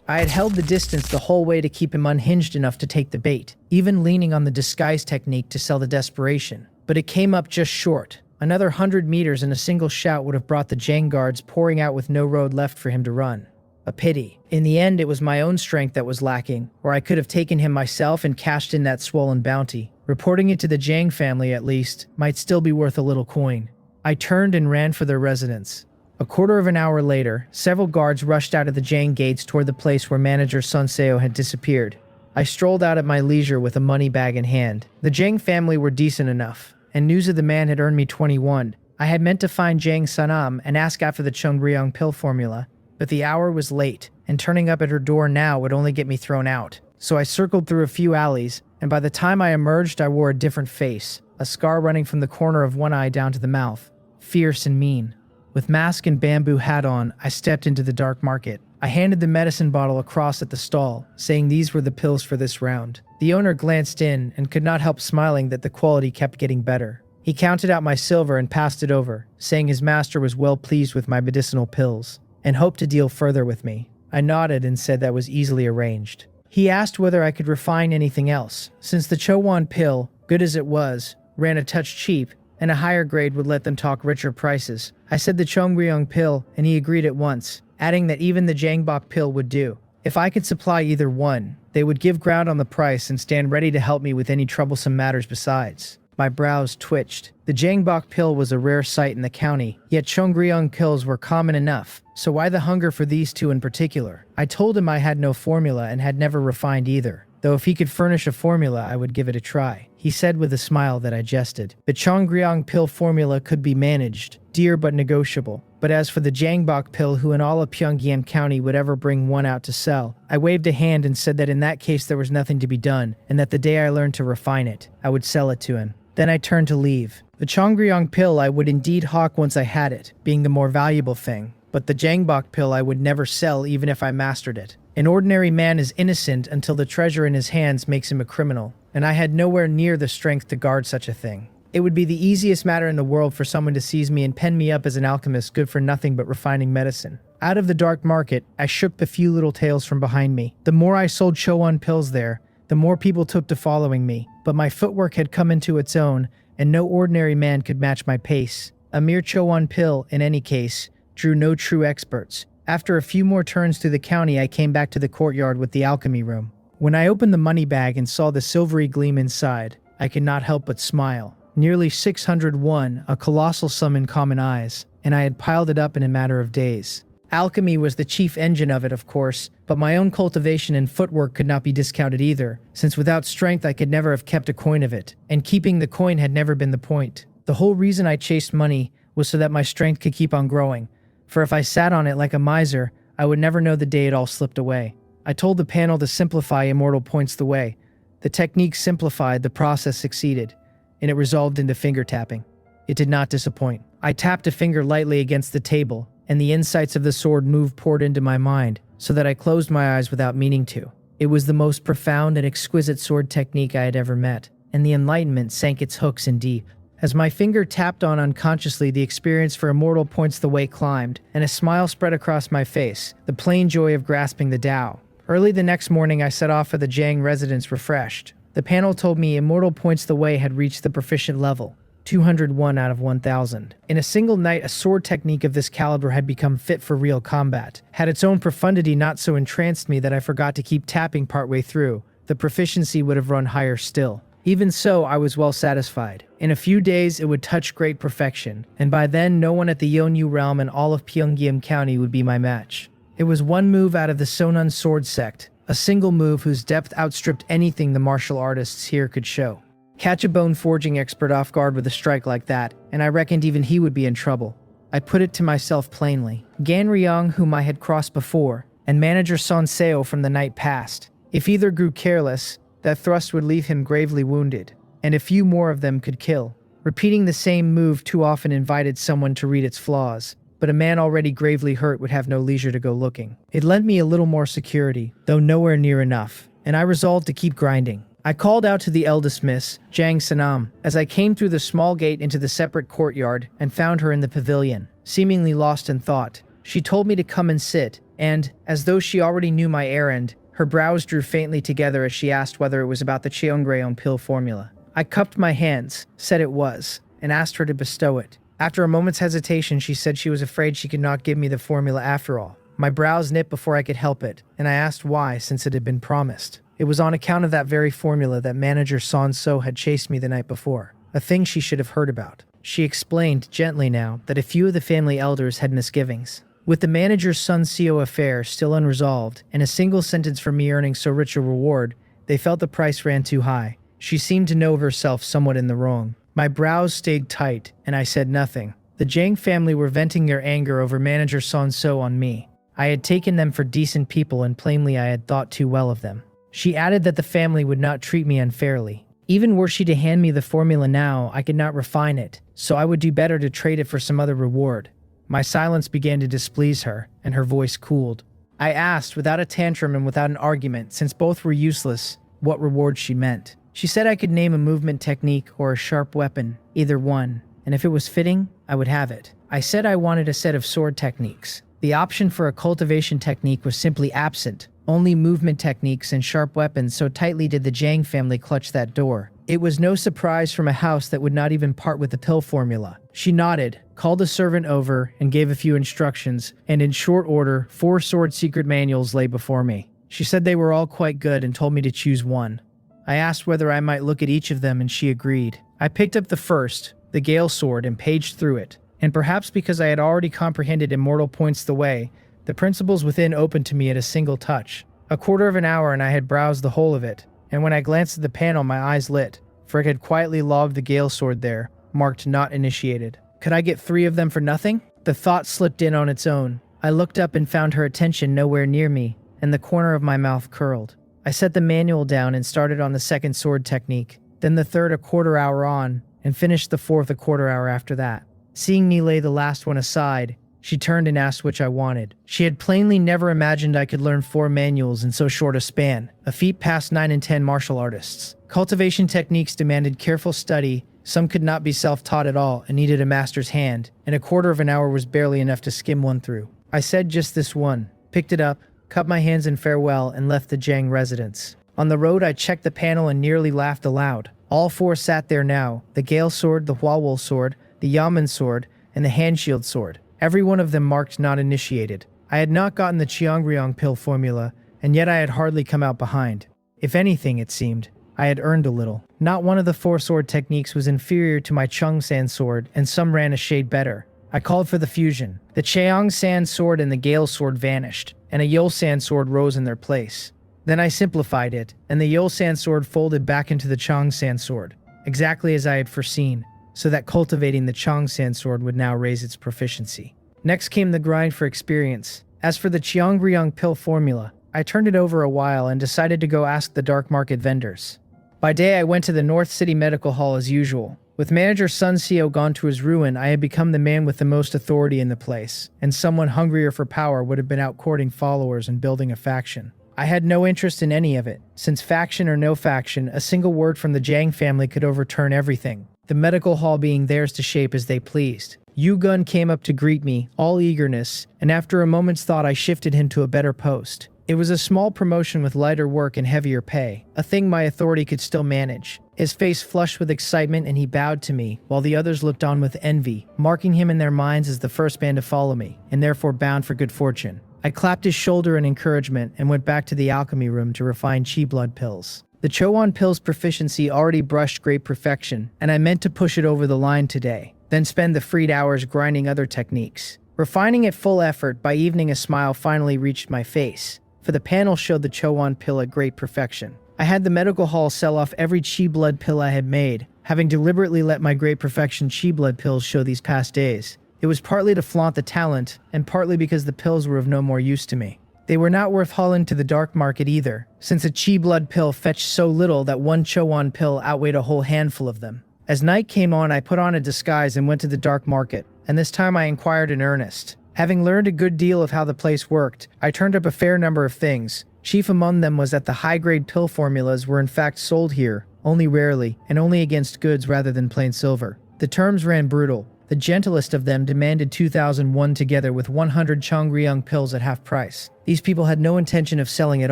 I had held the distance the whole way to keep him unhinged enough to take the bait, even leaning on the disguise technique to sell the desperation. But it came up just short. Another 100 meters and a single shout would have brought the Jang guards pouring out with no road left for him to run. A pity. In the end, it was my own strength that was lacking, or I could have taken him myself and cashed in that swollen bounty. Reporting it to the Jang family, at least, might still be worth a little coin. I turned and ran for their residence. A quarter of an hour later, several guards rushed out of the Jang gates toward the place where manager Sonseo had disappeared. I strolled out at my leisure with a money bag in hand. The Jang family were decent enough, and news of the man had earned me 21. I had meant to find Jang Sanam and ask after the Chongryong pill formula, but the hour was late, and turning up at her door now would only get me thrown out. So I circled through a few alleys, and by the time I emerged, I wore a different face, a scar running from the corner of one eye down to the mouth, fierce and mean. With mask and bamboo hat on, I stepped into the dark market. I handed the medicine bottle across at the stall, saying these were the pills for this round. The owner glanced in and could not help smiling that the quality kept getting better. He counted out my silver and passed it over, saying his master was well pleased with my medicinal pills, and hoped to deal further with me. I nodded and said that was easily arranged. He asked whether I could refine anything else, since the Chowan pill, good as it was, ran a touch cheap, and a higher grade would let them talk richer prices. I said the Chongryong pill, and he agreed at once, adding that even the Jangbok pill would do. If I could supply either one, they would give ground on the price and stand ready to help me with any troublesome matters besides. My brows twitched. The Jangbok pill was a rare sight in the county, yet Chongryong pills were common enough, so why the hunger for these two in particular? I told him I had no formula and had never refined either, though if he could furnish a formula I would give it a try. He said with a smile that I jested. The Chongryong pill formula could be managed, dear but negotiable. But as for the Jangbok pill, who in all of Pyongyang County would ever bring one out to sell, I waved a hand and said that in that case there was nothing to be done, and that the day I learned to refine it, I would sell it to him. Then I turned to leave. The Chongryong pill I would indeed hawk once I had it, being the more valuable thing, but the Jangbok pill I would never sell even if I mastered it. An ordinary man is innocent until the treasure in his hands makes him a criminal, and I had nowhere near the strength to guard such a thing. It would be the easiest matter in the world for someone to seize me and pen me up as an alchemist good for nothing but refining medicine. Out of the dark market, I shook the few little tails from behind me. The more I sold Chowan pills there, the more people took to following me, but my footwork had come into its own, and no ordinary man could match my pace. A mere Chowan pill, in any case, drew no true experts. After a few more turns through the county, I came back to the courtyard with the alchemy room. When I opened the money bag and saw the silvery gleam inside, I could not help but smile. Nearly 601, a colossal sum in common eyes, and I had piled it up in a matter of days. Alchemy was the chief engine of it, of course, but my own cultivation and footwork could not be discounted either, since without strength I could never have kept a coin of it, and keeping the coin had never been the point. The whole reason I chased money was so that my strength could keep on growing, for if I sat on it like a miser, I would never know the day it all slipped away. I told the panel to simplify immortal points the way. The technique simplified, the process succeeded, and it resolved into finger tapping. It did not disappoint. I tapped a finger lightly against the table, and the insights of the sword move poured into my mind, so that I closed my eyes without meaning to. It was the most profound and exquisite sword technique I had ever met, and the enlightenment sank its hooks in deep. As my finger tapped on unconsciously, the experience for immortal points the way climbed, and a smile spread across my face, the plain joy of grasping the Tao. Early the next morning, I set off for the Jang residence refreshed. The panel told me immortal points the way had reached the proficient level, 201 out of 1,000. In a single night, a sword technique of this caliber had become fit for real combat. Had its own profundity not so entranced me that I forgot to keep tapping partway through, the proficiency would have run higher still. Even so, I was well satisfied. In a few days, it would touch great perfection, and by then, no one at the Yeonyu realm in all of Pyongyang County would be my match. It was one move out of the Sonun sword sect, a single move whose depth outstripped anything the martial artists here could show. Catch a bone forging expert off guard with a strike like that, and I reckoned even he would be in trouble. I put it to myself plainly. Gan Ryong, whom I had crossed before, and manager Sonseo from the night past. If either grew careless, that thrust would leave him gravely wounded, and a few more of them could kill. Repeating the same move too often invited someone to read its flaws, but a man already gravely hurt would have no leisure to go looking. It lent me a little more security, though nowhere near enough, and I resolved to keep grinding. I called out to the eldest miss, Jang Sanam, as I came through the small gate into the separate courtyard and found her in the pavilion, seemingly lost in thought. She told me to come and sit, and, as though she already knew my errand, her brows drew faintly together as she asked whether it was about the Cheongreon pill formula. I cupped my hands, said it was, and asked her to bestow it. After a moment's hesitation, she said she was afraid she could not give me the formula after all. My brows knit before I could help it, and I asked why, since it had been promised. It was on account of that very formula that manager Son-so had chased me the night before, a thing she should have heard about. She explained, gently now, that a few of the family elders had misgivings. With the manager's Son-seo affair still unresolved, and a single sentence for me earning so rich a reward, they felt the price ran too high. She seemed to know herself somewhat in the wrong. My brows stayed tight, and I said nothing. The Jang family were venting their anger over manager Son-so on me. I had taken them for decent people, and plainly I had thought too well of them. She added that the family would not treat me unfairly. Even were she to hand me the formula now, I could not refine it, so I would do better to trade it for some other reward. My silence began to displease her, and her voice cooled. I asked, without a tantrum and without an argument, since both were useless, what reward she meant. She said I could name a movement technique or a sharp weapon, either one, and if it was fitting, I would have it. I said I wanted a set of sword techniques. The option for a cultivation technique was simply absent. Only movement techniques and sharp weapons, so tightly did the Jang family clutch that door. It was no surprise from a house that would not even part with the pill formula. She nodded, called a servant over, and gave a few instructions, and in short order, 4 sword secret manuals lay before me. She said they were all quite good and told me to choose one. I asked whether I might look at each of them, and she agreed. I picked up the first, the Gale Sword, and paged through it, and perhaps because I had already comprehended immortal points the way, the principles within opened to me at a single touch. A quarter of an hour and I had browsed the whole of it, and when I glanced at the panel my eyes lit, for it had quietly logged the Gale Sword there, marked not initiated. Could I get 3 of them for nothing? The thought slipped in on its own. I looked up and found her attention nowhere near me, and the corner of my mouth curled. I set the manual down and started on the second sword technique, then the third a quarter hour on, and finished the fourth a quarter hour after that. Seeing me lay the last one aside, she turned and asked which I wanted. She had plainly never imagined I could learn 4 manuals in so short a span, a feat past 9 and 10 martial artists. Cultivation techniques demanded careful study, some could not be self-taught at all and needed a master's hand, and a quarter of an hour was barely enough to skim one through. I said just this one, picked it up, cupped my hands in farewell, and left the Jang residence. On the road I checked the panel and nearly laughed aloud. All 4 sat there now, the Gale Sword, the Huawol Sword, the Yamen Sword, and the Handshield Sword. Every one of them marked not initiated. I had not gotten the Cheongreon pill formula, and yet I had hardly come out behind. If anything, it seemed, I had earned a little. Not one of the 4 sword techniques was inferior to my Chungsan sword, and some ran a shade better. I called for the fusion. The Cheongsan sword and the Gale Sword vanished, and a Yolsan sword rose in their place. Then I simplified it, and the Yolsan sword folded back into the Chongsan sword, exactly as I had foreseen, so that cultivating the Chongsan sword would now raise its proficiency. Next came the grind for experience. As for the Cheongreon pill formula, I turned it over a while and decided to go ask the dark market vendors. By day I went to the North City Medical Hall as usual. With manager Son-seo gone to his ruin, I had become the man with the most authority in the place, and someone hungrier for power would have been out courting followers and building a faction. I had no interest in any of it, since faction or no faction, a single word from the Jang family could overturn everything, the medical hall being theirs to shape as they pleased. Yu-gun came up to greet me, all eagerness, and after a moment's thought I shifted him to a better post. It was a small promotion with lighter work and heavier pay, a thing my authority could still manage. His face flushed with excitement and he bowed to me, while the others looked on with envy, marking him in their minds as the first man to follow me, and therefore bound for good fortune. I clapped his shoulder in encouragement and went back to the alchemy room to refine chi blood pills. The Chowan pill's proficiency already brushed great perfection, and I meant to push it over the line today, then spend the freed hours grinding other techniques. Refining at full effort, by evening a smile finally reached my face, for the panel showed the Chowan pill at great perfection. I had the medical hall sell off every chi blood pill I had made, having deliberately let my great perfection chi blood pills show these past days. It was partly to flaunt the talent, and partly because the pills were of no more use to me. They were not worth hauling to the dark market either, since a chi blood pill fetched so little that one Chowan pill outweighed a whole handful of them. As night came on, I put on a disguise and went to the dark market, and this time I inquired in earnest. Having learned a good deal of how the place worked, I turned up a fair number of things. Chief among them was that the high-grade pill formulas were in fact sold here, only rarely, and only against goods rather than plain silver. The terms ran brutal. The gentlest of them demanded 2,001 together with 100 Chongryung pills at half price. These people had no intention of selling at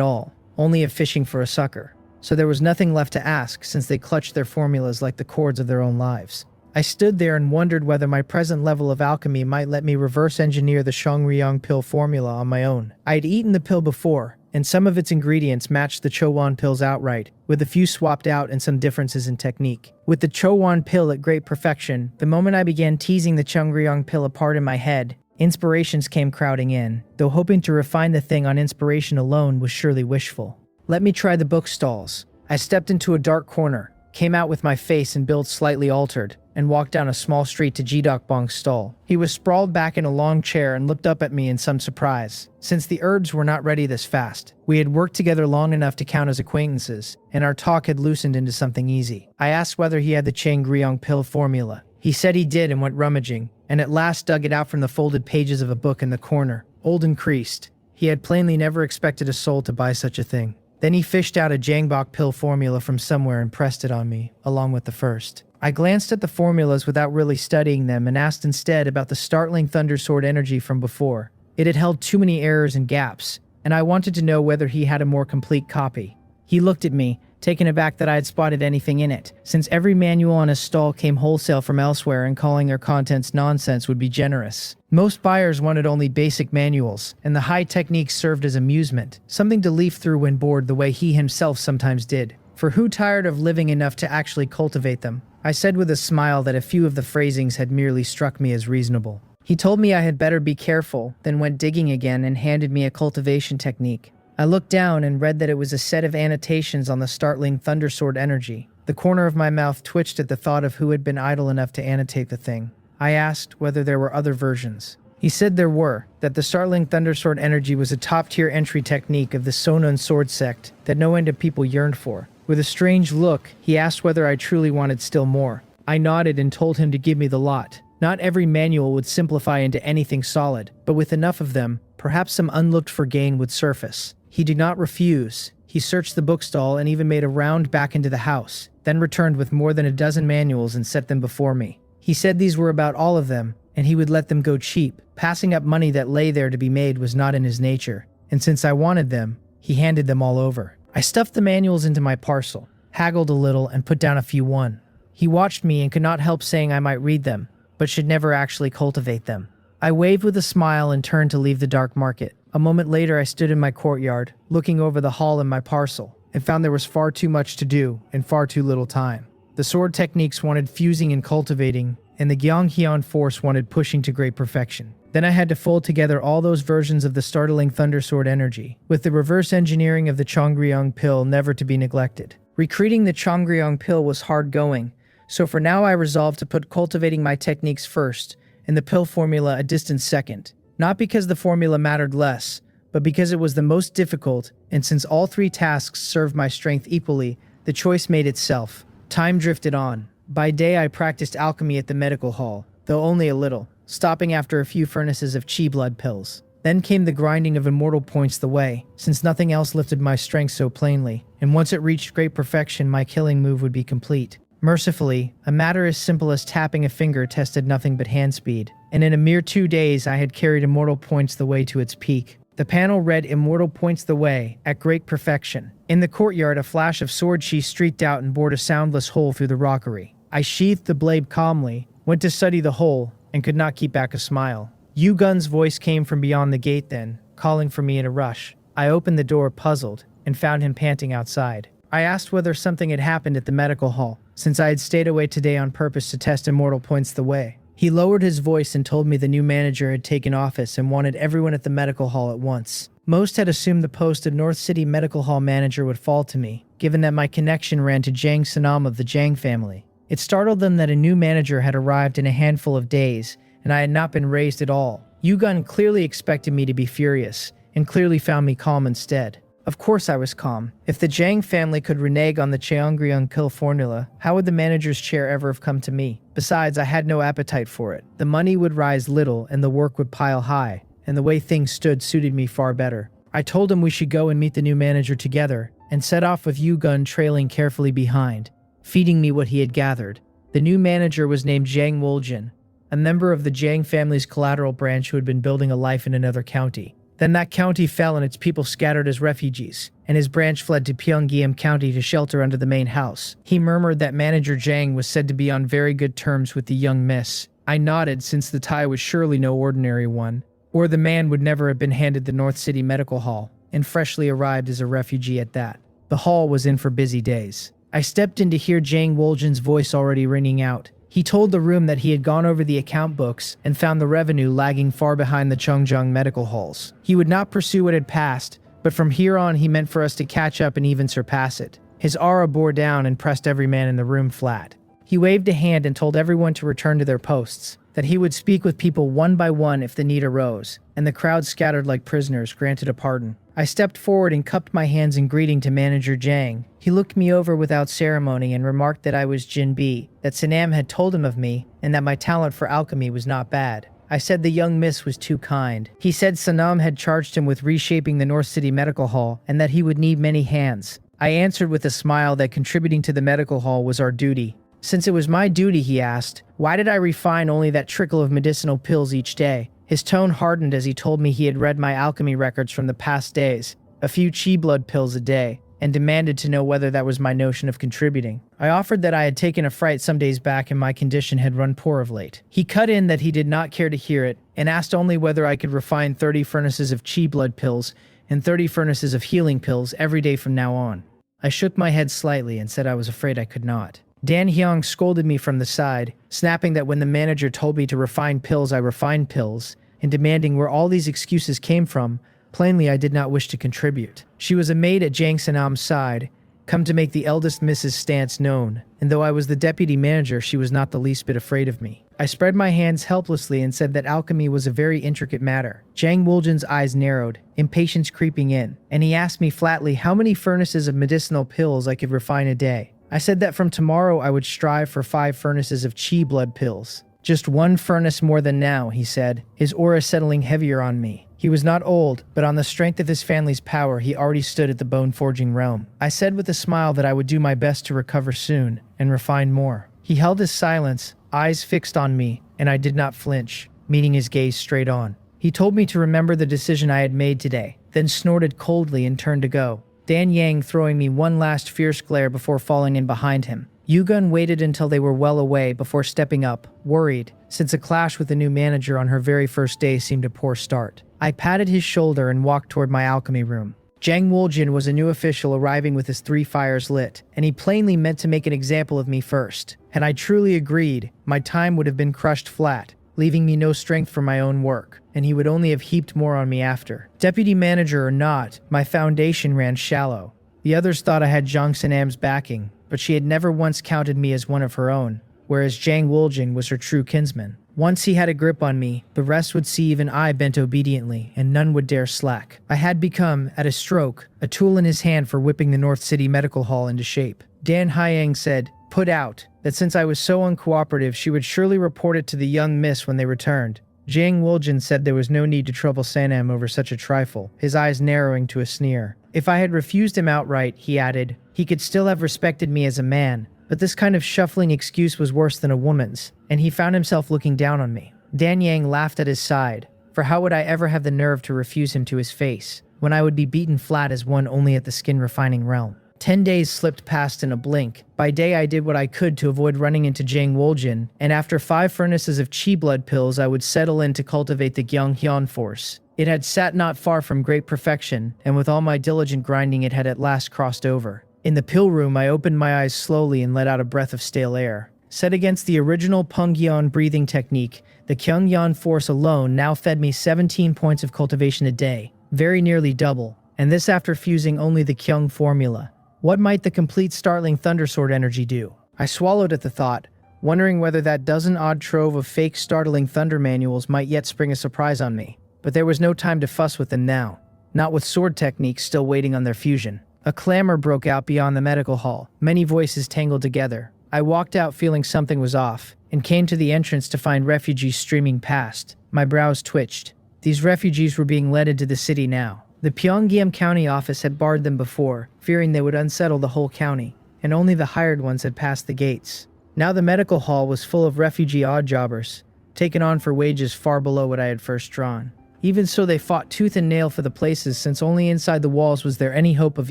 all, only of fishing for a sucker. So there was nothing left to ask since they clutched their formulas like the cords of their own lives. I stood there and wondered whether my present level of alchemy might let me reverse engineer the Chongryung pill formula on my own. I had eaten the pill before, and some of its ingredients matched the Chowan pills outright, with a few swapped out and some differences in technique. With the Chowan pill at great perfection, the moment I began teasing the Chongryung pill apart in my head, inspirations came crowding in, though hoping to refine the thing on inspiration alone was surely wishful. Let me try the bookstalls. I stepped into a dark corner, came out with my face and build slightly altered, and walked down a small street to Jidokbong's stall. He was sprawled back in a long chair and looked up at me in some surprise. Since the herbs were not ready this fast, we had worked together long enough to count as acquaintances, and our talk had loosened into something easy. I asked whether he had the Changryong pill formula. He said he did and went rummaging, and at last dug it out from the folded pages of a book in the corner, old and creased. He had plainly never expected a soul to buy such a thing. Then he fished out a Jangbok pill formula from somewhere and pressed it on me, along with the first. I glanced at the formulas without really studying them and asked instead about the startling Thundersword energy from before. It had held too many errors and gaps, and I wanted to know whether he had a more complete copy. He looked at me, taken aback that I had spotted anything in it, since every manual on his stall came wholesale from elsewhere and calling their contents nonsense would be generous. Most buyers wanted only basic manuals, and the high techniques served as amusement, something to leaf through when bored the way he himself sometimes did. For who tired of living enough to actually cultivate them? I said with a smile that a few of the phrasings had merely struck me as reasonable. He told me I had better be careful, then went digging again and handed me a cultivation technique. I looked down and read that it was a set of annotations on the startling Thundersword energy. The corner of my mouth twitched at the thought of who had been idle enough to annotate the thing. I asked whether there were other versions. He said there were, that the startling Thundersword energy was a top-tier entry technique of the Sonun sword sect that no end of people yearned for. With a strange look, he asked whether I truly wanted still more. I nodded and told him to give me the lot. Not every manual would simplify into anything solid, but with enough of them, perhaps some unlooked-for gain would surface. He did not refuse. He searched the bookstall and even made a round back into the house, then returned with more than a dozen manuals and set them before me. He said these were about all of them, and he would let them go cheap. Passing up money that lay there to be made was not in his nature, and since I wanted them, he handed them all over. I stuffed the manuals into my parcel, haggled a little, and put down a few won. He watched me and could not help saying I might read them, but should never actually cultivate them. I waved with a smile and turned to leave the dark market. A moment later I stood in my courtyard, looking over the hall and my parcel, and found there was far too much to do and far too little time. The sword techniques wanted fusing and cultivating, and the Gyeonghyun force wanted pushing to great perfection. Then I had to fold together all those versions of the startling Thundersword energy, with the reverse engineering of the Chongryung pill never to be neglected. Recreating the Chongryung pill was hard going, so for now I resolved to put cultivating my techniques first, and the pill formula a distant second. Not because the formula mattered less, but because it was the most difficult, and since all three tasks served my strength equally, the choice made itself. Time drifted on. By day I practiced alchemy at the medical hall, though only a little, stopping after a few furnaces of chi blood pills. Then came the grinding of immortal points the way, since nothing else lifted my strength so plainly, and once it reached great perfection my killing move would be complete. Mercifully, a matter as simple as tapping a finger tested nothing but hand speed, and in a mere 2 days I had carried immortal points the way to its peak. The panel read Immortal Points the Way, at great perfection. In the courtyard a flash of sword chi streaked out and bored a soundless hole through the rockery. I sheathed the blade calmly, went to study the hole, and could not keep back a smile. Yu-Gun's voice came from beyond the gate then, calling for me in a rush. I opened the door puzzled, and found him panting outside. I asked whether something had happened at the medical hall, since I had stayed away today on purpose to test Immortal Points the Way. He lowered his voice and told me the new manager had taken office and wanted everyone at the medical hall at once. Most had assumed the post of North City Medical Hall manager would fall to me, given that my connection ran to Jang Sanam of the Jang family. It startled them that a new manager had arrived in a handful of days, and I had not been raised at all. Yu-Gun clearly expected me to be furious, and clearly found me calm instead. Of course I was calm. If the Jang family could renege on the Cheongryung kill formula, how would the manager's chair ever have come to me? Besides, I had no appetite for it. The money would rise little and the work would pile high, and the way things stood suited me far better. I told him we should go and meet the new manager together, and set off with Yu-Gun trailing carefully behind, feeding me what he had gathered. The new manager was named Jang Woljin, a member of the Jiang family's collateral branch who had been building a life in another county. Then that county fell and its people scattered as refugees, and his branch fled to Pyongyang County to shelter under the main house. He murmured that manager Jiang was said to be on very good terms with the young miss. I nodded, since the tie was surely no ordinary one, or the man would never have been handed the North City Medical Hall, and freshly arrived as a refugee at that. The hall was in for busy days. I stepped in to hear Jiang Woljin's voice already ringing out. He told the room that he had gone over the account books and found the revenue lagging far behind the Chongjiang medical halls. He would not pursue what had passed, but from here on he meant for us to catch up and even surpass it. His aura bore down and pressed every man in the room flat. He waved a hand and told everyone to return to their posts, that he would speak with people one by one if the need arose, and the crowd scattered like prisoners granted a pardon. I stepped forward and cupped my hands in greeting to Manager Jiang. He looked me over without ceremony and remarked that I was Jin Bi, that Sanam had told him of me, and that my talent for alchemy was not bad. I said the young miss was too kind. He said Sanam had charged him with reshaping the North City Medical Hall, and that he would need many hands. I answered with a smile that contributing to the medical hall was our duty. Since it was my duty, he asked, why did I refine only that trickle of medicinal pills each day? His tone hardened as he told me he had read my alchemy records from the past days, a few chi blood pills a day, and demanded to know whether that was my notion of contributing. I offered that I had taken a fright some days back and my condition had run poor of late. He cut in that he did not care to hear it, and asked only whether I could refine 30 furnaces of chi blood pills and 30 furnaces of healing pills every day from now on. I shook my head slightly and said I was afraid I could not. Dan Hyung scolded me from the side, snapping that when the manager told me to refine pills, I refined pills, and demanding where all these excuses came from. Plainly, I did not wish to contribute. She was a maid at Jiang Sanam's side, come to make the eldest Mrs. stance known, and though I was the deputy manager, she was not the least bit afraid of me. I spread my hands helplessly and said that alchemy was a very intricate matter. Jiang Woljin's eyes narrowed, impatience creeping in, and he asked me flatly how many furnaces of medicinal pills I could refine a day. I said that from tomorrow I would strive for 5 furnaces of chi blood pills. Just 1 furnace more than now, he said, his aura settling heavier on me. He was not old, but on the strength of his family's power, he already stood at the bone-forging realm. I said with a smile that I would do my best to recover soon, and refine more. He held his silence, eyes fixed on me, and I did not flinch, meeting his gaze straight on. He told me to remember the decision I had made today, then snorted coldly and turned to go. Dan Yang throwing me one last fierce glare before falling in behind him. Yugun waited until they were well away before stepping up, worried, since a clash with the new manager on her very first day seemed a poor start. I patted his shoulder and walked toward my alchemy room. Jiang Woljin was a new official arriving with his 3 fires lit, and he plainly meant to make an example of me first. Had I truly agreed, my time would have been crushed flat, leaving me no strength for my own work, and he would only have heaped more on me after. Deputy manager or not, my foundation ran shallow. The others thought I had Jiang Sanam's backing, but she had never once counted me as one of her own, whereas Jiang Woljin was her true kinsman. Once he had a grip on me, the rest would see even I bent obediently, and none would dare slack. I had become, at a stroke, a tool in his hand for whipping the North City Medical Hall into shape. Dan Hyang said, put out, that since I was so uncooperative, she would surely report it to the young miss when they returned. Jiang Woljin said there was no need to trouble Sanam over such a trifle, his eyes narrowing to a sneer. If I had refused him outright, he added, he could still have respected me as a man, but this kind of shuffling excuse was worse than a woman's, and he found himself looking down on me. Dan Yang laughed at his side, for how would I ever have the nerve to refuse him to his face, when I would be beaten flat as one only at the skin-refining realm? 10 days slipped past in a blink. By day I did what I could to avoid running into Jiang Woljin, and after 5 furnaces of chi blood pills I would settle in to cultivate the Gyeonghyun force. It had sat not far from great perfection, and with all my diligent grinding it had at last crossed over. In the pill room I opened my eyes slowly and let out a breath of stale air. Set against the original Pungyeon breathing technique, the Gyeonghyun force alone now fed me 17 points of cultivation a day, very nearly double, and this after fusing only the Gyeong formula. What might the complete startling Thundersword energy do? I swallowed at the thought, wondering whether that dozen-odd trove of fake startling thunder manuals might yet spring a surprise on me. But there was no time to fuss with them now, not with sword techniques still waiting on their fusion. A clamor broke out beyond the medical hall, many voices tangled together. I walked out feeling something was off, and came to the entrance to find refugees streaming past. My brows twitched. These refugees were being led into the city now. The Pyongyang County office had barred them before, fearing they would unsettle the whole county, and only the hired ones had passed the gates. Now the medical hall was full of refugee odd-jobbers, taken on for wages far below what I had first drawn. Even so, they fought tooth and nail for the places, since only inside the walls was there any hope of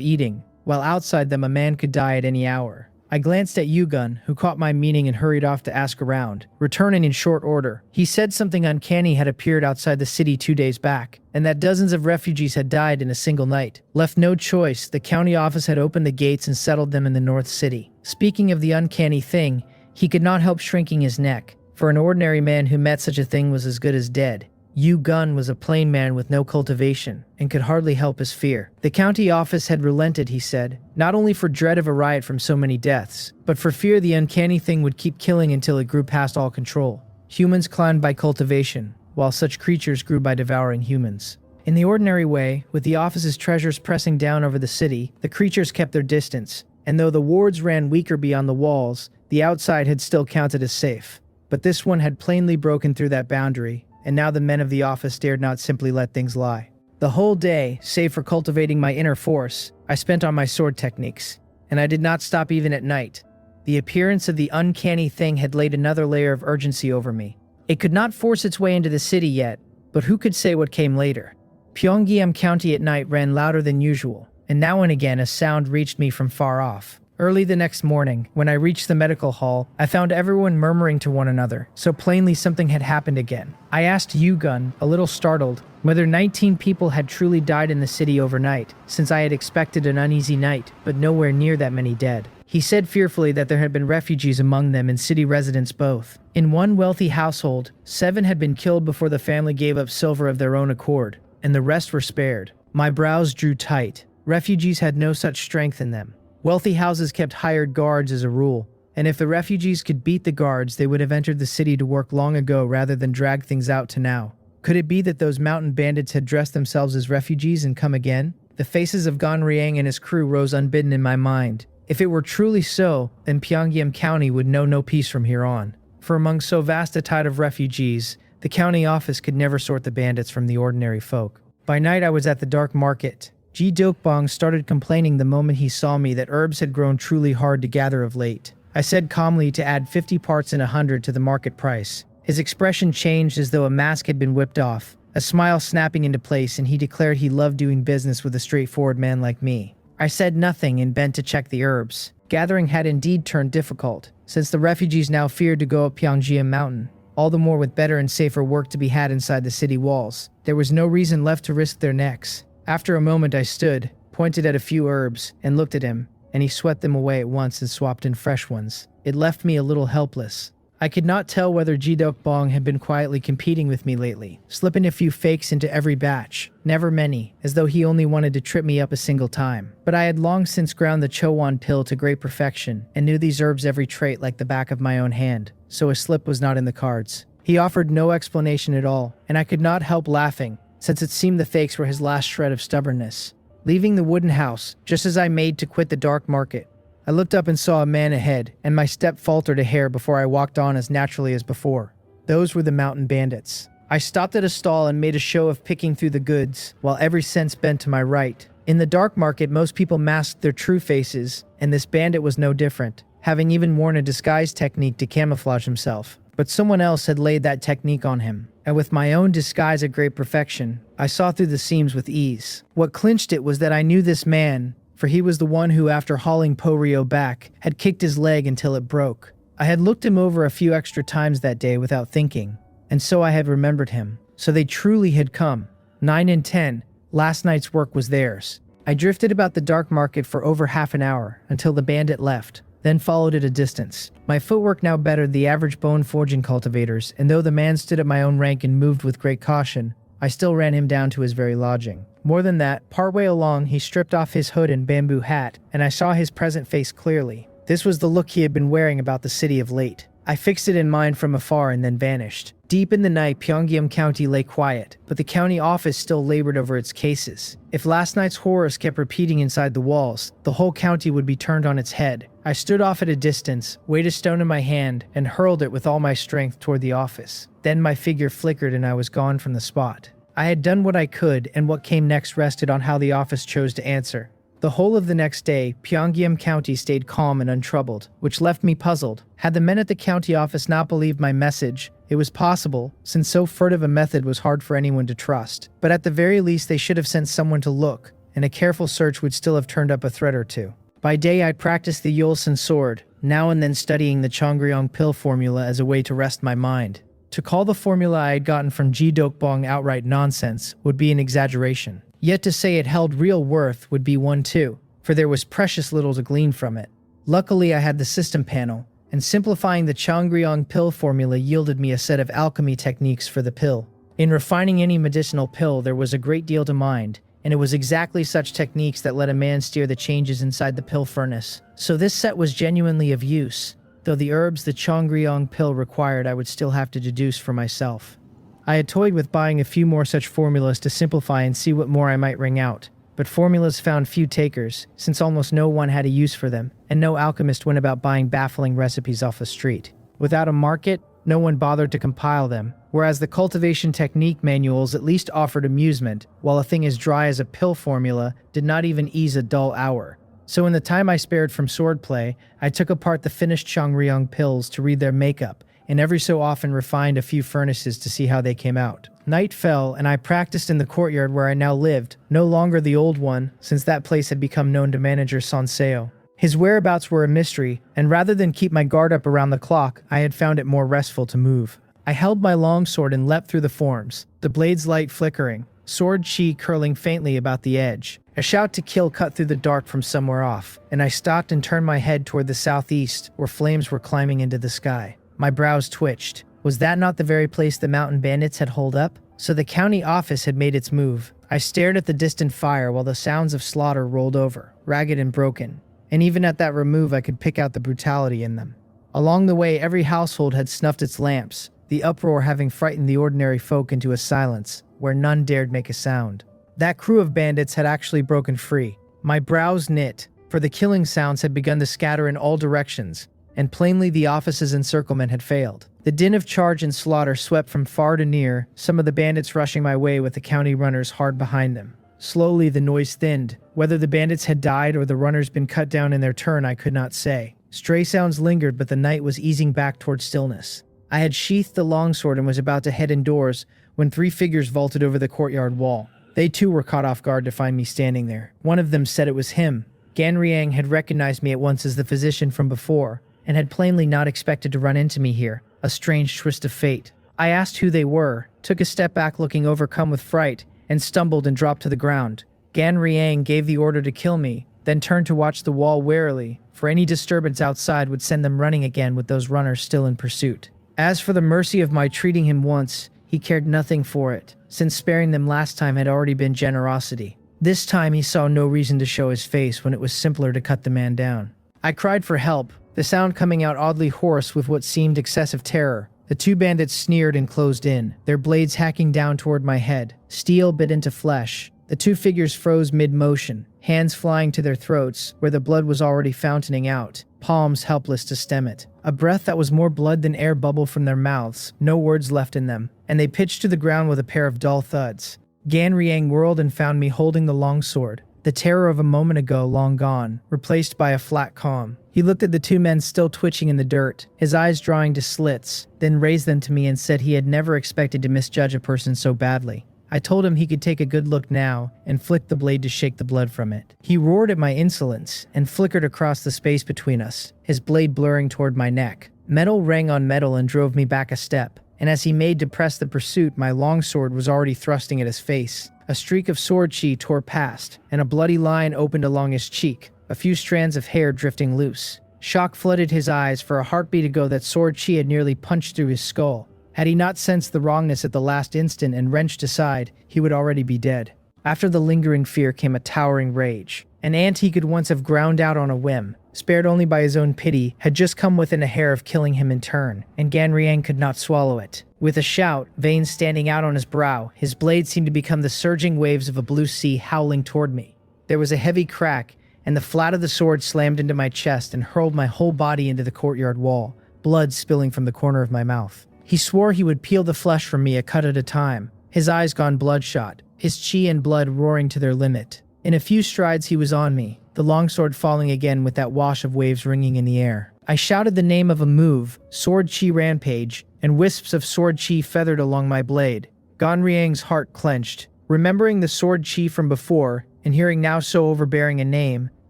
eating, while outside them a man could die at any hour. I glanced at Yugun, who caught my meaning and hurried off to ask around, returning in short order. He said something uncanny had appeared outside the city 2 days back, and that dozens of refugees had died in a single night. Left no choice, the county office had opened the gates and settled them in the North City. Speaking of the uncanny thing, he could not help shrinking his neck, for an ordinary man who met such a thing was as good as dead. Yugun was a plain man with no cultivation, and could hardly help his fear. The county office had relented, he said, not only for dread of a riot from so many deaths, but for fear the uncanny thing would keep killing until it grew past all control. Humans climbed by cultivation, while such creatures grew by devouring humans. In the ordinary way, with the office's treasures pressing down over the city, the creatures kept their distance, and though the wards ran weaker beyond the walls, the outside had still counted as safe. But this one had plainly broken through that boundary, and now the men of the office dared not simply let things lie. The whole day, save for cultivating my inner force, I spent on my sword techniques, and I did not stop even at night. The appearance of the uncanny thing had laid another layer of urgency over me. It could not force its way into the city yet, but who could say what came later? Pyongyang County at night ran louder than usual, and now and again a sound reached me from far off. Early the next morning, when I reached the medical hall, I found everyone murmuring to one another, so plainly something had happened again. I asked Yugun, a little startled, whether 19 people had truly died in the city overnight, since I had expected an uneasy night, but nowhere near that many dead. He said fearfully that there had been refugees among them and city residents both. In one wealthy household, 7 had been killed before the family gave up silver of their own accord, and the rest were spared. My brows drew tight. Refugees had no such strength in them. Wealthy houses kept hired guards as a rule, and if the refugees could beat the guards, they would have entered the city to work long ago rather than drag things out to now. Could it be that those mountain bandits had dressed themselves as refugees and come again? The faces of Ganriang and his crew rose unbidden in my mind. If it were truly so, then Pyongyang County would know no peace from here on. For among so vast a tide of refugees, the county office could never sort the bandits from the ordinary folk. By night I was at the dark market. Ji Dokbong started complaining the moment he saw me that herbs had grown truly hard to gather of late. I said calmly to add 50 parts in 100 to the market price. His expression changed as though a mask had been whipped off, a smile snapping into place, and he declared he loved doing business with a straightforward man like me. I said nothing and bent to check the herbs. Gathering had indeed turned difficult, since the refugees now feared to go up Pyongyang Mountain, all the more with better and safer work to be had inside the city walls. There was no reason left to risk their necks. After a moment I stood, pointed at a few herbs, and looked at him, and he swept them away at once and swapped in fresh ones. It left me a little helpless. I could not tell whether Jidok Bong had been quietly competing with me lately, slipping a few fakes into every batch, never many, as though he only wanted to trip me up a single time. But I had long since ground the Chowan pill to great perfection, and knew these herbs' every trait like the back of my own hand, so a slip was not in the cards. He offered no explanation at all, and I could not help laughing, since it seemed the fakes were his last shred of stubbornness. Leaving the wooden house, just as I made to quit the dark market, I looked up and saw a man ahead, and my step faltered a hair before I walked on as naturally as before. Those were the mountain bandits. I stopped at a stall and made a show of picking through the goods, while every sense bent to my right. In the dark market, most people masked their true faces, and this bandit was no different, having even worn a disguise technique to camouflage himself. But someone else had laid that technique on him, and with my own disguise at great perfection, I saw through the seams with ease. What clinched it was that I knew this man, for he was the one who, after hauling Po-Ryo back, had kicked his leg until it broke. I had looked him over a few extra times that day without thinking, and so I had remembered him. So they truly had come. 9 and 10, last night's work was theirs. I drifted about the dark market for over half an hour, until the bandit left, then followed at a distance. My footwork now bettered the average bone forging cultivators, and though the man stood at my own rank and moved with great caution, I still ran him down to his very lodging. More than that, partway along he stripped off his hood and bamboo hat, and I saw his present face clearly. This was the look he had been wearing about the city of late. I fixed it in mind from afar and then vanished. Deep in the night, Pyongyang County lay quiet, but the county office still labored over its cases. If last night's horrors kept repeating inside the walls, the whole county would be turned on its head. I stood off at a distance, weighed a stone in my hand, and hurled it with all my strength toward the office. Then my figure flickered and I was gone from the spot. I had done what I could, and what came next rested on how the office chose to answer. The whole of the next day, Pyongyang County stayed calm and untroubled, which left me puzzled. Had the men at the county office not believed my message, it was possible, since so furtive a method was hard for anyone to trust. But at the very least, they should have sent someone to look, and a careful search would still have turned up a thread or two. By day, I'd practice the Yulsen sword, now and then studying the Chongryong pill formula as a way to rest my mind. To call the formula I had gotten from Ji Dokbong outright nonsense would be an exaggeration. Yet to say it held real worth would be one too, for there was precious little to glean from it. Luckily, I had the system panel, and simplifying the Chongryong pill formula yielded me a set of alchemy techniques for the pill. In refining any medicinal pill, there was a great deal to mind, and it was exactly such techniques that let a man steer the changes inside the pill furnace. So this set was genuinely of use, though the herbs the Chongryong pill required I would still have to deduce for myself. I had toyed with buying a few more such formulas to simplify and see what more I might wring out, but formulas found few takers, since almost no one had a use for them, and no alchemist went about buying baffling recipes off the street. Without a market, no one bothered to compile them, whereas the cultivation technique manuals at least offered amusement, while a thing as dry as a pill formula did not even ease a dull hour. So in the time I spared from swordplay, I took apart the finished Chongryong pills to read their makeup, and every so often refined a few furnaces to see how they came out. Night fell, and I practiced in the courtyard where I now lived, no longer the old one, since that place had become known to manager Sanseo. His whereabouts were a mystery, and rather than keep my guard up around the clock, I had found it more restful to move. I held my longsword and leapt through the forms, the blade's light flickering, sword chi curling faintly about the edge. A shout to kill cut through the dark from somewhere off, and I stopped and turned my head toward the southeast, where flames were climbing into the sky. My brows twitched. Was that not the very place the mountain bandits had holed up? So the county office had made its move. I stared at the distant fire while the sounds of slaughter rolled over, ragged and broken. And even at that remove, I could pick out the brutality in them. Along the way, every household had snuffed its lamps, the uproar having frightened the ordinary folk into a silence, where none dared make a sound. That crew of bandits had actually broken free. My brows knit, for the killing sounds had begun to scatter in all directions, and plainly the office's encirclement had failed. The din of charge and slaughter swept from far to near, some of the bandits rushing my way with the county runners hard behind them. Slowly the noise thinned. Whether the bandits had died or the runners been cut down in their turn, I could not say. Stray sounds lingered, but the night was easing back toward stillness. I had sheathed the longsword and was about to head indoors when 3 figures vaulted over the courtyard wall. They too were caught off guard to find me standing there. One of them said it was him. Ganriang had recognized me at once as the physician from before, and had plainly not expected to run into me here, a strange twist of fate. I asked who they were, took a step back looking overcome with fright, and stumbled and dropped to the ground. Ganriang gave the order to kill me, then turned to watch the wall warily, for any disturbance outside would send them running again with those runners still in pursuit. As for the mercy of my treating him once, he cared nothing for it, since sparing them last time had already been generosity. This time he saw no reason to show his face when it was simpler to cut the man down. I cried for help, the sound coming out oddly hoarse with what seemed excessive terror. The 2 bandits sneered and closed in, their blades hacking down toward my head. Steel bit into flesh. The 2 figures froze mid-motion, hands flying to their throats, where the blood was already fountaining out, palms helpless to stem it. A breath that was more blood than air bubbled from their mouths, no words left in them, and they pitched to the ground with a pair of dull thuds. Ganriang whirled and found me holding the longsword, the terror of a moment ago long gone, replaced by a flat calm. He looked at the 2 men still twitching in the dirt, his eyes drawing to slits, then raised them to me and said he had never expected to misjudge a person so badly. I told him he could take a good look now, and flicked the blade to shake the blood from it. He roared at my insolence, and flickered across the space between us, his blade blurring toward my neck. Metal rang on metal and drove me back a step, and as he made to press the pursuit, my longsword was already thrusting at his face. A streak of sword chi tore past, and a bloody line opened along his cheek, a few strands of hair drifting loose. Shock flooded his eyes, for a heartbeat ago that sword chi had nearly punched through his skull. Had he not sensed the wrongness at the last instant and wrenched aside, he would already be dead. After the lingering fear came a towering rage. An ant he could once have ground out on a whim, spared only by his own pity, had just come within a hair of killing him in turn, and Ganriang could not swallow it. With a shout, veins standing out on his brow, his blade seemed to become the surging waves of a blue sea howling toward me. There was a heavy crack, and the flat of the sword slammed into my chest and hurled my whole body into the courtyard wall, blood spilling from the corner of my mouth. He swore he would peel the flesh from me a cut at a time, his eyes gone bloodshot, his chi and blood roaring to their limit. In a few strides he was on me, the longsword falling again with that wash of waves ringing in the air. I shouted the name of a move, sword chi rampage, and wisps of sword chi feathered along my blade. Ganriang's heart clenched. Remembering the sword chi from before, and hearing now so overbearing a name,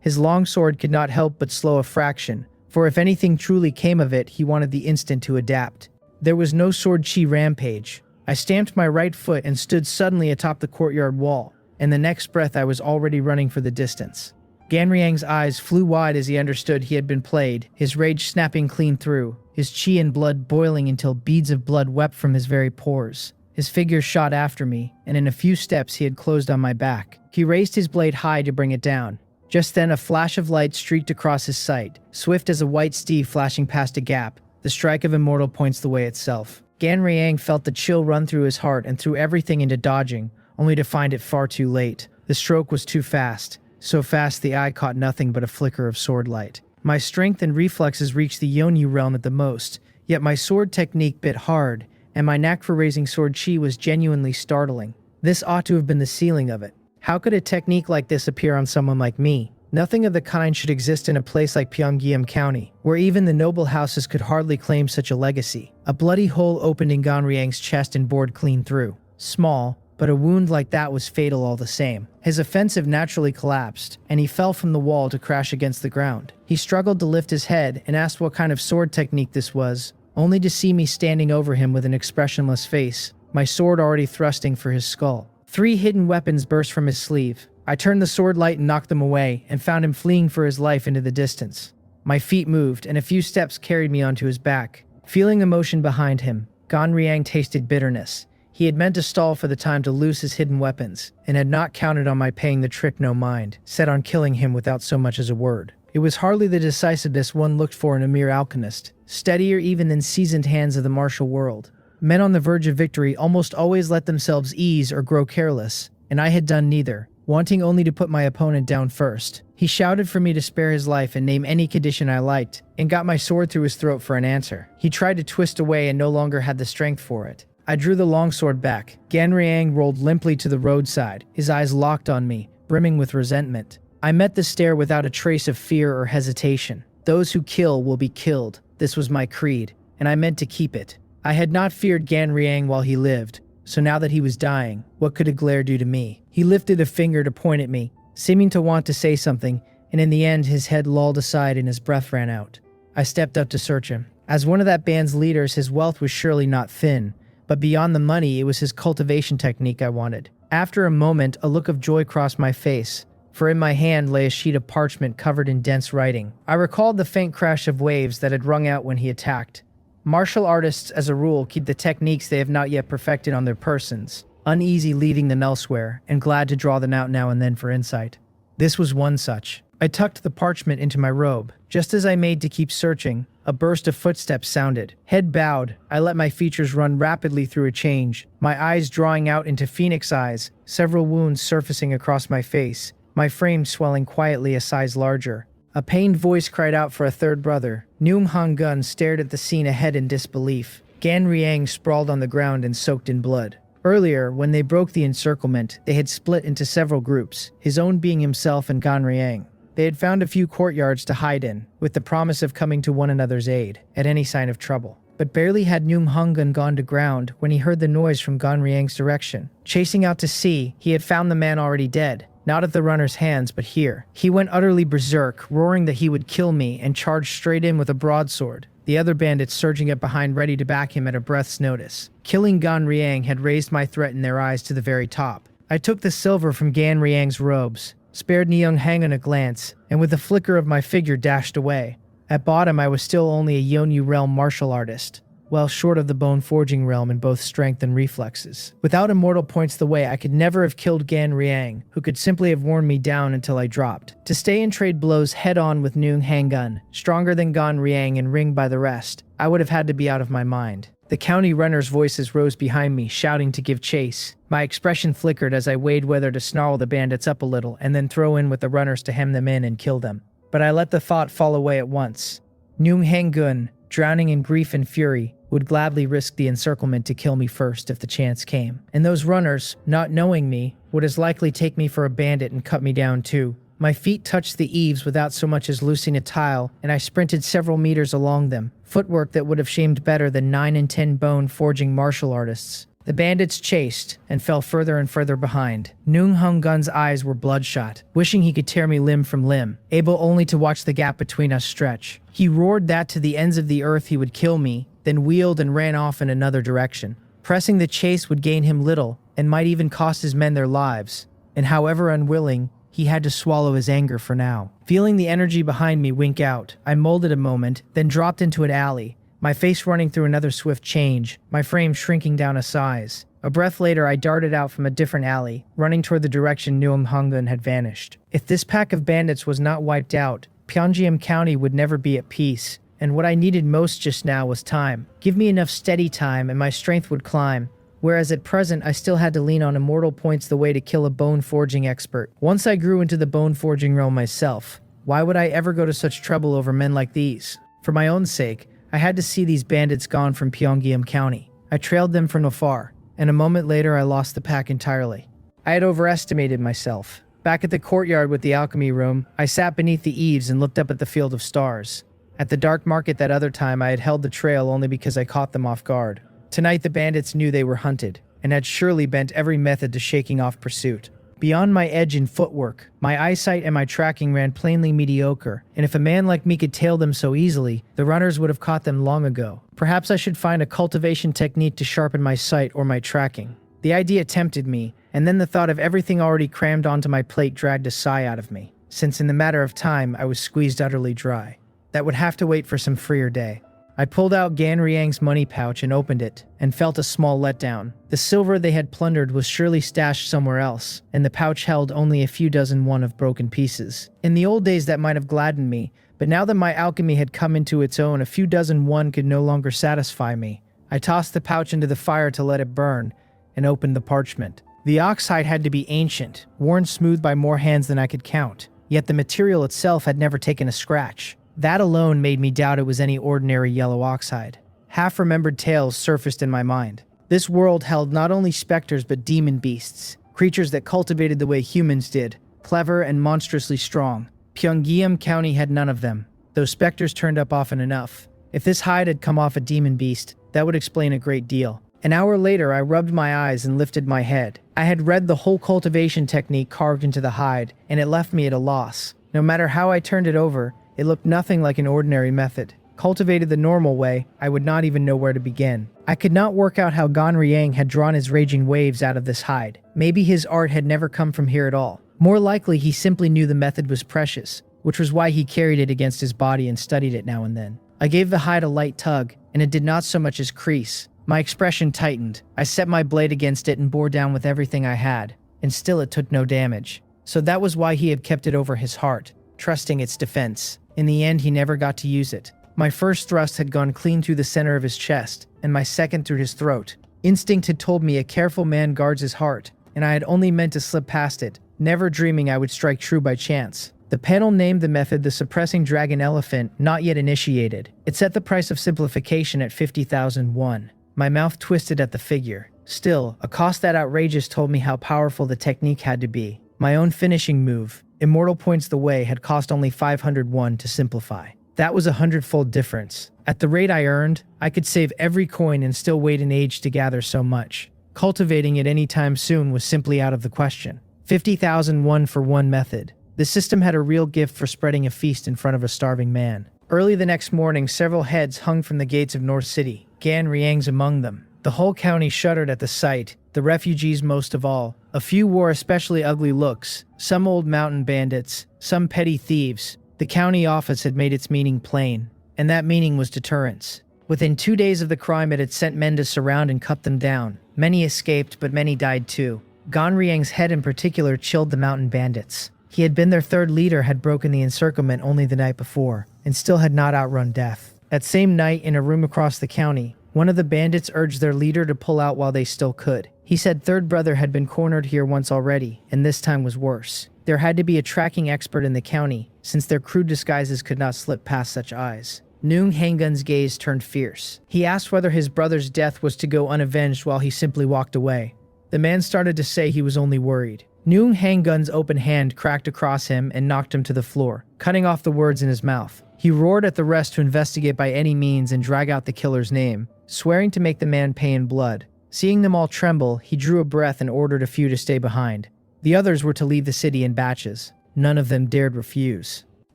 his longsword could not help but slow a fraction, for if anything truly came of it, he wanted the instant to adapt. There was no sword chi rampage. I stamped my right foot and stood suddenly atop the courtyard wall, and the next breath I was already running for the distance. Ganriang's eyes flew wide as he understood he had been played, his rage snapping clean through, his chi and blood boiling until beads of blood wept from his very pores. His figure shot after me, and in a few steps he had closed on my back. He raised his blade high to bring it down. Just then a flash of light streaked across his sight, swift as a white steed flashing past a gap. The strike of immortal points the way itself. Ganriang felt the chill run through his heart and threw everything into dodging, only to find it far too late. The stroke was too fast. So fast the eye caught nothing but a flicker of sword light. My strength and reflexes reached the Yonyu realm at the most, yet my sword technique bit hard, and my knack for raising sword chi was genuinely startling. This ought to have been the ceiling of it. How could a technique like this appear on someone like me? Nothing of the kind should exist in a place like Pyongyang County, where even the noble houses could hardly claim such a legacy. A bloody hole opened in Ganriang's chest and bored clean through. Small, but a wound like that was fatal all the same. His offensive naturally collapsed, and he fell from the wall to crash against the ground. He struggled to lift his head and asked what kind of sword technique this was, only to see me standing over him with an expressionless face, my sword already thrusting for his skull. 3 hidden weapons burst from his sleeve. I turned the sword light and knocked them away, and found him fleeing for his life into the distance. My feet moved, and a few steps carried me onto his back. Feeling emotion behind him, Ganriang tasted bitterness. He had meant to stall for the time to loose his hidden weapons, and had not counted on my paying the trick no mind, set on killing him without so much as a word. It was hardly the decisiveness one looked for in a mere alchemist, steadier even than seasoned hands of the martial world. Men on the verge of victory almost always let themselves ease or grow careless, and I had done neither, wanting only to put my opponent down first. He shouted for me to spare his life and name any condition I liked, and got my sword through his throat for an answer. He tried to twist away and no longer had the strength for it. I drew the longsword back. Ganriang rolled limply to the roadside, his eyes locked on me, brimming with resentment. I met the stare without a trace of fear or hesitation. Those who kill will be killed. This was my creed, and I meant to keep it. I had not feared Ganriang while he lived, so now that he was dying, what could a glare do to me? He lifted a finger to point at me, seeming to want to say something, and in the end his head lolled aside and his breath ran out. I stepped up to search him. As one of that band's leaders, his wealth was surely not thin, but beyond the money, it was his cultivation technique I wanted. After a moment, a look of joy crossed my face, for in my hand lay a sheet of parchment covered in dense writing. I recalled the faint crash of waves that had rung out when he attacked. Martial artists, as a rule, keep the techniques they have not yet perfected on their persons, uneasy leaving them elsewhere, and glad to draw them out now and then for insight. This was one such. I tucked the parchment into my robe. Just as I made to keep searching, a burst of footsteps sounded. Head bowed, I let my features run rapidly through a change, my eyes drawing out into phoenix eyes, several wounds surfacing across my face, my frame swelling quietly a size larger. A pained voice cried out for a third brother. Neung Gun stared at the scene ahead in disbelief. Ganriang sprawled on the ground and soaked in blood. Earlier, when they broke the encirclement, they had split into several groups, his own being himself and Ganriang. They had found a few courtyards to hide in, with the promise of coming to one another's aid, at any sign of trouble. But barely had Neung Gun gone to ground when he heard the noise from Ganriang's direction. Chasing out to sea, he had found the man already dead, not at the runner's hands, but here. He went utterly berserk, roaring that he would kill me, and charged straight in with a broadsword, the other bandits surging up behind ready to back him at a breath's notice. Killing Ganriang had raised my threat in their eyes to the very top. I took the silver from Ganriang's robes, spared Neung Gun a glance, and with a flicker of my figure dashed away. At bottom, I was still only a Yonyu realm martial artist, well short of the bone forging realm in both strength and reflexes. Without immortal points the way, I could never have killed Ganriang, who could simply have worn me down until I dropped. To stay and trade blows head-on with Neung Gun, stronger than Ganriang and ringed by the rest, I would have had to be out of my mind. The county runners' voices rose behind me, shouting to give chase. My expression flickered as I weighed whether to snarl the bandits up a little and then throw in with the runners to hem them in and kill them. But I let the thought fall away at once. Neung Gun, drowning in grief and fury, would gladly risk the encirclement to kill me first if the chance came. And those runners, not knowing me, would as likely take me for a bandit and cut me down too. My feet touched the eaves without so much as loosing a tile, and I sprinted several meters along them, footwork that would have shamed better than 9 and 10 bone-forging martial artists. The bandits chased and fell further and further behind. Noong Hung Gun's eyes were bloodshot, wishing he could tear me limb from limb, able only to watch the gap between us stretch. He roared that to the ends of the earth he would kill me, then wheeled and ran off in another direction. Pressing the chase would gain him little, and might even cost his men their lives, and however unwilling, he had to swallow his anger for now. Feeling the energy behind me wink out, I molded a moment, then dropped into an alley, my face running through another swift change, my frame shrinking down a size. A breath later, I darted out from a different alley, running toward the direction Nuam Hungun had vanished. If this pack of bandits was not wiped out, Pyongyang County would never be at peace, and what I needed most just now was time. Give me enough steady time and my strength would climb, whereas at present I still had to lean on immortal points the way to kill a bone-forging expert. Once I grew into the bone-forging realm myself, why would I ever go to such trouble over men like these? For my own sake, I had to see these bandits gone from Pyongyang County. I trailed them from afar, and a moment later I lost the pack entirely. I had overestimated myself. Back at the courtyard with the alchemy room, I sat beneath the eaves and looked up at the field of stars. At the dark market that other time, I had held the trail only because I caught them off guard. Tonight the bandits knew they were hunted, and had surely bent every method to shaking off pursuit. Beyond my edge in footwork, my eyesight and my tracking ran plainly mediocre, and if a man like me could tail them so easily, the runners would have caught them long ago. Perhaps I should find a cultivation technique to sharpen my sight or my tracking. The idea tempted me, and then the thought of everything already crammed onto my plate dragged a sigh out of me, since in the matter of time I was squeezed utterly dry. That would have to wait for some freer day. I pulled out Gan Riang's money pouch and opened it, and felt a small letdown. The silver they had plundered was surely stashed somewhere else, and the pouch held only a few dozen one of broken pieces. In the old days that might have gladdened me, but now that my alchemy had come into its own, a few dozen one could no longer satisfy me. I tossed the pouch into the fire to let it burn, and opened the parchment. The oxhide had to be ancient, worn smooth by more hands than I could count, yet the material itself had never taken a scratch. That alone made me doubt it was any ordinary yellow oxide. Half-remembered tales surfaced in my mind. This world held not only specters but demon beasts, creatures that cultivated the way humans did, clever and monstrously strong. Pyongyang County had none of them, though specters turned up often enough. If this hide had come off a demon beast, that would explain a great deal. An hour later, I rubbed my eyes and lifted my head. I had read the whole cultivation technique carved into the hide, and it left me at a loss. No matter how I turned it over, it looked nothing like an ordinary method. Cultivated the normal way, I would not even know where to begin. I could not work out how Gan Riang had drawn his raging waves out of this hide. Maybe his art had never come from here at all. More likely, he simply knew the method was precious, which was why he carried it against his body and studied it now and then. I gave the hide a light tug, and it did not so much as crease. My expression tightened. I set my blade against it and bore down with everything I had, and still it took no damage. So that was why he had kept it over his heart, trusting its defense. In the end, he never got to use it. My first thrust had gone clean through the center of his chest, and my second through his throat. Instinct had told me a careful man guards his heart, and I had only meant to slip past it, never dreaming I would strike true by chance. The panel named the method the Suppressing Dragon Elephant, not yet initiated. It set the price of simplification at 50,000 won. My mouth twisted at the figure. Still, a cost that outrageous told me how powerful the technique had to be. My own finishing move, Immortal Points the Way, had cost only 501 to simplify. That was 100-fold difference. At the rate I earned, I could save every coin and still wait an age to gather so much. Cultivating it any time soon was simply out of the question. 50,000 won for one method. The system had a real gift for spreading a feast in front of a starving man. Early the next morning, several heads hung from the gates of North City, Gan Riang's among them. The whole county shuddered at the sight, the refugees most of all. A few wore especially ugly looks, some old mountain bandits, some petty thieves. The county office had made its meaning plain, and that meaning was deterrence. Within 2 days of the crime, it had sent men to surround and cut them down. Many escaped, but many died too. Gan Riang's head in particular chilled the mountain bandits. He had been their third leader, had broken the encirclement only the night before, and still had not outrun death. That same night, in a room across the county, one of the bandits urged their leader to pull out while they still could. He said third brother had been cornered here once already, and this time was worse. There had to be a tracking expert in the county, since their crude disguises could not slip past such eyes. Noong Hanggun's gaze turned fierce. He asked whether his brother's death was to go unavenged while he simply walked away. The man started to say he was only worried. Noong Hanggun's open hand cracked across him and knocked him to the floor, cutting off the words in his mouth. He roared at the rest to investigate by any means and drag out the killer's name, swearing to make the man pay in blood. Seeing them all tremble, he drew a breath and ordered a few to stay behind. The others were to leave the city in batches. None of them dared refuse.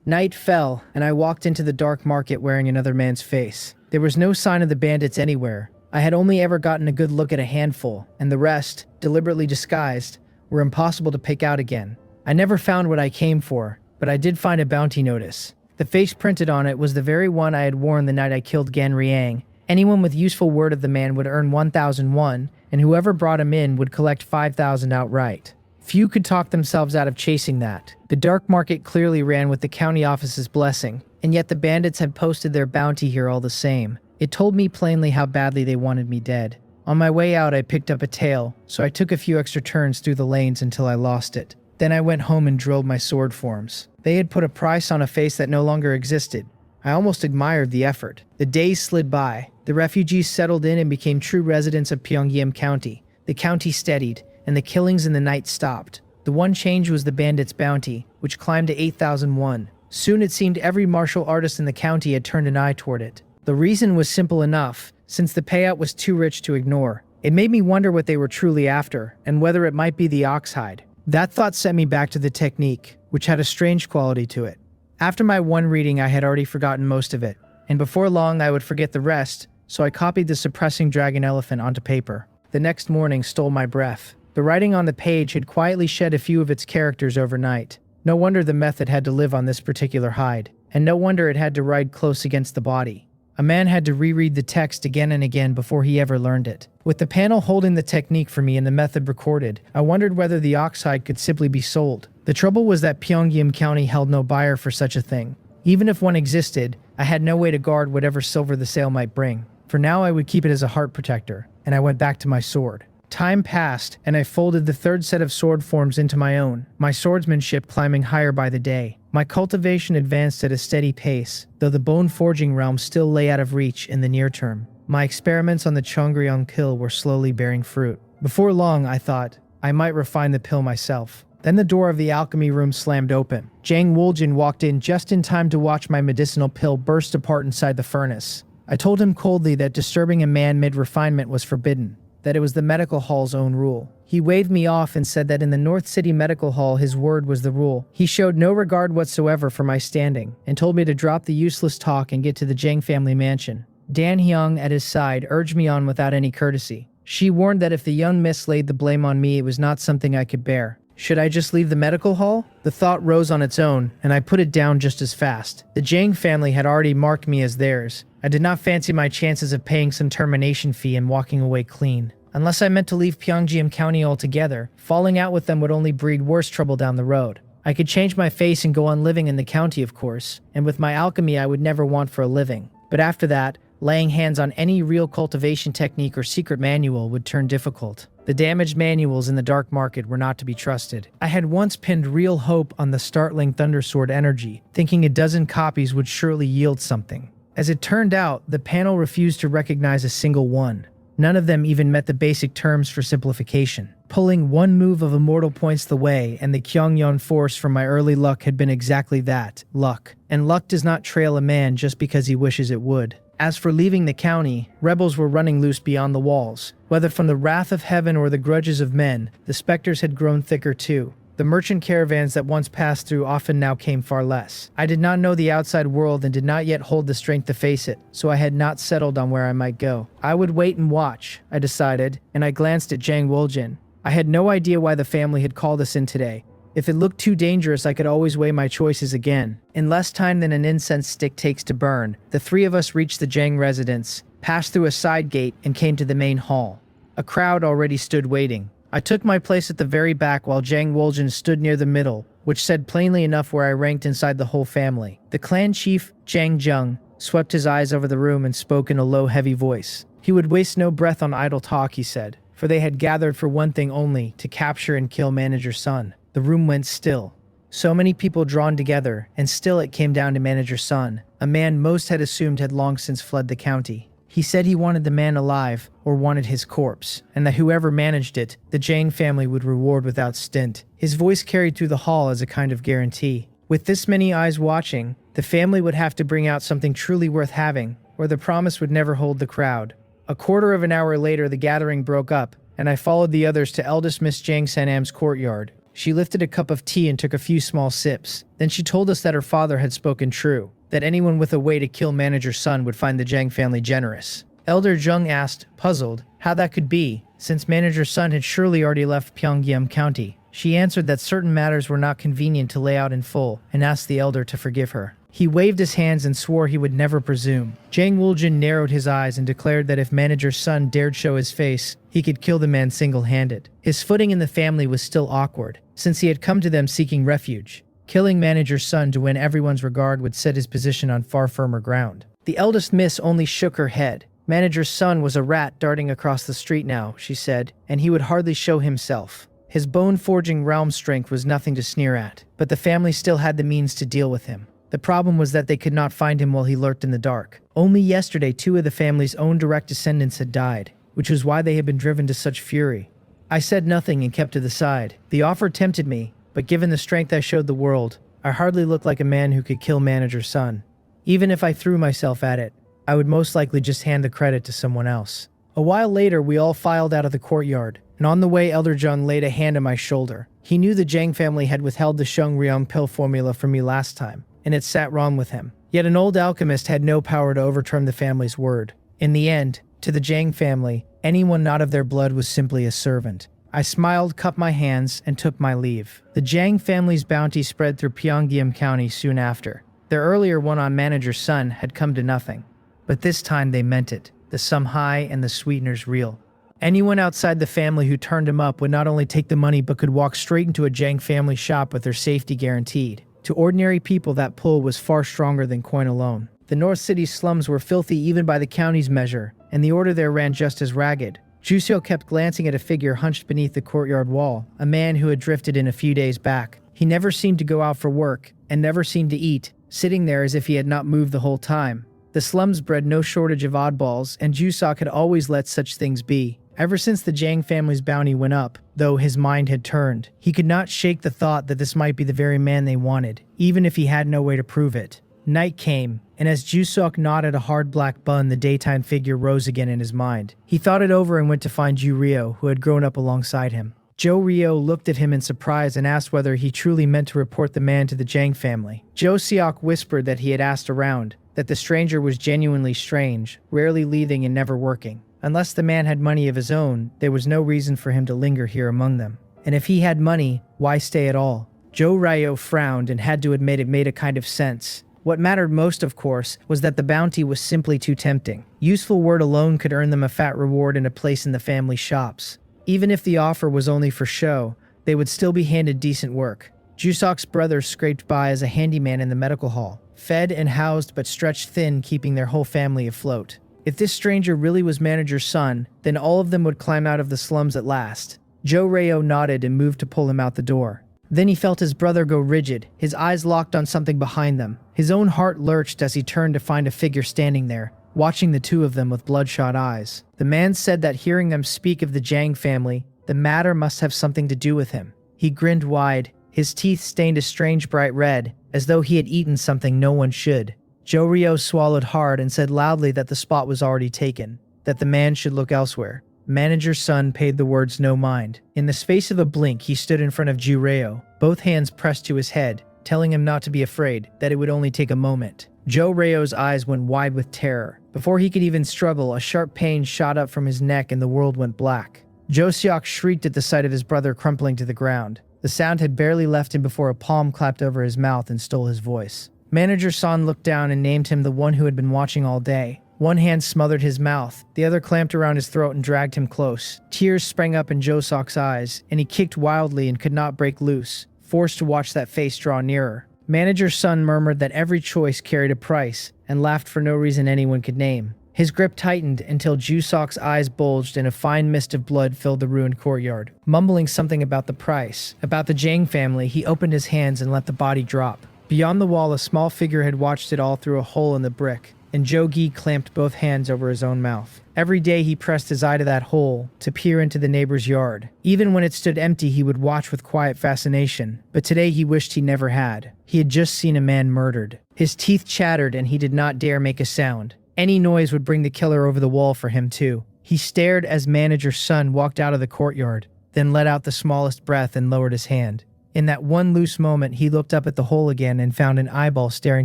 Night fell, and I walked into the dark market wearing another man's face. There was no sign of the bandits anywhere. I had only ever gotten a good look at a handful, and the rest, deliberately disguised, were impossible to pick out again. I never found what I came for, but I did find a bounty notice. The face printed on it was the very one I had worn the night I killed Gan Riang. Anyone with useful word of the man would earn 1,001, and whoever brought him in would collect 5,000 outright. Few could talk themselves out of chasing that. The dark market clearly ran with the county office's blessing, and yet the bandits had posted their bounty here all the same. It told me plainly how badly they wanted me dead. On my way out, I picked up a tail, so I took a few extra turns through the lanes until I lost it. Then I went home and drilled my sword forms. They had put a price on a face that no longer existed. I almost admired the effort. The days slid by. The refugees settled in and became true residents of Pyongyang County. The county steadied, and the killings in the night stopped. The one change was the bandits' bounty, which climbed to 8,001. Soon it seemed every martial artist in the county had turned an eye toward it. The reason was simple enough, since the payout was too rich to ignore. It made me wonder what they were truly after, and whether it might be the oxhide. That thought sent me back to the technique, which had a strange quality to it. After my one reading, I had already forgotten most of it, and before long I would forget the rest, so I copied the suppressing dragon elephant onto paper. The next morning stole my breath. The writing on the page had quietly shed a few of its characters overnight. No wonder the method had to live on this particular hide, and no wonder it had to ride close against the body. A man had to reread the text again and again before he ever learned it. With the panel holding the technique for me and the method recorded, I wondered whether the oxhide could simply be sold. The trouble was that Pyongyang County held no buyer for such a thing. Even if one existed, I had no way to guard whatever silver the sale might bring. For now I would keep it as a heart protector, and I went back to my sword. Time passed, and I folded the third set of sword forms into my own, my swordsmanship climbing higher by the day. My cultivation advanced at a steady pace, though the bone-forging realm still lay out of reach in the near term. My experiments on the Chongryong pill were slowly bearing fruit. Before long, I thought, I might refine the pill myself. Then the door of the alchemy room slammed open. Jang Woljin walked in just in time to watch my medicinal pill burst apart inside the furnace. I told him coldly that disturbing a man mid-refinement was forbidden, that it was the medical hall's own rule. He waved me off and said that in the North City Medical Hall his word was the rule. He showed no regard whatsoever for my standing, and told me to drop the useless talk and get to the Jang family mansion. Dan Hyung at his side urged me on without any courtesy. She warned that if the young miss laid the blame on me, it was not something I could bear. Should I just leave the medical hall? The thought rose on its own, and I put it down just as fast. The Jang family had already marked me as theirs. I did not fancy my chances of paying some termination fee and walking away clean. Unless I meant to leave Pyongyang County altogether, falling out with them would only breed worse trouble down the road. I could change my face and go on living in the county, of course, and with my alchemy I would never want for a living. But after that, laying hands on any real cultivation technique or secret manual would turn difficult. The damaged manuals in the dark market were not to be trusted. I had once pinned real hope on the startling Thundersword energy, thinking a dozen copies would surely yield something. As it turned out, the panel refused to recognize a single one. None of them even met the basic terms for simplification. Pulling one move of immortal points the way, and the Kyongyon force from my early luck had been exactly that, luck. And luck does not trail a man just because he wishes it would. As for leaving the county, rebels were running loose beyond the walls. Whether from the wrath of heaven or the grudges of men, the specters had grown thicker too. The merchant caravans that once passed through often now came far less. I did not know the outside world and did not yet hold the strength to face it, so I had not settled on where I might go. I would wait and watch, I decided, and I glanced at Jang Woljin. I had no idea why the family had called us in today. If it looked too dangerous, I could always weigh my choices again. In less time than an incense stick takes to burn, the three of us reached the Jang residence, passed through a side gate, and came to the main hall. A crowd already stood waiting. I took my place at the very back while Jang Woljin stood near the middle, which said plainly enough where I ranked inside the whole family. The clan chief, Jang Jung, swept his eyes over the room and spoke in a low, heavy voice. He would waste no breath on idle talk, he said, for they had gathered for one thing only, to capture and kill Manager Sun. The room went still. So many people drawn together, and still it came down to Manager Sun, a man most had assumed had long since fled the county. He said he wanted the man alive, or wanted his corpse, and that whoever managed it, the Jang family would reward without stint. His voice carried through the hall as a kind of guarantee. With this many eyes watching, the family would have to bring out something truly worth having, or the promise would never hold the crowd. A quarter of an hour later, the gathering broke up, and I followed the others to eldest Miss Jang Sanam's courtyard. She lifted a cup of tea and took a few small sips. Then she told us that her father had spoken true, that anyone with a way to kill manager's son would find the Jang family generous. Elder Jung asked, puzzled, how that could be, since manager's son had surely already left Pyongyang County. She answered that certain matters were not convenient to lay out in full, and asked the elder to forgive her. He waved his hands and swore he would never presume. Jang Woljin narrowed his eyes and declared that if manager's son dared show his face, he could kill the man single-handed. His footing in the family was still awkward, since he had come to them seeking refuge. Killing manager's son to win everyone's regard would set his position on far firmer ground. The eldest miss only shook her head. Manager's son was a rat darting across the street now, she said, and he would hardly show himself. His bone-forging realm strength was nothing to sneer at, but the family still had the means to deal with him. The problem was that they could not find him while he lurked in the dark. Only yesterday, 2 of the family's own direct descendants had died, which was why they had been driven to such fury. I said nothing and kept to the side. The offer tempted me, but given the strength I showed the world, I hardly looked like a man who could kill manager's son. Even if I threw myself at it, I would most likely just hand the credit to someone else. A while later, we all filed out of the courtyard, and on the way Elder Jung laid a hand on my shoulder. He knew the Jang family had withheld the Sheng Ryong pill formula from me last time, and it sat wrong with him. Yet an old alchemist had no power to overturn the family's word. In the end, to the Jang family, anyone not of their blood was simply a servant. I smiled, cupped my hands, and took my leave. The Jang family's bounty spread through Pyongyang County soon after. Their earlier one on manager's son had come to nothing. But this time they meant it. The sum high and the sweeteners real. Anyone outside the family who turned him up would not only take the money but could walk straight into a Jang family shop with their safety guaranteed. To ordinary people, that pull was far stronger than coin alone. The North City slums were filthy even by the county's measure, and the order there ran just as ragged. Juseo kept glancing at a figure hunched beneath the courtyard wall, a man who had drifted in a few days back. He never seemed to go out for work, and never seemed to eat, sitting there as if he had not moved the whole time. The slums bred no shortage of oddballs, and Jusok had always let such things be. Ever since the Jang family's bounty went up, though his mind had turned, he could not shake the thought that this might be the very man they wanted, even if he had no way to prove it. Night came, and as Jusok gnawed a hard black bun, the daytime figure rose again in his mind. He thought it over and went to find Ju Ryo, who had grown up alongside him. Jo Ryo looked at him in surprise and asked whether he truly meant to report the man to the Jang family. Jo Seok whispered that he had asked around, that the stranger was genuinely strange, rarely leaving and never working. Unless the man had money of his own, there was no reason for him to linger here among them. And if he had money, why stay at all? Jo Ryo frowned and had to admit it made a kind of sense. What mattered most, of course, was that the bounty was simply too tempting. Useful word alone could earn them a fat reward and a place in the family shops. Even if the offer was only for show, they would still be handed decent work. Jusok's brother scraped by as a handyman in the medical hall, fed and housed but stretched thin, keeping their whole family afloat. If this stranger really was manager's son, then all of them would climb out of the slums at last. Jo Ryo nodded and moved to pull him out the door. Then he felt his brother go rigid, his eyes locked on something behind them. His own heart lurched as he turned to find a figure standing there, watching the two of them with bloodshot eyes. The man said that hearing them speak of the Jang family, the matter must have something to do with him. He grinned wide, his teeth stained a strange bright red, as though he had eaten something no one should. Jo Ryo swallowed hard and said loudly that the spot was already taken, that the man should look elsewhere. Manager's son paid the words no mind. In the space of a blink, he stood in front of Ju Ryo, both hands pressed to his head, telling him not to be afraid, that it would only take a moment. Jo Ryo's eyes went wide with terror. Before he could even struggle, a sharp pain shot up from his neck and the world went black. Jo Seok shrieked at the sight of his brother crumpling to the ground. The sound had barely left him before a palm clapped over his mouth and stole his voice. Manager Son looked down and named him the one who had been watching all day. One hand smothered his mouth, the other clamped around his throat and dragged him close. Tears sprang up in Jo Seok's eyes, and he kicked wildly and could not break loose, forced to watch that face draw nearer. Manager Son murmured that every choice carried a price, and laughed for no reason anyone could name. His grip tightened until Ju Seok's eyes bulged and a fine mist of blood filled the ruined courtyard. Mumbling something about the price, about the Jang family, he opened his hands and let the body drop. Beyond the wall, a small figure had watched it all through a hole in the brick. and Jogi clamped both hands over his own mouth. Every day he pressed his eye to that hole to peer into the neighbor's yard. Even when it stood empty, he would watch with quiet fascination. But today he wished he never had. He had just seen a man murdered. His teeth chattered and he did not dare make a sound. Any noise would bring the killer over the wall for him too. He stared as manager's son walked out of the courtyard, then let out the smallest breath and lowered his hand. In that one loose moment, he looked up at the hole again and found an eyeball staring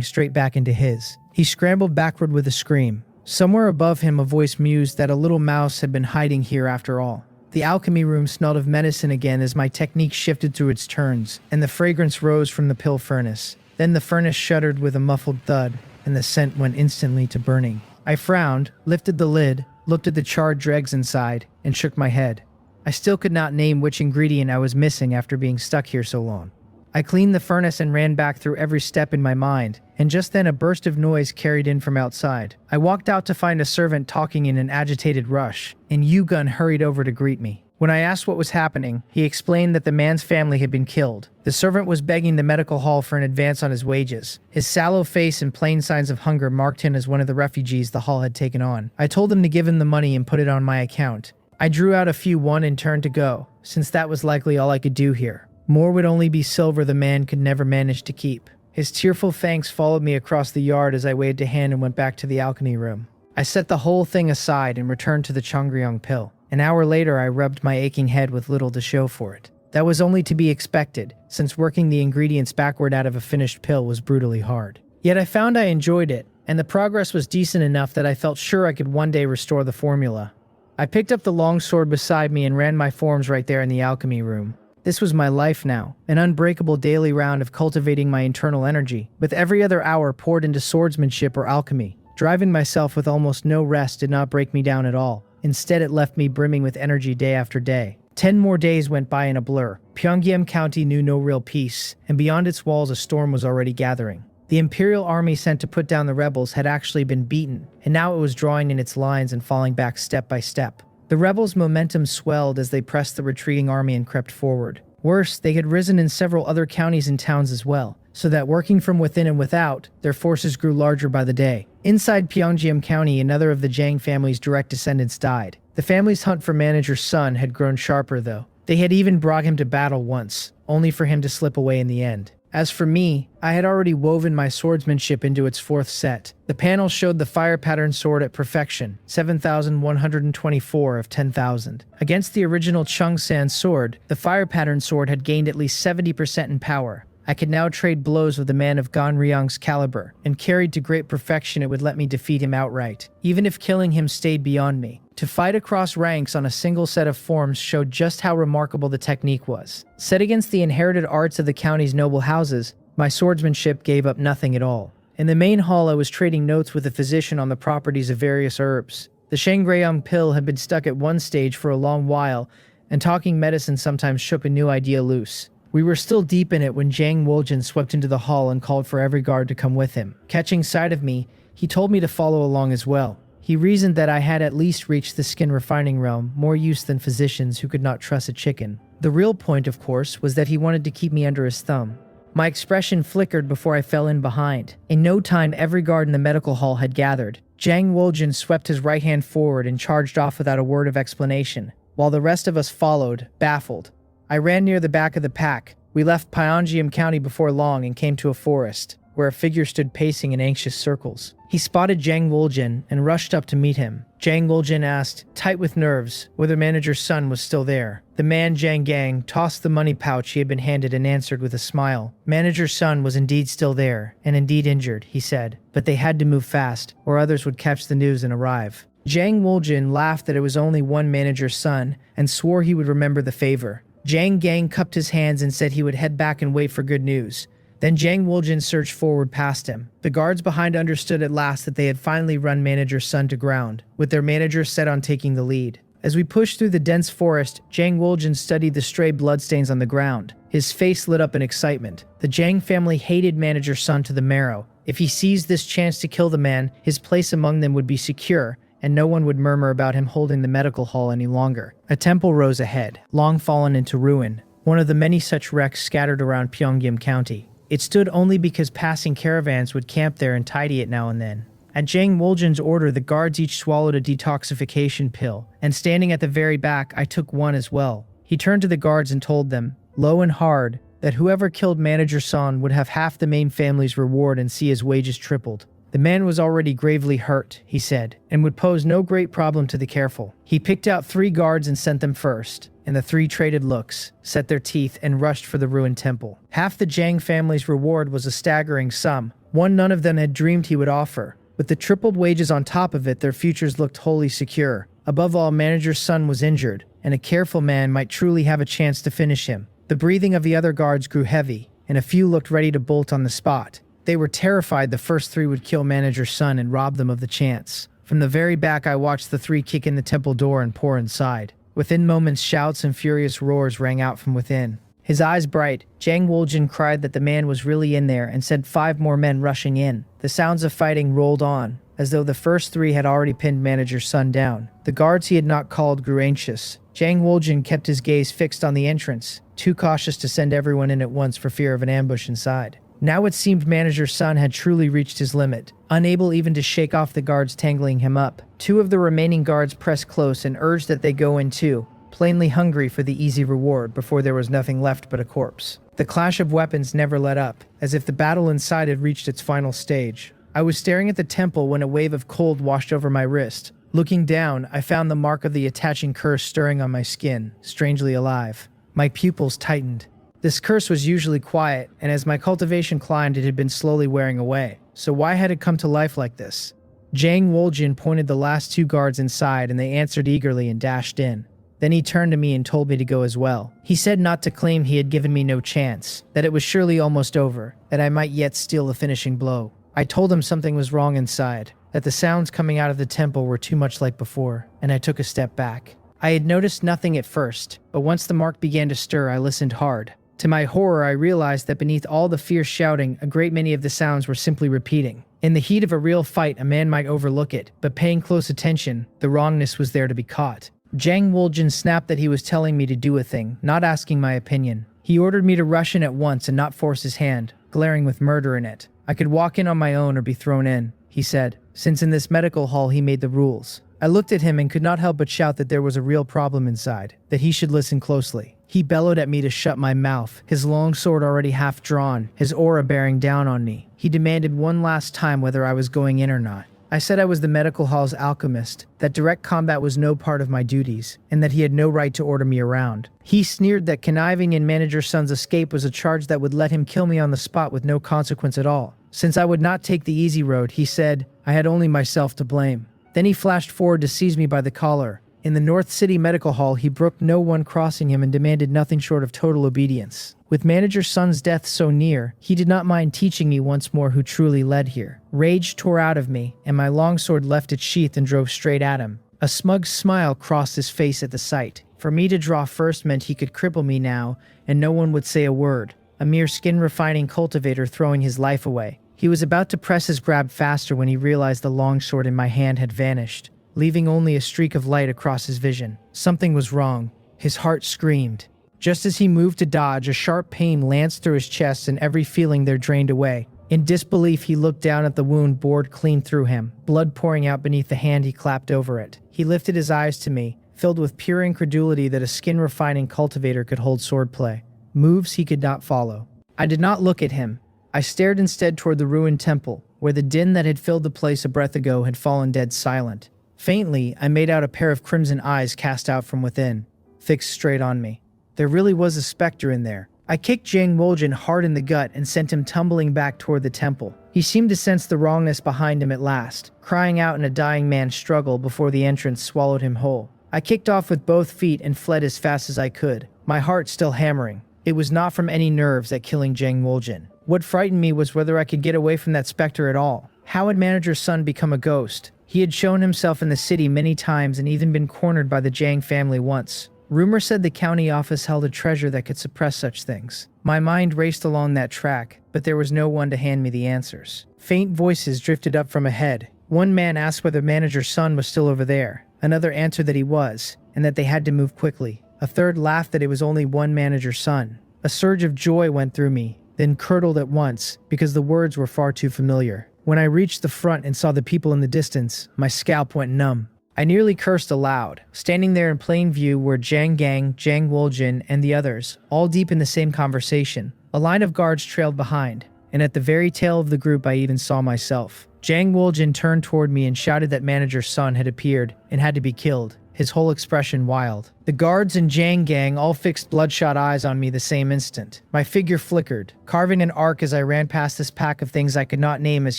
straight back into his. He scrambled backward with a scream. Somewhere above him, a voice mused that a little mouse had been hiding here after all. The alchemy room smelled of medicine again as my technique shifted through its turns, and the fragrance rose from the pill furnace. Then the furnace shuddered with a muffled thud, and the scent went instantly to burning. I frowned, lifted the lid, looked at the charred dregs inside, and shook my head. I still could not name which ingredient I was missing after being stuck here so long. I cleaned the furnace and ran back through every step in my mind, and just then a burst of noise carried in from outside. I walked out to find a servant talking in an agitated rush, and Yugun hurried over to greet me. When I asked what was happening, he explained that the man's family had been killed. The servant was begging the medical hall for an advance on his wages. His sallow face and plain signs of hunger marked him as one of the refugees the hall had taken on. I told him to give him the money and put it on my account. I drew out a few won and turned to go, since that was likely all I could do here. More would only be silver the man could never manage to keep. His tearful thanks followed me across the yard as I waved a hand and went back to the alchemy room. I set the whole thing aside and returned to the Chongryong pill. An hour later, I rubbed my aching head with little to show for it. That was only to be expected, since working the ingredients backward out of a finished pill was brutally hard. Yet I found I enjoyed it, and the progress was decent enough that I felt sure I could one day restore the formula. I picked up the long sword beside me and ran my forms right there in the alchemy room. This was my life now, an unbreakable daily round of cultivating my internal energy, with every other hour poured into swordsmanship or alchemy. Driving myself with almost no rest did not break me down at all. Instead, it left me brimming with energy day after day. 10 more days went by in a blur. Pyongyang County knew no real peace, and beyond its walls a storm was already gathering. The Imperial Army sent to put down the rebels had actually been beaten, and now it was drawing in its lines and falling back step by step. The rebels' momentum swelled as they pressed the retreating army and crept forward. Worse, they had risen in several other counties and towns as well, so that working from within and without, their forces grew larger by the day. Inside Pyongyang County, another of the Jang family's direct descendants died. The family's hunt for manager's son had grown sharper, though. They had even brought him to battle once, only for him to slip away in the end. As for me, I had already woven my swordsmanship into its fourth set. The panel showed the fire pattern sword at perfection, 7,124 of 10,000. Against the original Chungsan sword, the fire pattern sword had gained at least 70% in power. I could now trade blows with a man of Ganryang's caliber, and carried to great perfection it would let me defeat him outright, even if killing him stayed beyond me. To fight across ranks on a single set of forms showed just how remarkable the technique was. Set against the inherited arts of the county's noble houses, my swordsmanship gave up nothing at all. In the main hall, I was trading notes with a physician on the properties of various herbs. The Shangrayong pill had been stuck at one stage for a long while, and talking medicine sometimes shook a new idea loose. We were still deep in it when Jang Woljin swept into the hall and called for every guard to come with him. Catching sight of me, he told me to follow along as well. He reasoned that I had at least reached the skin refining realm, more use than physicians who could not trust a chicken. The real point, of course, was that he wanted to keep me under his thumb. My expression flickered before I fell in behind. In no time, every guard in the medical hall had gathered. Jang Woljin swept his right hand forward and charged off without a word of explanation, while the rest of us followed, baffled. I ran near the back of the pack. We left Pyongyang County before long and came to a forest, where a figure stood pacing in anxious circles. He spotted Jang Woljin and rushed up to meet him. Jang Woljin asked, tight with nerves, whether manager's son was still there. The man Jang Gang tossed the money pouch he had been handed and answered with a smile. Manager's son was indeed still there, and indeed injured, he said, but they had to move fast, or others would catch the news and arrive. Jang Woljin laughed that it was only one manager's son, and swore he would remember the favor. Jang Gang cupped his hands and said he would head back and wait for good news. Then Jang Woljin surged forward past him. The guards behind understood at last that they had finally run manager's son to ground, with their manager set on taking the lead. As we pushed through the dense forest, Jang Woljin studied the stray bloodstains on the ground. His face lit up in excitement. The Jang family hated manager's son to the marrow. If he seized this chance to kill the man, his place among them would be secure, and no one would murmur about him holding the medical hall any longer. A temple rose ahead, long fallen into ruin, one of the many such wrecks scattered around Pyongyang County. It stood only because passing caravans would camp there and tidy it now and then. At Jang Woljin's order, the guards each swallowed a detoxification pill, and standing at the very back, I took one as well. He turned to the guards and told them, low and hard, that whoever killed Manager Son would have half the main family's reward and see his wages tripled. The man was already gravely hurt, he said, and would pose no great problem to the careful. He picked out 3 guards and sent them first, and the 3 traded looks, set their teeth, and rushed for the ruined temple. Half the Jang family's reward was a staggering sum, one none of them had dreamed he would offer. With the tripled wages on top of it, their futures looked wholly secure. Above all, Manager Son was injured, and a careful man might truly have a chance to finish him. The breathing of the other guards grew heavy, and a few looked ready to bolt on the spot. They were terrified the first 3 would kill Manager Son and rob them of the chance. From the very back, I watched the 3 kick in the temple door and pour inside. Within moments, shouts and furious roars rang out from within. His eyes bright, Jang Woljin cried that the man was really in there and sent 5 more men rushing in. The sounds of fighting rolled on, as though the first 3 had already pinned Manager Son down. The guards he had not called grew anxious. Jang Woljin kept his gaze fixed on the entrance, too cautious to send everyone in at once for fear of an ambush inside. Now it seemed Manager Son had truly reached his limit, unable even to shake off the guards tangling him up. 2 of the remaining guards pressed close and urged that they go in too, plainly hungry for the easy reward before there was nothing left but a corpse. The clash of weapons never let up, as if the battle inside had reached its final stage. I was staring at the temple when a wave of cold washed over my wrist. Looking down, I found the mark of the attaching curse stirring on my skin, strangely alive. My pupils tightened. This curse was usually quiet, and as my cultivation climbed, it had been slowly wearing away. So why had it come to life like this? Jang Woljin pointed the last 2 guards inside, and they answered eagerly and dashed in. Then he turned to me and told me to go as well. He said not to claim he had given me no chance, that it was surely almost over, that I might yet steal the finishing blow. I told him something was wrong inside, that the sounds coming out of the temple were too much like before, and I took a step back. I had noticed nothing at first, but once the mark began to stir, I listened hard. To my horror, I realized that beneath all the fierce shouting, a great many of the sounds were simply repeating. In the heat of a real fight, a man might overlook it, but paying close attention, the wrongness was there to be caught. Jang Woljin snapped that he was telling me to do a thing, not asking my opinion. He ordered me to rush in at once and not force his hand, glaring with murder in it. I could walk in on my own or be thrown in, he said, since in this medical hall he made the rules. I looked at him and could not help but shout that there was a real problem inside, that he should listen closely. He bellowed at me to shut my mouth, his long sword already half drawn, his aura bearing down on me. He demanded one last time whether I was going in or not. I said I was the medical hall's alchemist, that direct combat was no part of my duties, and that he had no right to order me around. He sneered that conniving in Manager Son's escape was a charge that would let him kill me on the spot with no consequence at all. Since I would not take the easy road, he said, I had only myself to blame. Then he flashed forward to seize me by the collar. In the North City Medical Hall, he brooked no one crossing him and demanded nothing short of total obedience. With Manager Son's death so near, he did not mind teaching me once more who truly led here. Rage tore out of me, and my longsword left its sheath and drove straight at him. A smug smile crossed his face at the sight. For me to draw first meant he could cripple me now, and no one would say a word. A mere skin-refining cultivator throwing his life away. He was about to press his grab faster when he realized the longsword in my hand had vanished, leaving only a streak of light across his vision. Something was wrong. His heart screamed. Just as he moved to dodge, a sharp pain lanced through his chest and every feeling there drained away. In disbelief, he looked down at the wound bored clean through him, blood pouring out beneath the hand he clapped over it. He lifted his eyes to me, filled with pure incredulity that a skin-refining cultivator could hold swordplay. Moves he could not follow. I did not look at him. I stared instead toward the ruined temple, where the din that had filled the place a breath ago had fallen dead silent. Faintly, I made out a pair of crimson eyes cast out from within, fixed straight on me. There really was a specter in there. I kicked Jang Woljin hard in the gut and sent him tumbling back toward the temple. He seemed to sense the wrongness behind him at last, crying out in a dying man's struggle before the entrance swallowed him whole. I kicked off with both feet and fled as fast as I could, my heart still hammering. It was not from any nerves at killing Jang Woljin. What frightened me was whether I could get away from that specter at all. How had Manager Son become a ghost? He had shown himself in the city many times and even been cornered by the Jang family once. Rumor said the county office held a treasure that could suppress such things. My mind raced along that track, but there was no one to hand me the answers. Faint voices drifted up from ahead. One man asked whether Manager Son was still over there. Another answered that he was, and that they had to move quickly. A third laughed that it was only one Manager Son. A surge of joy went through me, then curdled at once, because the words were far too familiar. When I reached the front and saw the people in the distance, my scalp went numb. I nearly cursed aloud. Standing there in plain view were Jang Gang, Jang Woljin, and the others, all deep in the same conversation. A line of guards trailed behind, and at the very tail of the group I even saw myself. Jang Woljin turned toward me and shouted that manager's son had appeared and had to be killed, his whole expression wild. The guards and Jang Gang all fixed bloodshot eyes on me the same instant. My figure flickered, carving an arc as I ran past this pack of things I could not name as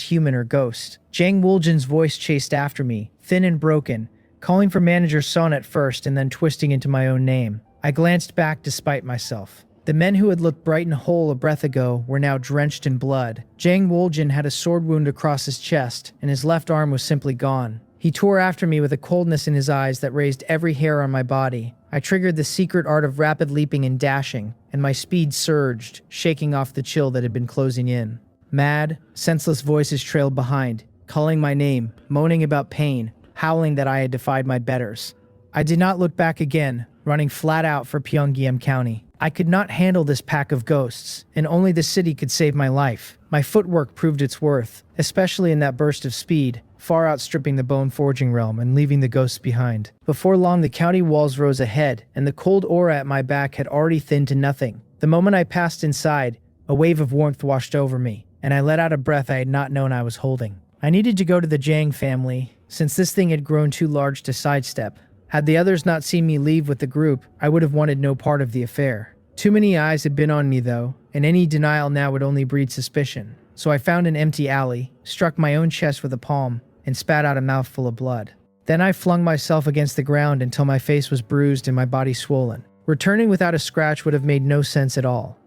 human or ghost. Jang Woljin's voice chased after me, thin and broken, calling for manager's son at first and then twisting into my own name. I glanced back despite myself. The men who had looked bright and whole a breath ago were now drenched in blood. Jang Woljin had a sword wound across his chest, and his left arm was simply gone. He tore after me with a coldness in his eyes that raised every hair on my body. I triggered the secret art of rapid leaping and dashing, and my speed surged, shaking off the chill that had been closing in. Mad, senseless voices trailed behind, calling my name, moaning about pain, howling that I had defied my betters. I did not look back again, running flat out for Pyongyang County. I could not handle this pack of ghosts, and only the city could save my life. My footwork proved its worth, especially in that burst of speed, far outstripping the bone forging realm and leaving the ghosts behind. Before long, the county walls rose ahead, and the cold aura at my back had already thinned to nothing. The moment I passed inside, a wave of warmth washed over me, and I let out a breath I had not known I was holding. I needed to go to the Jang family, since this thing had grown too large to sidestep. Had the others not seen me leave with the group, I would have wanted no part of the affair. Too many eyes had been on me though, and any denial now would only breed suspicion. So I found an empty alley, struck my own chest with a palm, and spat out a mouthful of blood. Then I flung myself against the ground until my face was bruised and my body swollen. Returning without a scratch would have made no sense at all.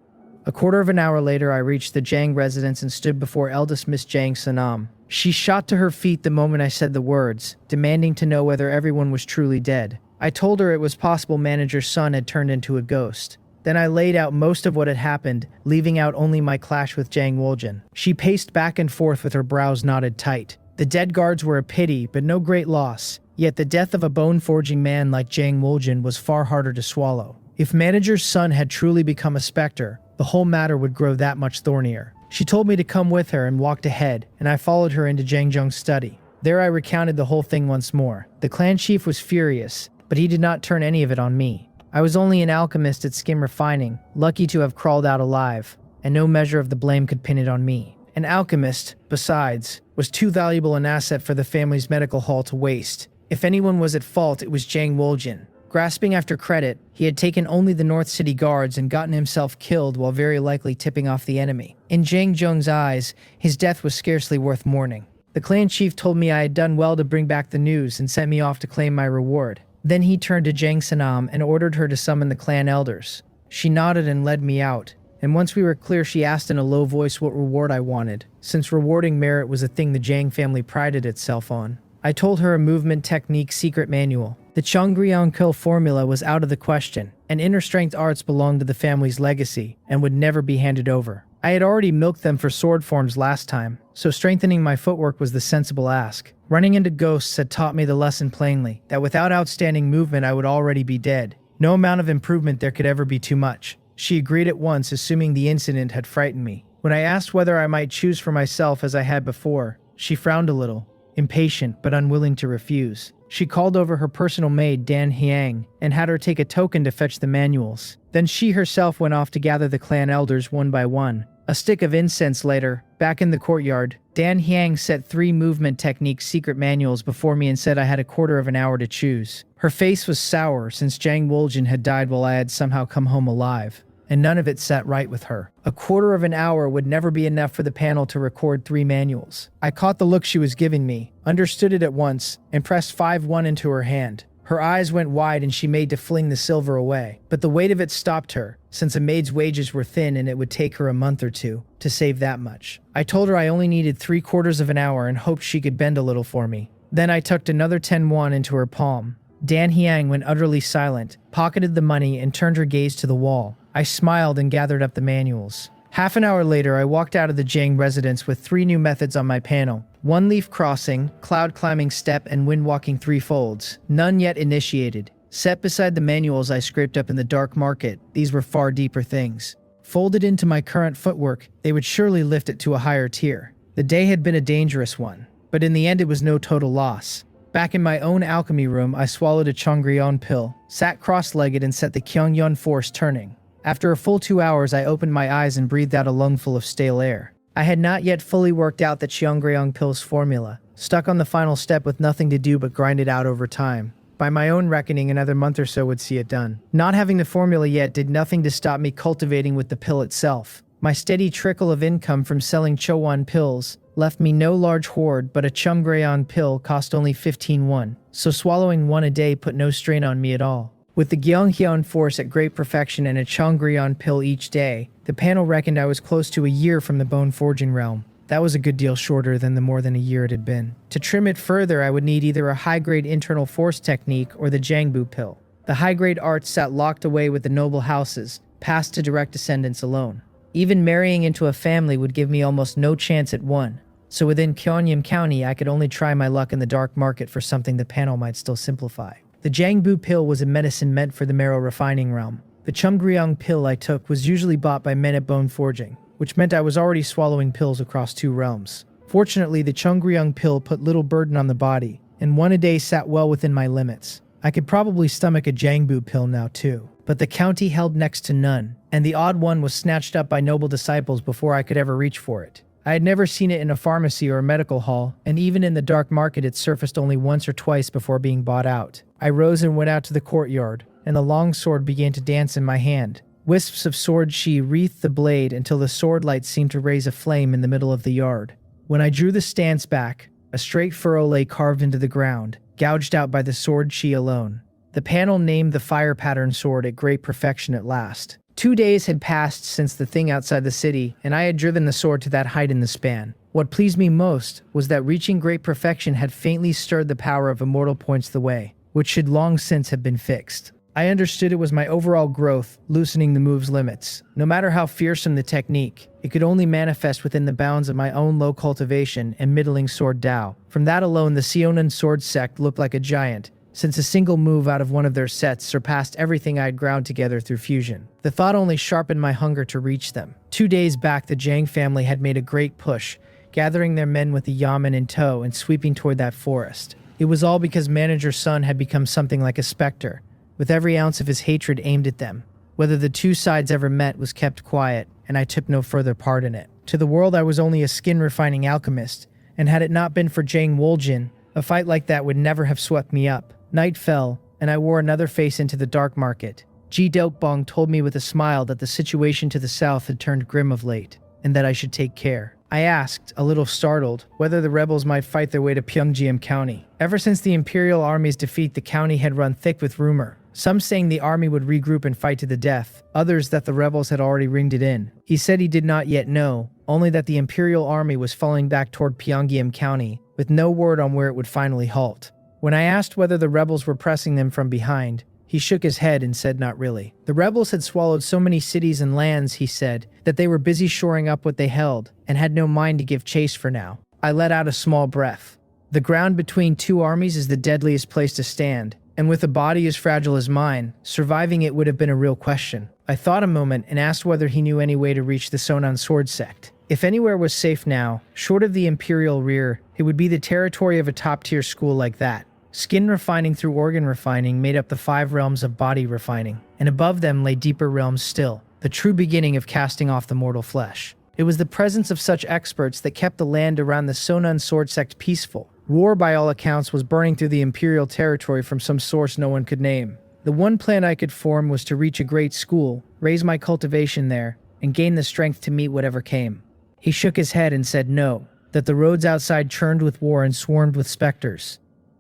A quarter of an hour later, I reached the Jang residence and stood before eldest Miss Jang Sanam. She shot to her feet the moment I said the words, demanding to know whether everyone was truly dead. I told her it was possible manager's son had turned into a ghost. Then I laid out most of what had happened, leaving out only my clash with Jang Woljin. She paced back and forth with her brows knotted tight. The dead guards were a pity, but no great loss. Yet the death of a bone-forging man like Jang Woljin was far harder to swallow. If manager's son had truly become a specter, the whole matter would grow that much thornier. She told me to come with her and walked ahead, and I followed her into Jang Jung's study. There I recounted the whole thing once more. The clan chief was furious, but he did not turn any of it on me. I was only an alchemist at skim refining, lucky to have crawled out alive, and no measure of the blame could pin it on me. An alchemist, besides, was too valuable an asset for the family's medical hall to waste. If anyone was at fault, it was Jang Woljin. Grasping after credit, he had taken only the North City guards and gotten himself killed while very likely tipping off the enemy. In Jang Jung's eyes, his death was scarcely worth mourning. The clan chief told me I had done well to bring back the news and sent me off to claim my reward. Then he turned to Jang Sanam and ordered her to summon the clan elders. She nodded and led me out, and once we were clear she asked in a low voice what reward I wanted, since rewarding merit was a thing the Jang family prided itself on. I told her a movement technique secret manual. The Chongryong-ko formula was out of the question, and inner strength arts belonged to the family's legacy and would never be handed over. I had already milked them for sword forms last time, so strengthening my footwork was the sensible ask. Running into ghosts had taught me the lesson plainly, that without outstanding movement I would already be dead. No amount of improvement there could ever be too much. She agreed at once, assuming the incident had frightened me. When I asked whether I might choose for myself as I had before, she frowned a little, impatient but unwilling to refuse. She called over her personal maid, Dan Hyang, and had her take a token to fetch the manuals. Then she herself went off to gather the clan elders one by one. A stick of incense later, back in the courtyard, Dan Hyang set 3 movement technique secret manuals before me and said I had a quarter of an hour to choose. Her face was sour since Jang Woljin had died while I had somehow come home alive, and none of it sat right with her. A quarter of an hour would never be enough for the panel to record 3 manuals. I caught the look she was giving me, understood it at once, and pressed 5-1 into her hand. Her eyes went wide and she made to fling the silver away, but the weight of it stopped her, since a maid's wages were thin and it would take her a month or 2 to save that much. I told her I only needed 3/4 of an hour and hoped she could bend a little for me. Then I tucked another 10-1 into her palm. Dan Hyang went utterly silent, pocketed the money, and turned her gaze to the wall. I smiled and gathered up the manuals. Half an hour later, I walked out of the Jang residence with 3 new methods on my panel. 1-leaf crossing, cloud climbing step, and wind walking 3 folds. None yet initiated. Set beside the manuals I scraped up in the dark market, these were far deeper things. Folded into my current footwork, they would surely lift it to a higher tier. The day had been a dangerous one, but in the end it was no total loss. Back in my own alchemy room, I swallowed a Chongryon pill, sat cross-legged and set the Kyongyun force turning. After a full 2 hours, I opened my eyes and breathed out a lungful of stale air. I had not yet fully worked out the Cheongryong pill's formula, stuck on the final step with nothing to do but grind it out over time. By my own reckoning, another month or so would see it done. Not having the formula yet did nothing to stop me cultivating with the pill itself. My steady trickle of income from selling Chowan pills left me no large hoard, but a Chumgrayon pill cost only 15 won, so swallowing one a day put no strain on me at all. With the Gyeonghyun force at great perfection and a Chongryon pill each day, the panel reckoned I was close to a year from the bone forging realm. That was a good deal shorter than the more than a year it had been. To trim it further, I would need either a high-grade internal force technique or the Jangbu pill. The high-grade arts sat locked away with the noble houses, passed to direct descendants alone. Even marrying into a family would give me almost no chance at one. So within Gyeongnam County, I could only try my luck in the dark market for something the panel might still simplify. The Jangbu pill was a medicine meant for the marrow refining realm. The Chumgryong pill I took was usually bought by men at bone forging, which meant I was already swallowing pills across 2 realms. Fortunately, the Chumgryong pill put little burden on the body, and one a day sat well within my limits. I could probably stomach a Jangbu pill now too, but the county held next to none, and the odd one was snatched up by noble disciples before I could ever reach for it. I had never seen it in a pharmacy or a medical hall, and even in the dark market it surfaced only once or twice before being bought out. I rose and went out to the courtyard, and the long sword began to dance in my hand. Wisps of sword chi wreathed the blade until the sword light seemed to raise a flame in the middle of the yard. When I drew the stance back, a straight furrow lay carved into the ground, gouged out by the sword chi alone. The panel named the fire pattern sword at great perfection at last. 2 days had passed since the thing outside the city, and I had driven the sword to that height in the span. What pleased me most was that reaching great perfection had faintly stirred the power of immortal points the way, which should long since have been fixed. I understood it was my overall growth, loosening the move's limits. No matter how fearsome the technique, it could only manifest within the bounds of my own low cultivation and middling sword Dao. From that alone, the Seonan sword sect looked like a giant, since a single move out of one of their sets surpassed everything I had ground together through fusion. The thought only sharpened my hunger to reach them. 2 days back, the Jang family had made a great push, gathering their men with the Yamen in tow and sweeping toward that forest. It was all because Manager's son had become something like a specter, with every ounce of his hatred aimed at them. Whether the two sides ever met was kept quiet, and I took no further part in it. To the world I was only a skin-refining alchemist, and had it not been for Jang Woljin, a fight like that would never have swept me up. Night fell, and I wore another face into the dark market. Ji Dokbong told me with a smile that the situation to the south had turned grim of late, and that I should take care. I asked, a little startled, whether the rebels might fight their way to Pyeongjam County. Ever since the Imperial Army's defeat, the county had run thick with rumor. Some saying the army would regroup and fight to the death, others that the rebels had already ringed it in. He said he did not yet know, only that the Imperial Army was falling back toward Pyeongjam County, with no word on where it would finally halt. When I asked whether the rebels were pressing them from behind, he shook his head and said not really. The rebels had swallowed so many cities and lands, he said, that they were busy shoring up what they held, and had no mind to give chase for now. I let out a small breath. The ground between two armies is the deadliest place to stand, and with a body as fragile as mine, surviving it would have been a real question. I thought a moment and asked whether he knew any way to reach the Sonan sword sect. If anywhere was safe now, short of the Imperial rear, it would be the territory of a top-tier school like that. Skin refining through organ refining made up the 5 realms of body refining, and above them lay deeper realms still, the true beginning of casting off the mortal flesh. It was the presence of such experts that kept the land around the Sonan sword sect peaceful. War, by all accounts, was burning through the Imperial territory from some source no one could name. The one plan I could form was to reach a great school, raise my cultivation there, and gain the strength to meet whatever came. He shook his head and said no, that the roads outside churned with war and swarmed with specters.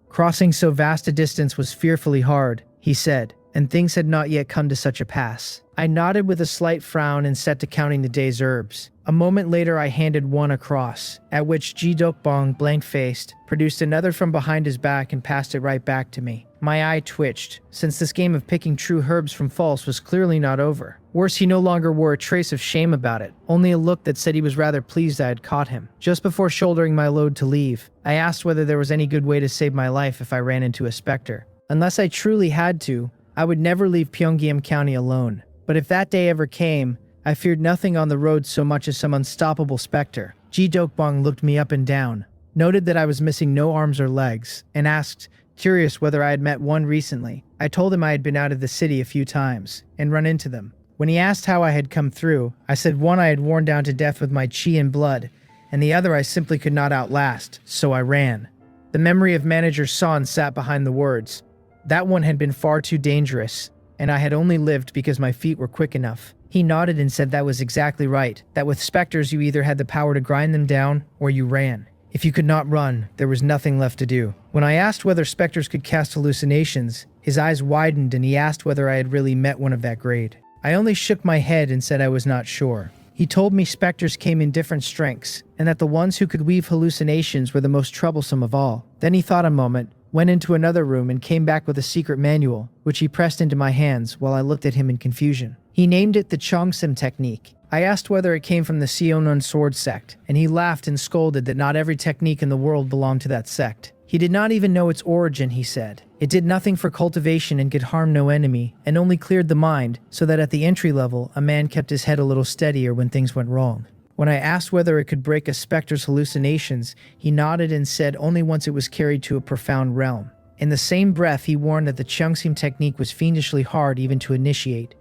Crossing so vast a distance was fearfully hard, he said, and things had not yet come to such a pass. I nodded with a slight frown and set to counting the day's herbs. A moment later I handed one across, at which Ji Dokbong, blank-faced, produced another from behind his back and passed it right back to me. My eye twitched, since this game of picking true herbs from false was clearly not over. Worse, he no longer wore a trace of shame about it, only a look that said he was rather pleased I had caught him. Just before shouldering my load to leave, I asked whether there was any good way to save my life if I ran into a specter. Unless I truly had to, I would never leave Pyeongjam County alone. But if that day ever came, I feared nothing on the road so much as some unstoppable specter. Ji Dokbong looked me up and down, noted that I was missing no arms or legs, and asked, curious whether I had met one recently. I told him I had been out of the city a few times, and run into them. When he asked how I had come through, I said one I had worn down to death with my chi and blood, and the other I simply could not outlast, so I ran. The memory of Manager Son sat behind the words. That one had been far too dangerous, and I had only lived because my feet were quick enough. He nodded and said that was exactly right, that with specters you either had the power to grind them down, or you ran. If you could not run, there was nothing left to do. When I asked whether specters could cast hallucinations, his eyes widened and he asked whether I had really met one of that grade. I only shook my head and said I was not sure. He told me specters came in different strengths, and that the ones who could weave hallucinations were the most troublesome of all. Then he thought a moment, went into another room and came back with a secret manual, which he pressed into my hands while I looked at him in confusion. He named it the Chongsim technique. I asked whether it came from the Seonon sword sect, and he laughed and scolded that not every technique in the world belonged to that sect. He did not even know its origin, he said. It did nothing for cultivation and could harm no enemy, and only cleared the mind, so that at the entry level, a man kept his head a little steadier when things went wrong. When I asked whether it could break a specter's hallucinations, he nodded and said only once it was carried to a profound realm. In the same breath, he warned that the Chongsim technique was fiendishly hard even to initiate,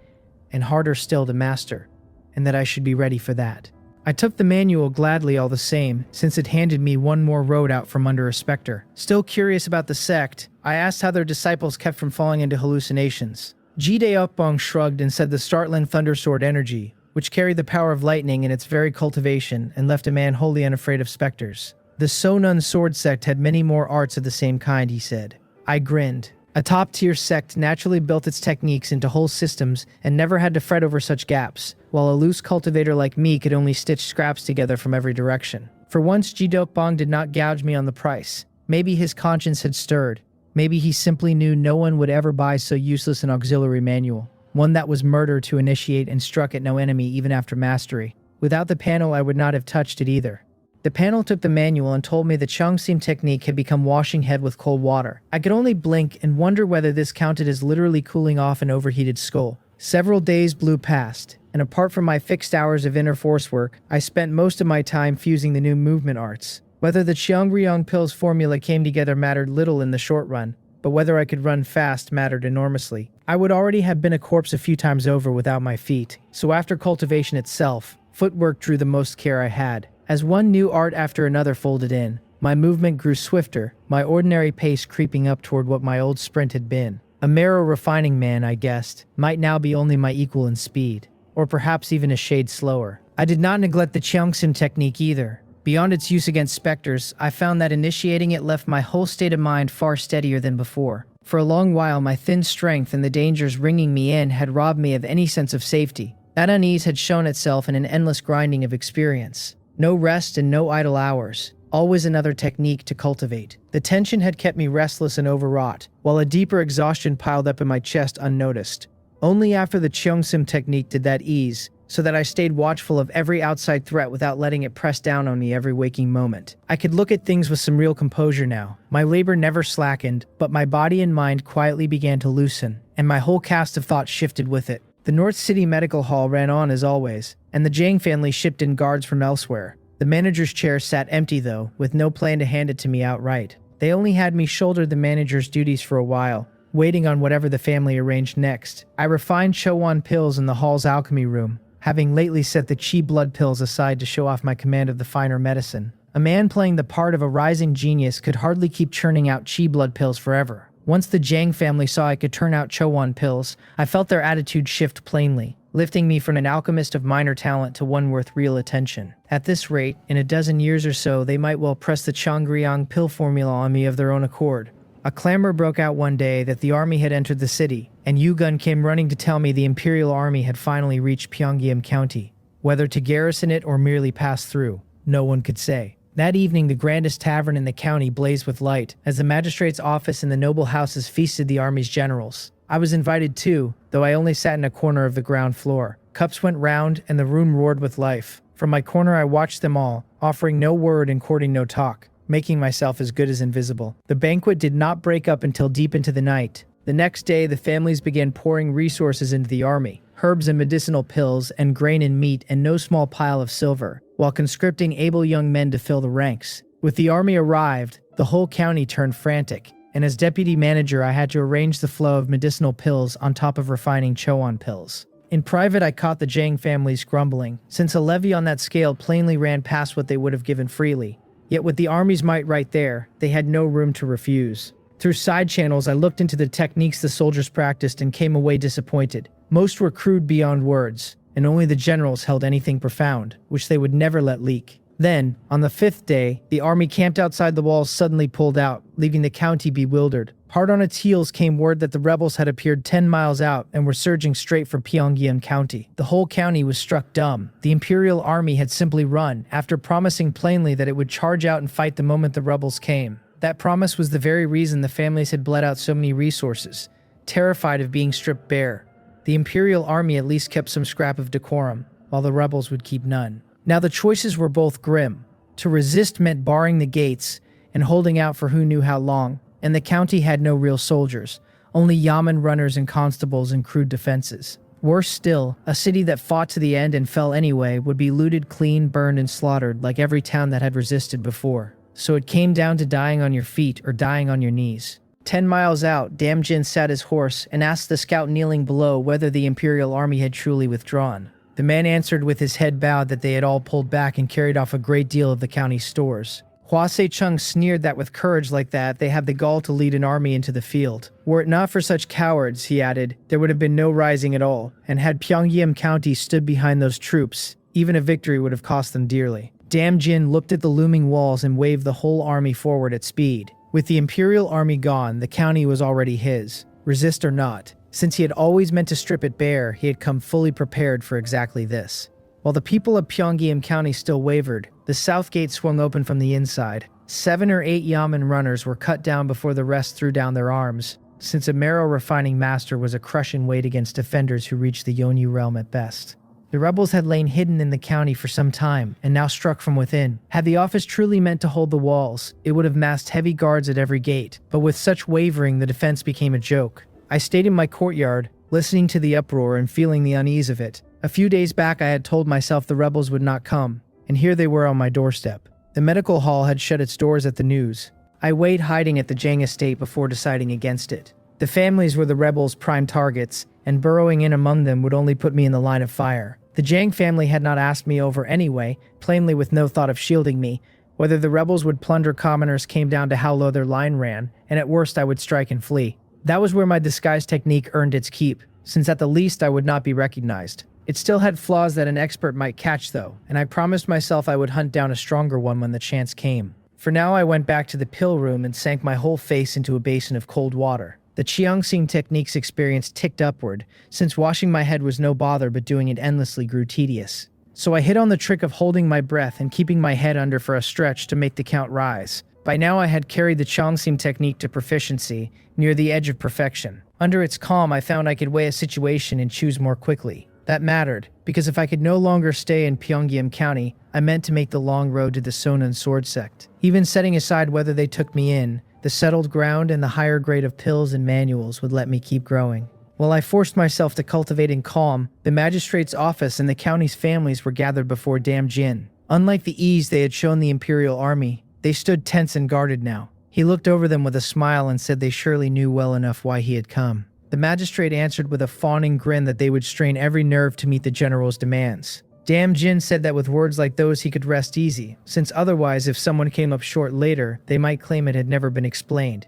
and harder still to master, and that I should be ready for that. I took the manual gladly all the same, since it handed me one more road out from under a specter. Still curious about the sect, I asked how their disciples kept from falling into hallucinations. Ji Daokbong shrugged and said the Startland Thundersword energy, which carried the power of lightning in its very cultivation and left a man wholly unafraid of specters. The Sonun sword sect had many more arts of the same kind, he said. I grinned. A top-tier sect naturally built its techniques into whole systems and never had to fret over such gaps, while a loose cultivator like me could only stitch scraps together from every direction. For once, Ji Dokbong did not gouge me on the price. Maybe his conscience had stirred. Maybe he simply knew no one would ever buy so useless an auxiliary manual, one that was murder to initiate and struck at no enemy even after mastery. Without the panel, I would not have touched it either. The panel took the manual and told me the Chongsim technique had become washing head with cold water. I could only blink and wonder whether this counted as literally cooling off an overheated skull. Several days blew past, and apart from my fixed hours of inner force work, I spent most of my time fusing the new movement arts. Whether the Cheongryong pills formula came together mattered little in the short run, but whether I could run fast mattered enormously. I would already have been a corpse a few times over without my feet, so after cultivation itself, footwork drew the most care I had. As one new art after another folded in, my movement grew swifter, my ordinary pace creeping up toward what my old sprint had been. A marrow refining man, I guessed, might now be only my equal in speed, or perhaps even a shade slower. I did not neglect the Cheongsim technique either. Beyond its use against specters, I found that initiating it left my whole state of mind far steadier than before. For a long while, my thin strength and the dangers ringing me in had robbed me of any sense of safety. That unease had shown itself in an endless grinding of experience. No rest and no idle hours. Always another technique to cultivate. The tension had kept me restless and overwrought, while a deeper exhaustion piled up in my chest unnoticed. Only after the Cheongsim technique did that ease, so that I stayed watchful of every outside threat without letting it press down on me every waking moment. I could look at things with some real composure now. My labor never slackened, but my body and mind quietly began to loosen, and my whole cast of thought shifted with it. The North City Medical Hall ran on as always, and the Jang family shipped in guards from elsewhere. The manager's chair sat empty though, with no plan to hand it to me outright. They only had me shoulder the manager's duties for a while, waiting on whatever the family arranged next. I refined Chowan pills in the hall's alchemy room, having lately set the chi blood pills aside to show off my command of the finer medicine. A man playing the part of a rising genius could hardly keep churning out chi blood pills forever. Once the Jang family saw I could turn out Chowan pills, I felt their attitude shift plainly, lifting me from an alchemist of minor talent to one worth real attention. At this rate, in a dozen years or so, they might well press the Chongryong pill formula on me of their own accord. A clamor broke out one day that the army had entered the city, and Yugun came running to tell me the Imperial Army had finally reached Pyongyang County. Whether to garrison it or merely pass through, no one could say. That evening, the grandest tavern in the county blazed with light, as the magistrate's office and the noble houses feasted the army's generals. I was invited too, though I only sat in a corner of the ground floor. Cups went round, and the room roared with life. From my corner I watched them all, offering no word and courting no talk, making myself as good as invisible. The banquet did not break up until deep into the night. The next day, the families began pouring resources into the army. Herbs and medicinal pills, and grain and meat, and no small pile of silver. while conscripting able young men to fill the ranks. With the army arrived, the whole county turned frantic, and as deputy manager I had to arrange the flow of medicinal pills on top of refining Chowan pills. In private I caught the Jang families grumbling, since a levy on that scale plainly ran past what they would have given freely. Yet with the army's might right there, they had no room to refuse. Through side channels I looked into the techniques the soldiers practiced and came away disappointed. Most were crude beyond words, and only the generals held anything profound, which they would never let leak. Then, on the 5th day, the army camped outside the walls suddenly pulled out, leaving the county bewildered. Hard on its heels came word that the rebels had appeared 10 miles out and were surging straight for Pyongyang County. The whole county was struck dumb. The Imperial Army had simply run, after promising plainly that it would charge out and fight the moment the rebels came. That promise was the very reason the families had bled out so many resources, terrified of being stripped bare. The Imperial Army at least kept some scrap of decorum, while the rebels would keep none. Now the choices were both grim. To resist meant barring the gates and holding out for who knew how long, and the county had no real soldiers, only yamen runners and constables and crude defenses. Worse still, a city that fought to the end and fell anyway would be looted clean, burned, and slaughtered like every town that had resisted before. So it came down to dying on your feet or dying on your knees. 10 miles out, Damjin sat his horse and asked the scout kneeling below whether the Imperial Army had truly withdrawn. The man answered with his head bowed that they had all pulled back and carried off a great deal of the county's stores. Hua Se-chung sneered that with courage like that, they had the gall to lead an army into the field. Were it not for such cowards, he added, there would have been no rising at all, and had Pyongyang County stood behind those troops, even a victory would have cost them dearly. Damjin looked at the looming walls and waved the whole army forward at speed. With the Imperial Army gone, the county was already his, resist or not. Since he had always meant to strip it bare, he had come fully prepared for exactly this. While the people of Pyongyang County still wavered, the south gate swung open from the inside. 7 or 8 yamen runners were cut down before the rest threw down their arms, since a marrow refining master was a crushing weight against defenders who reached the Yonyu realm at best. The rebels had lain hidden in the county for some time, and now struck from within. Had the office truly meant to hold the walls, it would have massed heavy guards at every gate, but with such wavering the defense became a joke. I stayed in my courtyard, listening to the uproar and feeling the unease of it. A few days back I had told myself the rebels would not come, and here they were on my doorstep. The medical hall had shut its doors at the news. I weighed hiding at the Jang estate before deciding against it. The families were the rebels' prime targets, and burrowing in among them would only put me in the line of fire. The Jang family had not asked me over anyway, plainly with no thought of shielding me. Whether the rebels would plunder commoners came down to how low their line ran, and at worst I would strike and flee. That was where my disguise technique earned its keep, since at the least I would not be recognized. It still had flaws that an expert might catch though, and I promised myself I would hunt down a stronger one when the chance came. For now I went back to the pill room and sank my whole face into a basin of cold water. The Cheongxing technique's experience ticked upward, since washing my head was no bother but doing it endlessly grew tedious. So I hit on the trick of holding my breath and keeping my head under for a stretch to make the count rise. By now I had carried the Cheongxing technique to proficiency, near the edge of perfection. Under its calm I found I could weigh a situation and choose more quickly. That mattered, because if I could no longer stay in Pyongyang County, I meant to make the long road to the Sonon sword sect. Even setting aside whether they took me in, the settled ground and the higher grade of pills and manuals would let me keep growing. While I forced myself to cultivate in calm, the magistrate's office and the county's families were gathered before Damjin. Unlike the ease they had shown the Imperial Army, they stood tense and guarded now. He looked over them with a smile and said they surely knew well enough why he had come. The magistrate answered with a fawning grin that they would strain every nerve to meet the general's demands. Damjin said that with words like those he could rest easy, since otherwise if someone came up short later, they might claim it had never been explained.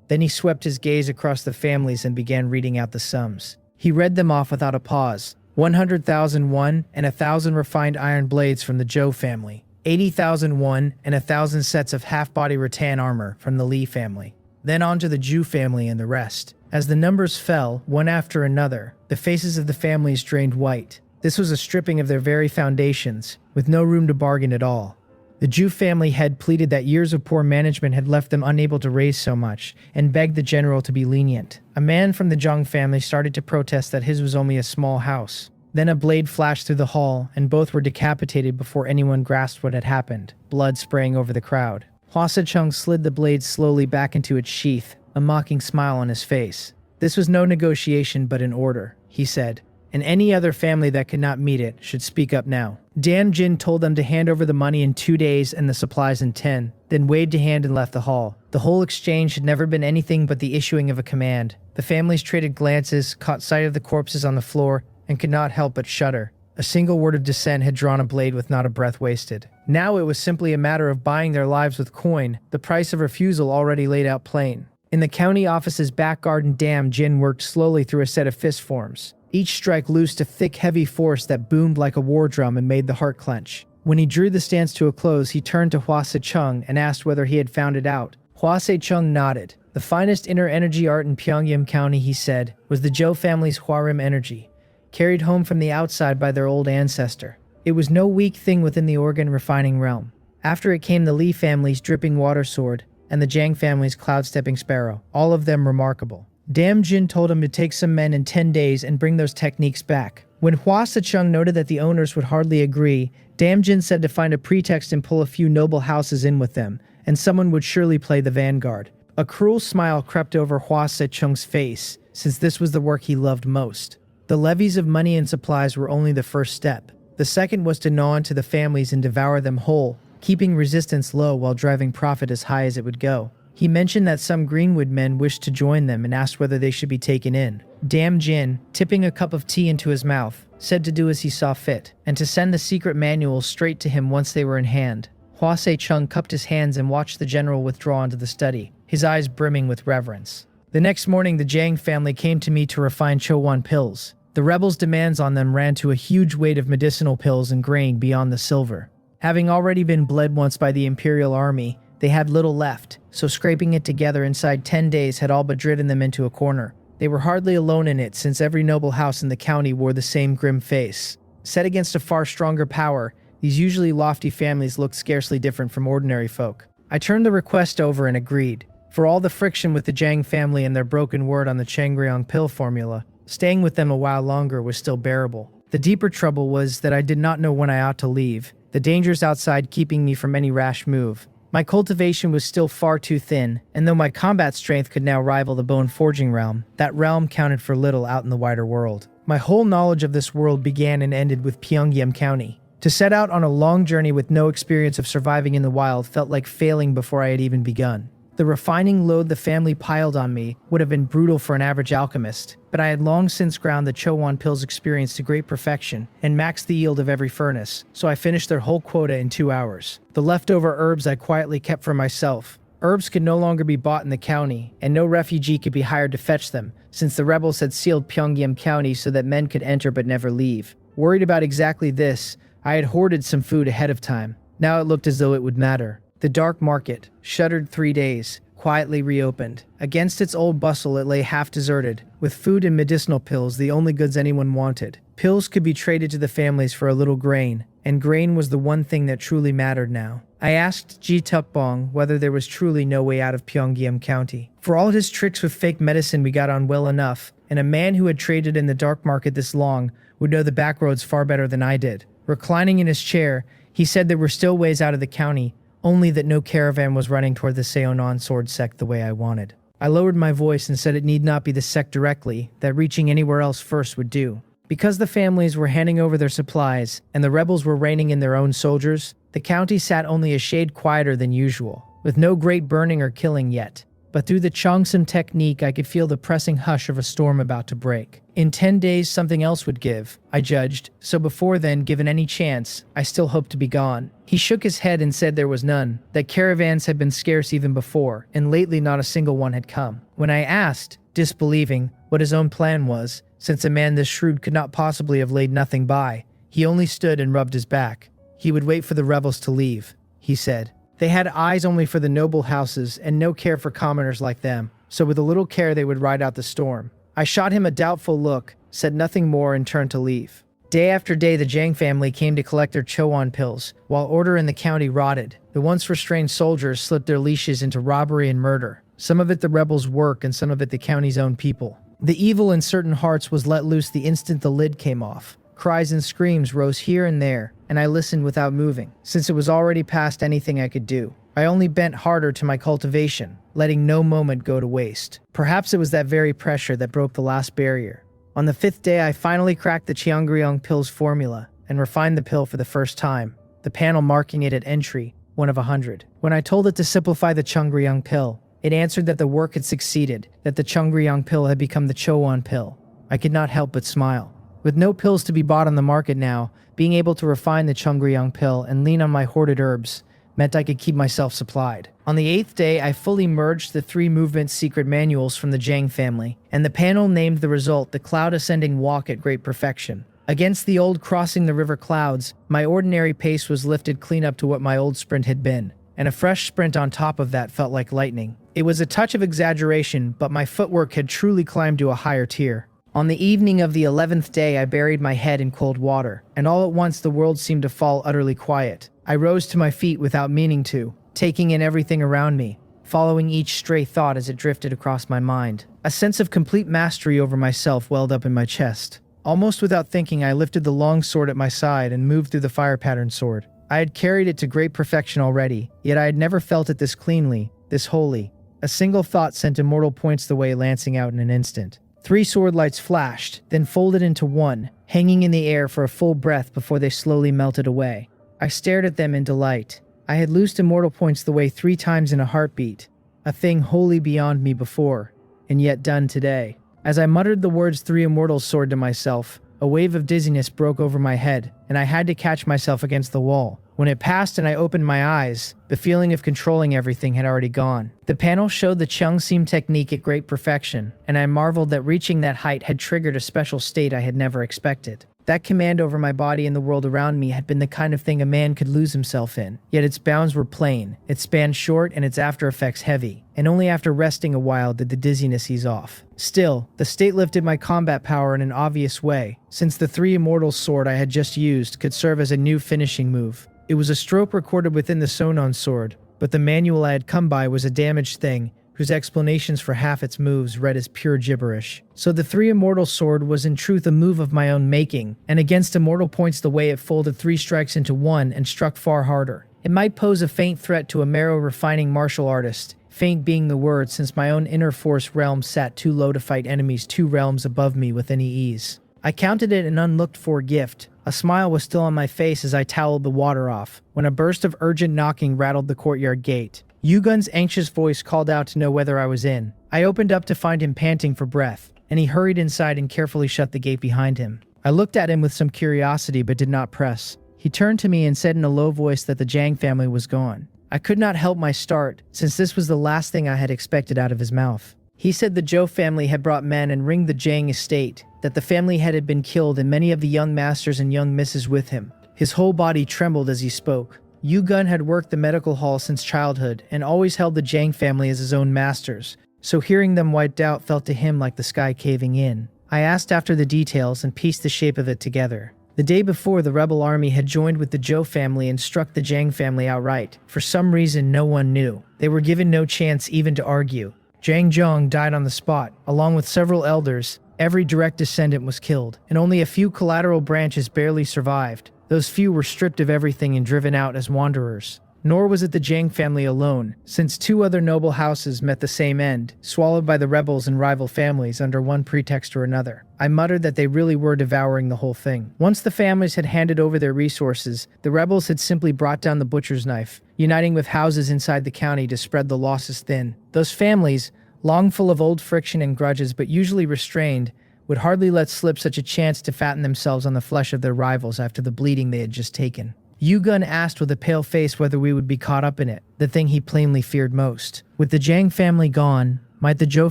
Then he swept his gaze across the families and began reading out the sums. He read them off without a pause. 100,000 won and 1,000 refined iron blades from the Zhou family. 80,000 won and 1,000 sets of half-body rattan armor from the Li family. Then on to the Zhu family and the rest. As the numbers fell, one after another, the faces of the families drained white. This was a stripping of their very foundations, with no room to bargain at all. The Zhu family head pleaded that years of poor management had left them unable to raise so much, and begged the general to be lenient. A man from the Zhang family started to protest that his was only a small house. Then a blade flashed through the hall, and both were decapitated before anyone grasped what had happened, blood spraying over the crowd. Hua Se-chung slid the blade slowly back into its sheath, a mocking smile on his face. This was no negotiation but an order, he said. and any other family that could not meet it should speak up now. Dan Jin told them to hand over the money in 2 days and the supplies in 10, then waved a hand and left the hall. The whole exchange had never been anything but the issuing of a command. The families traded glances, caught sight of the corpses on the floor, and could not help but shudder. A single word of dissent had drawn a blade with not a breath wasted. Now it was simply a matter of buying their lives with coin, the price of refusal already laid out plain. In the county office's back garden, Dan Jin worked slowly through a set of fist forms. Each strike loosed a thick, heavy force that boomed like a war drum and made the heart clench. When he drew the stance to a close, he turned to Hua Se-chung and asked whether he had found it out. Hua Se-chung nodded. The finest inner energy art in Pyongyang County, he said, was the Zhou family's Huarim energy, carried home from the outside by their old ancestor. It was no weak thing within the organ refining realm. After it came the Li family's dripping water sword and the Jiang family's cloud-stepping sparrow, all of them remarkable. Dan Jin told him to take some men in 10 days and bring those techniques back. When Hua Se-chung noted that the owners would hardly agree, Dan Jin said to find a pretext and pull a few noble houses in with them, and someone would surely play the vanguard. A cruel smile crept over Hua Se-chung's face, since this was the work he loved most. The levies of money and supplies were only the first step. The second was to gnaw into the families and devour them whole, keeping resistance low while driving profit as high as it would go. He mentioned that some Greenwood men wished to join them and asked whether they should be taken in. Dan Jin, tipping a cup of tea into his mouth, said to do as he saw fit, and to send the secret manuals straight to him once they were in hand. Hua Se-chung cupped his hands and watched the general withdraw into the study, his eyes brimming with reverence. The next morning, the Jiang family came to me to refine Chowan pills. The rebels' demands on them ran to a huge weight of medicinal pills and grain beyond the silver. Having already been bled once by the Imperial Army, they had little left, so scraping it together inside 10 days had all but driven them into a corner. They were hardly alone in it, since every noble house in the county wore the same grim face. Set against a far stronger power, these usually lofty families looked scarcely different from ordinary folk. I turned the request over and agreed. For all the friction with the Jiang family and their broken word on the Changryong pill formula, staying with them a while longer was still bearable. The deeper trouble was that I did not know when I ought to leave, the dangers outside keeping me from any rash move. My cultivation was still far too thin, and though my combat strength could now rival the bone-forging realm, that realm counted for little out in the wider world. My whole knowledge of this world began and ended with Pyongyang County. To set out on a long journey with no experience of surviving in the wild felt like failing before I had even begun. The refining load the family piled on me would have been brutal for an average alchemist, but I had long since ground the Chowan pills experience to great perfection and maxed the yield of every furnace, so I finished their whole quota in 2 hours. The leftover herbs I quietly kept for myself. Herbs could no longer be bought in the county, and no refugee could be hired to fetch them, since the rebels had sealed Pyongyang County so that men could enter but never leave. Worried about exactly this, I had hoarded some food ahead of time. Now it looked as though it would matter. The dark market, shuttered 3 days, quietly reopened. Against its old bustle it lay half deserted, with food and medicinal pills the only goods anyone wanted. Pills could be traded to the families for a little grain, and grain was the one thing that truly mattered now. I asked Ji Tukbong whether there was truly no way out of Pyongyang County. For all his tricks with fake medicine we got on well enough, and a man who had traded in the dark market this long would know the back roads far better than I did. Reclining in his chair, he said there were still ways out of the county, only that no caravan was running toward the Seonon sword sect the way I wanted. I lowered my voice and said it need not be the sect directly, that reaching anywhere else first would do. Because the families were handing over their supplies, and the rebels were reining in their own soldiers, the county sat only a shade quieter than usual, with no great burning or killing yet. But through the Chongsum technique I could feel the pressing hush of a storm about to break. In 10 days something else would give, I judged, so before then, given any chance, I still hoped to be gone. He shook his head and said there was none, that caravans had been scarce even before, and lately not a single one had come. When I asked, disbelieving, what his own plan was, since a man this shrewd could not possibly have laid nothing by, he only stood and rubbed his back. He would wait for the rebels to leave, he said. They had eyes only for the noble houses and no care for commoners like them, so with a little care they would ride out the storm. I shot him a doubtful look, said nothing more, and turned to leave. Day after day the Jiang family came to collect their Chowan pills, while order in the county rotted. The once restrained soldiers slipped their leashes into robbery and murder, some of it the rebels' work and some of it the county's own people. The evil in certain hearts was let loose the instant the lid came off. Cries and screams rose here and there, and I listened without moving, since it was already past anything I could do. I only bent harder to my cultivation, letting no moment go to waste. Perhaps it was that very pressure that broke the last barrier. On the 5th day, I finally cracked the Cheongryong pill's formula and refined the pill for the first time, the panel marking it at entry, 1 of 100. When I told it to simplify the Cheongryong pill, it answered that the work had succeeded, that the Cheongryong pill had become the Chowan pill. I could not help but smile. With no pills to be bought on the market now, being able to refine the Cheongryong pill and lean on my hoarded herbs meant I could keep myself supplied. On the 8th day, I fully merged the 3 movement secret manuals from the Jang family, and the panel named the result the Cloud Ascending Walk at Great Perfection. Against the old crossing the river clouds, my ordinary pace was lifted clean up to what my old sprint had been, and a fresh sprint on top of that felt like lightning. It was a touch of exaggeration, but my footwork had truly climbed to a higher tier. On the evening of the 11th day, I buried my head in cold water, and all at once the world seemed to fall utterly quiet. I rose to my feet without meaning to, taking in everything around me, following each stray thought as it drifted across my mind. A sense of complete mastery over myself welled up in my chest. Almost without thinking, I lifted the long sword at my side and moved through the fire-patterned sword. I had carried it to great perfection already, yet I had never felt it this cleanly, this wholly. A single thought sent immortal points the way, lancing out in an instant. 3 sword lights flashed, then folded into 1, hanging in the air for a full breath before they slowly melted away. I stared at them in delight. I had loosed immortal points the way 3 times in a heartbeat, a thing wholly beyond me before, and yet done today. As I muttered the words 3 immortals sword to myself, a wave of dizziness broke over my head, and I had to catch myself against the wall. When it passed and I opened my eyes, the feeling of controlling everything had already gone. The panel showed the Cheongseam technique at great perfection, and I marveled that reaching that height had triggered a special state I had never expected. That command over my body and the world around me had been the kind of thing a man could lose himself in, yet its bounds were plain, its span short, and its after effects heavy, and only after resting a while did the dizziness ease off. Still, the state lifted my combat power in an obvious way, since the 3 immortals sword I had just used could serve as a new finishing move. It was a stroke recorded within the Sonon sword, but the manual I had come by was a damaged thing, whose explanations for half its moves read as pure gibberish. So the 3 immortal sword was in truth a move of my own making, and against immortal points the way it folded 3 strikes into 1 and struck far harder. It might pose a faint threat to a marrow-refining martial artist, faint being the word since my own inner force realm sat too low to fight enemies 2 realms above me with any ease. I counted it an unlooked-for gift. A smile was still on my face as I toweled the water off, when a burst of urgent knocking rattled the courtyard gate. Yugun's anxious voice called out to know whether I was in. I opened up to find him panting for breath, and he hurried inside and carefully shut the gate behind him. I looked at him with some curiosity but did not press. He turned to me and said in a low voice that the Jang family was gone. I could not help my start, since this was the last thing I had expected out of his mouth. He said the Zhou family had brought men and ringed the Jang estate, that the family head had been killed and many of the young masters and young misses with him. His whole body trembled as he spoke. Yugun had worked the medical hall since childhood and always held the Jang family as his own masters, so hearing them wiped out felt to him like the sky caving in. I asked after the details and pieced the shape of it together. The day before, the rebel army had joined with the Zhou family and struck the Jang family outright. For some reason no one knew. They were given no chance even to argue. Zhang Zhong died on the spot, along with several elders. Every direct descendant was killed, and only a few collateral branches barely survived. Those few were stripped of everything and driven out as wanderers. Nor was it the Jang family alone, since 2 other noble houses met the same end, swallowed by the rebels and rival families under one pretext or another. I muttered that they really were devouring the whole thing. Once the families had handed over their resources, the rebels had simply brought down the butcher's knife, uniting with houses inside the county to spread the losses thin. Those families, long full of old friction and grudges but usually restrained, would hardly let slip such a chance to fatten themselves on the flesh of their rivals after the bleeding they had just taken. Yugun asked with a pale face whether we would be caught up in it, the thing he plainly feared most. With the Jang family gone, might the Zhou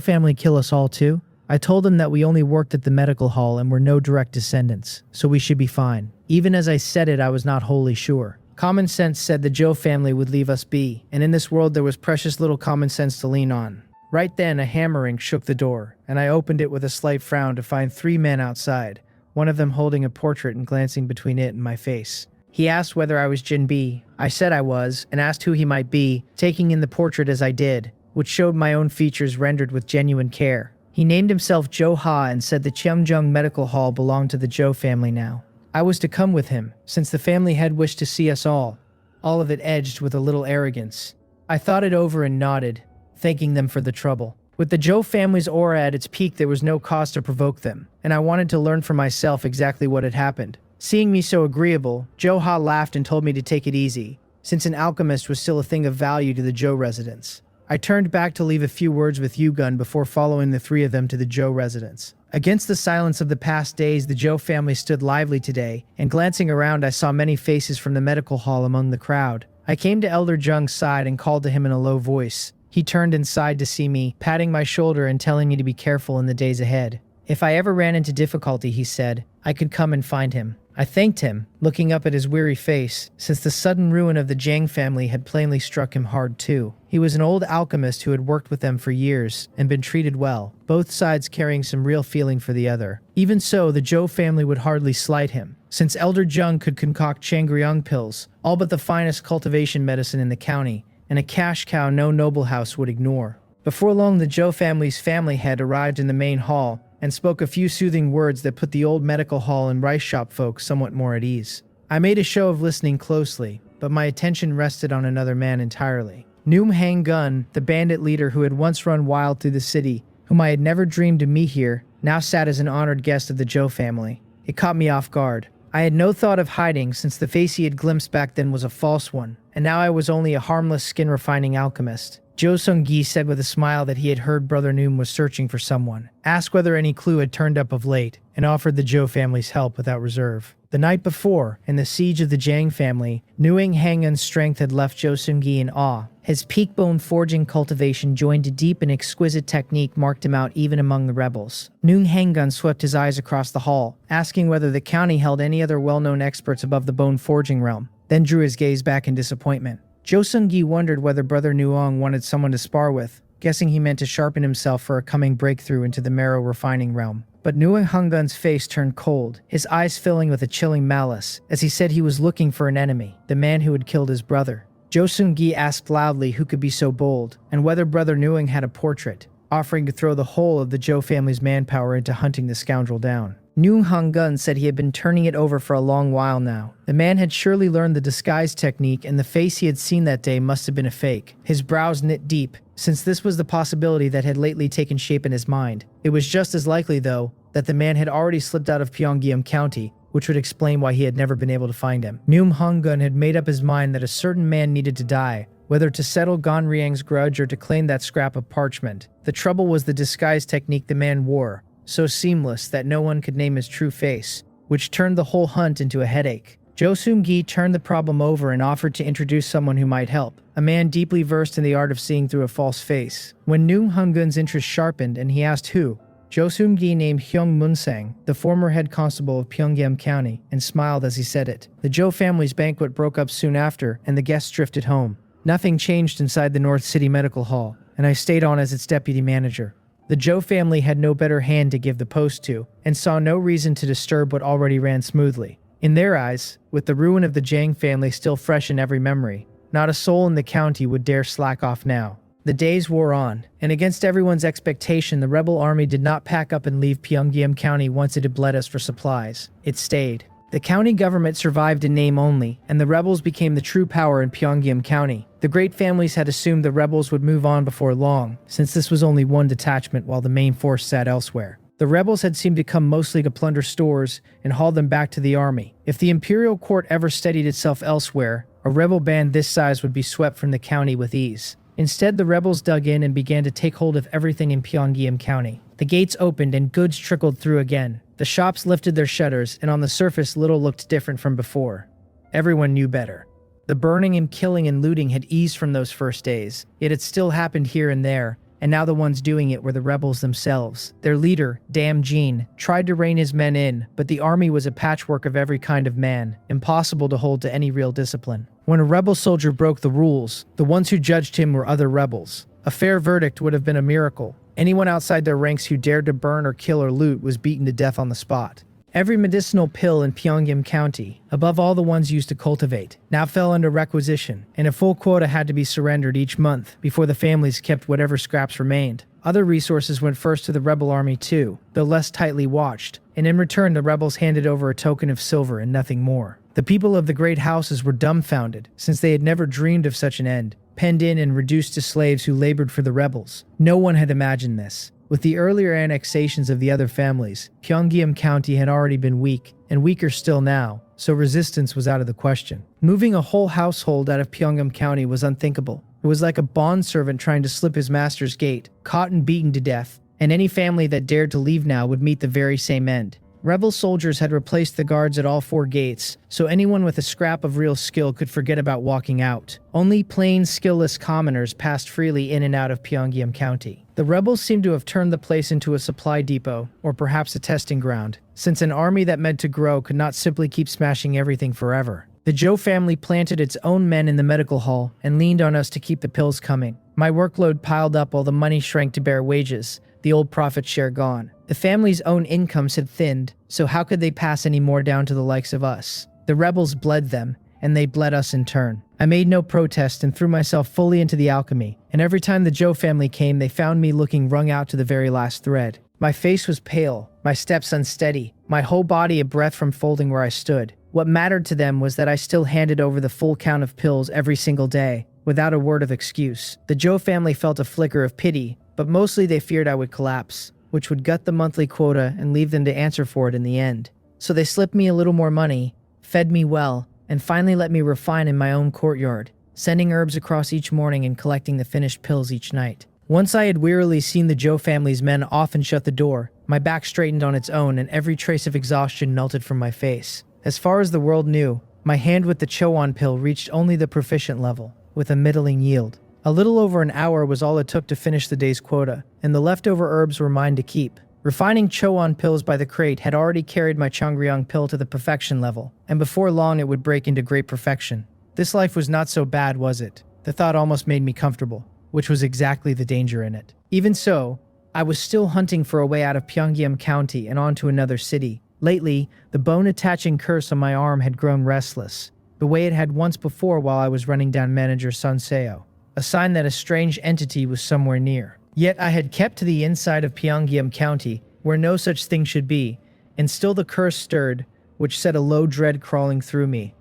family kill us all too? I told him that we only worked at the medical hall and were no direct descendants, so we should be fine. Even as I said it, I was not wholly sure. Common sense said the Zhou family would leave us be, and in this world there was precious little common sense to lean on. Right then, a hammering shook the door, and I opened it with a slight frown to find 3 men outside, one of them holding a portrait and glancing between it and my face. He asked whether I was Jinbi. I said I was, and asked who he might be, taking in the portrait as I did, which showed my own features rendered with genuine care. He named himself Zhou Ha and said the Cheongjong Medical Hall belonged to the Zhou family now. I was to come with him, since the family head wished to see us all of it edged with a little arrogance. I thought it over and nodded, thanking them for the trouble. With the Zhou family's aura at its peak, there was no cause to provoke them, and I wanted to learn for myself exactly what had happened. Seeing me so agreeable, Zhou Ha laughed and told me to take it easy, since an alchemist was still a thing of value to the Zhou residents. I turned back to leave a few words with Yugun before following the three of them to the Zhou residence. Against the silence of the past days, the Zhou family stood lively today, and glancing around I saw many faces from the medical hall among the crowd. I came to Elder Zheng's side and called to him in a low voice. He turned inside to see me, patting my shoulder and telling me to be careful in the days ahead. If I ever ran into difficulty, he said, I could come and find him. I thanked him, looking up at his weary face, since the sudden ruin of the Zhang family had plainly struck him hard too. He was an old alchemist who had worked with them for years and been treated well, both sides carrying some real feeling for the other. Even so, the Zhou family would hardly slight him, since Elder Zheng could concoct Changriang pills, all but the finest cultivation medicine in the county, and a cash cow no noble house would ignore. Before long, the Zhou family's family head arrived in the main hall and spoke a few soothing words that put the old medical hall and rice shop folk somewhat more at ease. I made a show of listening closely, but my attention rested on another man entirely. Noom Hang Gun, the bandit leader who had once run wild through the city, whom I had never dreamed to meet here, now sat as an honored guest of the Zhou family. It caught me off guard. I had no thought of hiding, since the face he had glimpsed back then was a false one, and now I was only a harmless skin-refining alchemist. Zhou Sung-gi said with a smile that he had heard Brother Noom was searching for someone, asked whether any clue had turned up of late, and offered the Zhou family's help without reserve. The night before, in the siege of the Zhang family, Nuing Hangun's strength had left Zhou Sung-gi in awe. His peak-bone forging cultivation joined to deep and exquisite technique marked him out even among the rebels. Nuing Hangun swept his eyes across the hall, asking whether the county held any other well-known experts above the bone forging realm, then drew his gaze back in disappointment. Zhou Sung-gi wondered whether Brother Nuong wanted someone to spar with, guessing he meant to sharpen himself for a coming breakthrough into the marrow refining realm. But Nuing Hangun's face turned cold, his eyes filling with a chilling malice, as he said he was looking for an enemy, the man who had killed his brother. Zhou Sung-gi asked loudly who could be so bold, and whether Brother Nuing had a portrait, offering to throw the whole of the Zhou family's manpower into hunting the scoundrel down. Nuing Hangun said he had been turning it over for a long while now. The man had surely learned the disguise technique, and the face he had seen that day must have been a fake. His brows knit deep, since this was the possibility that had lately taken shape in his mind. It was just as likely, though, that the man had already slipped out of Pyongyang County, which would explain why he had never been able to find him. Nuing Hangun had made up his mind that a certain man needed to die, whether to settle Ganriang's grudge or to claim that scrap of parchment. The trouble was the disguise technique the man wore, so seamless that no one could name his true face, which turned the whole hunt into a headache. Zhou Sung-gi turned the problem over and offered to introduce someone who might help, a man deeply versed in the art of seeing through a false face. When Nuing Hangun's interest sharpened and he asked who, Zhou Sung-gi named Hyung Munsang, the former head constable of Pyongyang County, and smiled as he said it. The Zhou family's banquet broke up soon after, and the guests drifted home. Nothing changed inside the North City Medical Hall, and I stayed on as its deputy manager. The Zhou family had no better hand to give the post to, and saw no reason to disturb what already ran smoothly. In their eyes, with the ruin of the Zhang family still fresh in every memory, not a soul in the county would dare slack off now. The days wore on, and against everyone's expectation, the rebel army did not pack up and leave Pyongyang County once it had bled us for supplies. It stayed. The county government survived in name only, and the rebels became the true power in Pyongyang County. The great families had assumed the rebels would move on before long, since this was only one detachment while the main force sat elsewhere. The rebels had seemed to come mostly to plunder stores and haul them back to the army. If the imperial court ever steadied itself elsewhere, a rebel band this size would be swept from the county with ease. Instead, the rebels dug in and began to take hold of everything in Pyongyang County. The gates opened and goods trickled through again. The shops lifted their shutters, and on the surface little looked different from before. Everyone knew better. The burning and killing and looting had eased from those first days, yet it still happened here and there, and now the ones doing it were the rebels themselves. Their leader, Dam Jean, tried to rein his men in, but the army was a patchwork of every kind of man, impossible to hold to any real discipline. When a rebel soldier broke the rules, the ones who judged him were other rebels. A fair verdict would have been a miracle. Anyone outside their ranks who dared to burn or kill or loot was beaten to death on the spot. Every medicinal pill in Pyongyang County, above all the ones used to cultivate, now fell under requisition, and a full quota had to be surrendered each month before the families kept whatever scraps remained. Other resources went first to the rebel army too, though less tightly watched, and in return the rebels handed over a token of silver and nothing more. The people of the great houses were dumbfounded, since they had never dreamed of such an end. penned in and reduced to slaves who labored for the rebels. No one had imagined this. With the earlier annexations of the other families, Pyongyang County had already been weak, and weaker still now, so resistance was out of the question. Moving a whole household out of Pyongyang County was unthinkable. It was like a bondservant trying to slip his master's gate, caught and beaten to death, and any family that dared to leave now would meet the very same end. Rebel soldiers had replaced the guards at all 4 gates, so anyone with a scrap of real skill could forget about walking out. Only plain, skillless commoners passed freely in and out of Pyongyang County. The rebels seemed to have turned the place into a supply depot, or perhaps a testing ground, since an army that meant to grow could not simply keep smashing everything forever. The Joe family planted its own men in the medical hall and leaned on us to keep the pills coming. My workload piled up while the money shrank to bare wages, the old profit share gone. The family's own incomes had thinned, so how could they pass any more down to the likes of us? The rebels bled them, and they bled us in turn. I made no protest and threw myself fully into the alchemy, and every time the Joe family came, they found me looking wrung out to the very last thread. My face was pale, my steps unsteady, my whole body a breath from folding where I stood. What mattered to them was that I still handed over the full count of pills every single day, without a word of excuse. The Joe family felt a flicker of pity, but mostly they feared I would collapse, which would gut the monthly quota and leave them to answer for it in the end. So they slipped me a little more money, fed me well, and finally let me refine in my own courtyard, sending herbs across each morning and collecting the finished pills each night. Once I had wearily seen the Joe family's men off and shut the door, my back straightened on its own and every trace of exhaustion melted from my face. As far as the world knew, my hand with the Chowan pill reached only the proficient level, with a middling yield. A little over an hour was all it took to finish the day's quota, and the leftover herbs were mine to keep. Refining Chowan pills by the crate had already carried my Chongryong pill to the perfection level, and before long it would break into great perfection. This life was not so bad, was it? The thought almost made me comfortable, which was exactly the danger in it. Even so, I was still hunting for a way out of Pyongyang County and onto another city. Lately, the bone-attaching curse on my arm had grown restless, the way it had once before while I was running down Manager Sun Seo, a sign that a strange entity was somewhere near. Yet I had kept to the inside of Pyongyang County, where no such thing should be, and still the curse stirred, which set a low dread crawling through me.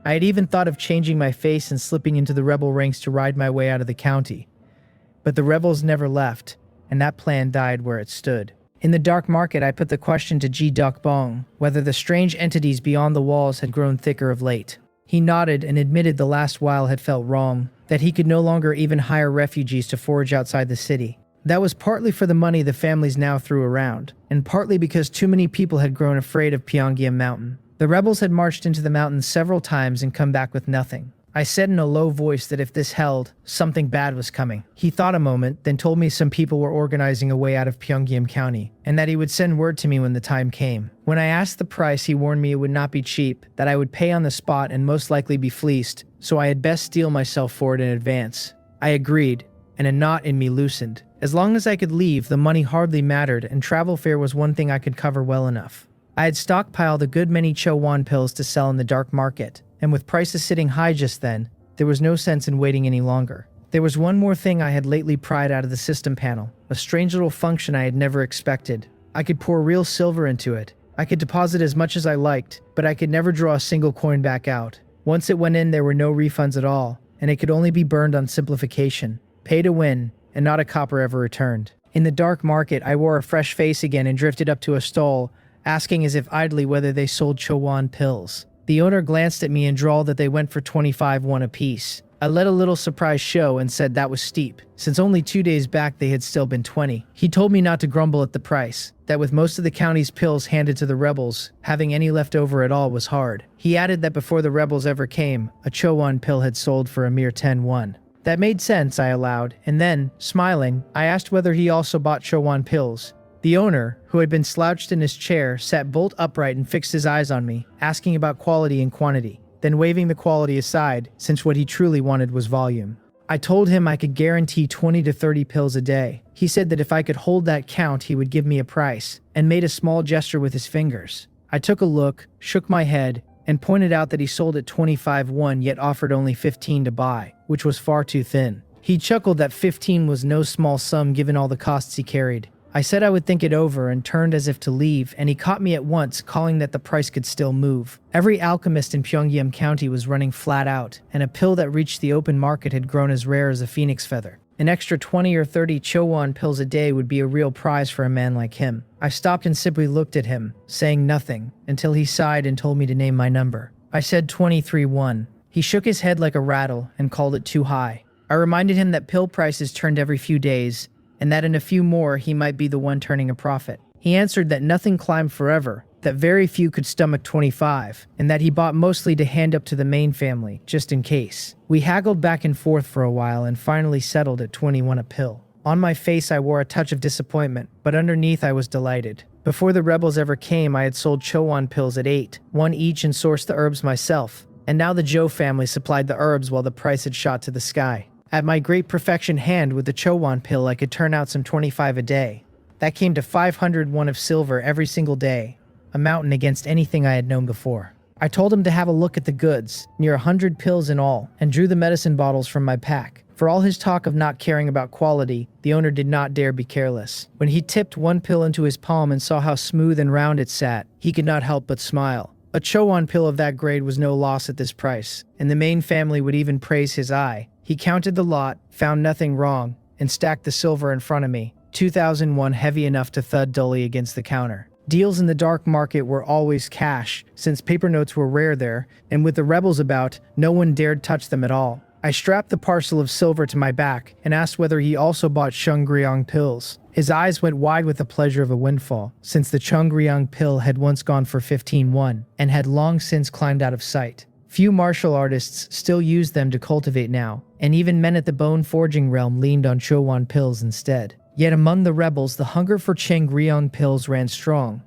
I had even thought of changing my face and slipping into the rebel ranks to ride my way out of the county. But the rebels never left, and that plan died where it stood. In the dark market, I put the question to Ji Duk-bong, whether the strange entities beyond the walls had grown thicker of late. He nodded and admitted the last while had felt wrong, that he could no longer even hire refugees to forage outside the city. That was partly for the money the families now threw around, and partly because too many people had grown afraid of Pyongyang Mountain. The rebels had marched into the mountains several times and come back with nothing. I said in a low voice that if this held, something bad was coming. He thought a moment, then told me some people were organizing a way out of Pyongyang County, and that he would send word to me when the time came. When I asked the price, he warned me it would not be cheap, that I would pay on the spot and most likely be fleeced, so I had best steel myself for it in advance. I agreed, and a knot in me loosened. As long as I could leave, the money hardly mattered, and travel fare was one thing I could cover well enough. I had stockpiled a good many Chowan pills to sell in the dark market, and with prices sitting high just then, there was no sense in waiting any longer. There was one more thing I had lately pried out of the system panel, a strange little function I had never expected. I could pour real silver into it. I could deposit as much as I liked, but I could never draw a single coin back out. Once it went in, there were no refunds at all, and it could only be burned on simplification. Pay to win, and not a copper ever returned. In the dark market, I wore a fresh face again and drifted up to a stall, asking as if idly whether they sold Chowan pills. The owner glanced at me and drawled that they went for 25 won apiece. I let a little surprise show and said that was steep, since only 2 days back they had still been 20. He told me not to grumble at the price, that with most of the county's pills handed to the rebels, having any left over at all was hard. He added that before the rebels ever came, a Chowan pill had sold for a mere 10 won. That made sense, I allowed, and then, smiling, I asked whether he also bought Chowan pills. The owner, who had been slouched in his chair, sat bolt upright and fixed his eyes on me, asking about quality and quantity, then waving the quality aside, since what he truly wanted was volume. I told him I could guarantee 20 to 30 pills a day. He said that if I could hold that count, he would give me a price, and made a small gesture with his fingers. I took a look, shook my head, and pointed out that he sold at 25 won yet offered only 15 to buy, which was far too thin. He chuckled that 15 was no small sum given all the costs he carried. I said I would think it over and turned as if to leave, and he caught me at once, calling that the price could still move. Every alchemist in Pyongyang County was running flat out, and a pill that reached the open market had grown as rare as a phoenix feather. An extra 20 or 30 Chowon pills a day would be a real prize for a man like him. I stopped and simply looked at him, saying nothing, until he sighed and told me to name my number. I said 23-1. He shook his head like a rattle and called it too high. I reminded him that pill prices turned every few days, and that in a few more he might be the one turning a profit. He answered that nothing climbed forever, that very few could stomach 25, and that he bought mostly to hand up to the main family, just in case. We haggled back and forth for a while and finally settled at 21 a pill. On my face I wore a touch of disappointment, but underneath I was delighted. Before the rebels ever came, I had sold Chowon pills at 8, one each, and sourced the herbs myself, and now the Joe family supplied the herbs while the price had shot to the sky. At my great perfection hand with the Chowon pill, I could turn out some 25 a day. That came to 501 of silver every single day, a mountain against anything I had known before. I told him to have a look at the goods, near 100 pills in all, and drew the medicine bottles from my pack. For all his talk of not caring about quality, the owner did not dare be careless. When he tipped one pill into his palm and saw how smooth and round it sat, he could not help but smile. A Chowon pill of that grade was no loss at this price, and the main family would even praise his eye. He counted the lot, found nothing wrong, and stacked the silver in front of me, 2001 heavy enough to thud dully against the counter. Deals in the dark market were always cash, since paper notes were rare there, and with the rebels about, no one dared touch them at all. I strapped the parcel of silver to my back and asked whether he also bought Chungryong pills. His eyes went wide with the pleasure of a windfall, since the Chungryong pill had once gone for 15-1 and had long since climbed out of sight. Few martial artists still used them to cultivate now, and even men at the bone forging realm leaned on Chowon pills instead. Yet among the rebels, the hunger for Chungryong pills ran strong